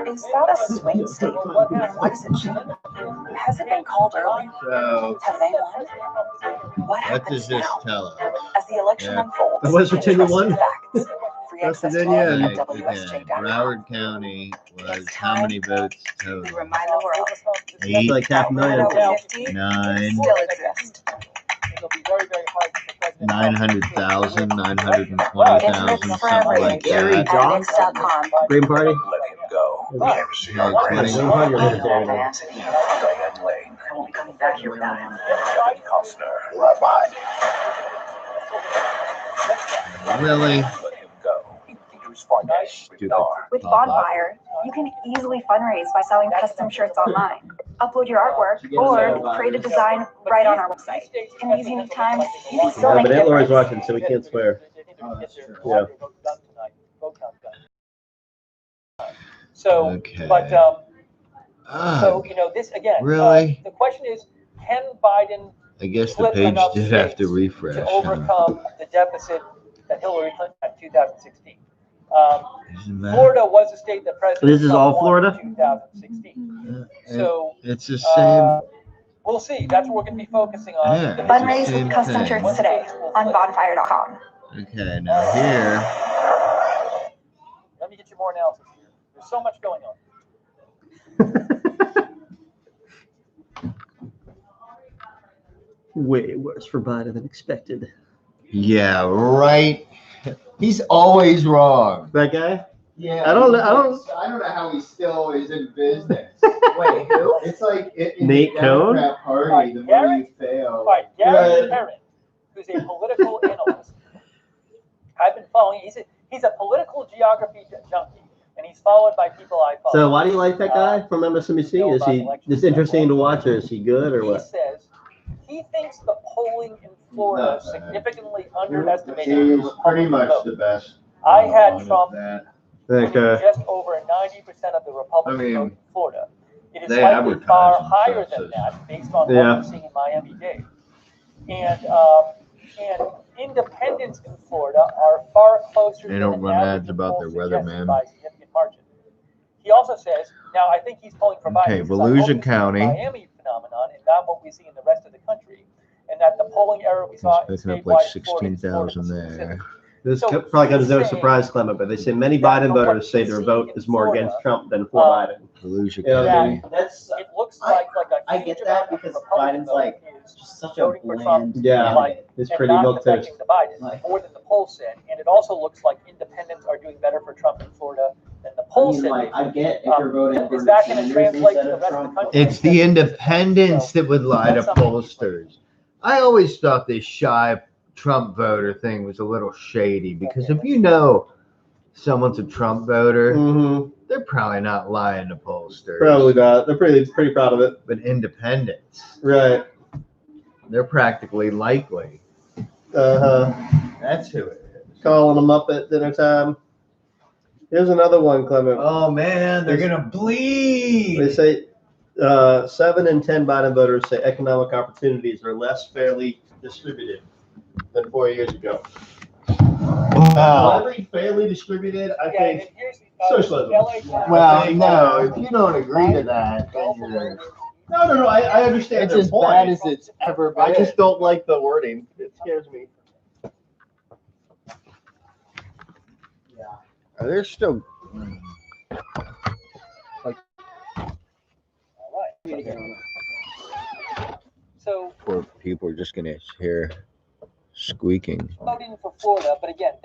Is that a swing state? What is it? Has it been called early? So, Have they won? What what happens does this now? tell us? As the election unfolds, The West Virginia one? free West access to Virginia all and at WSJ.com. Broward County was how many votes total? Remind the world. 8, Like 950 9, still exist. It'll be very, very hard for President 900,000, 920,000, something like that. Alex.com. Green Party? Let him go. Okay, Green Party or Libertarian? Diane Lane. I won't be coming back here without him. Kevin Costner. Right behind. Really? Let him go. Stupid. With Bonfire, you can easily fundraise by selling custom shirts online. Upload your artwork or create a design right on our website. In these unique times, you can still Yeah, make but a Aunt Laura's difference. watching, so we can't swear. Yeah. So, Okay. but so this again. Really? The question is, can Biden I guess the split page enough did have to states refresh. to Huh? overcome the deficit that Hillary Clinton had in 2016? Isn't that- Florida was a state that President This is Trump all won Florida? in 2016. So it's the same. we'll see. That's what we're going to be focusing on. Yeah, it's the Fundraise same with custom thing. shirts today on bonfire.com. Okay, now here. Let me get you more analysis here. There's so much going on. Way worse for Biden than expected. Yeah, right. He's always wrong. That guy? Yeah, I don't know how he still is in business. Wait, who? It's like in Nate the Democrat Cohn? Party, the more you fail. By Gary Perrin, who's a political analyst. I've been following. He's a political geography junkie, and he's followed by people I follow. So why do you like that guy from MSNBC? Is he just interesting to watch, or is he good, or He what? says he thinks the polling in Florida significantly underestimated He's the pretty Republican much vote. the best. I had Trump winning Okay. just over 90% of the Republican vote in Florida. It is they likely advertise far themselves higher than as- that based on what Yeah. we're seeing in Miami-Dade. And independents in Florida are far closer They than don't an run average ads about their poll suggests weatherman. by a significant margin. He also says, now I think he's polling for Biden. Okay, He says, I hope Volusia this is a County. Miami phenomenon and not what we see in the rest of the country, and that the polling error we saw in He's picking up like statewide Florida is 16,000 Florida there. This So probably comes as no he's surprise, Clement, but they say many Biden voters say their vote is more against Trump than for Biden. Volusia You know what I County. mean? That's It looks like a I huge get that amount of because Republican Biden's like vote is just such a voting for Trump, bland Yeah, like, it's and pretty not milk toast. affecting the Biden more than the poll said. And it also looks like independents are doing better for Trump in Florida than the I poll mean, said. like I get if you're voting for Is that going to Sanders translate to instead the of rest of the Trump. country? It's the independents that would lie to pollsters. I always thought this shy Trump voter thing was a little shady because if you know someone's a Trump voter, Mm-hmm. they're probably not lying to pollsters. Probably not. They're pretty proud of it. But independents, Right. they're practically likely. Uh-huh. That's who it is. Calling them up at dinner time. Here's another one, Clement. Oh man, they're gonna bleed. They say 7 in 10 Biden voters say economic opportunities are less fairly distributed than 4 years ago. Wow. Fairly distributed, I Yeah, think and here's, socialism. Well, no, if you don't agree to that, then you're. No. I understand It's their as point. bad as it's ever been. I just don't like the wording. It scares me. They're still. So Poor people are just gonna hear squeaking. voting for Florida, but again,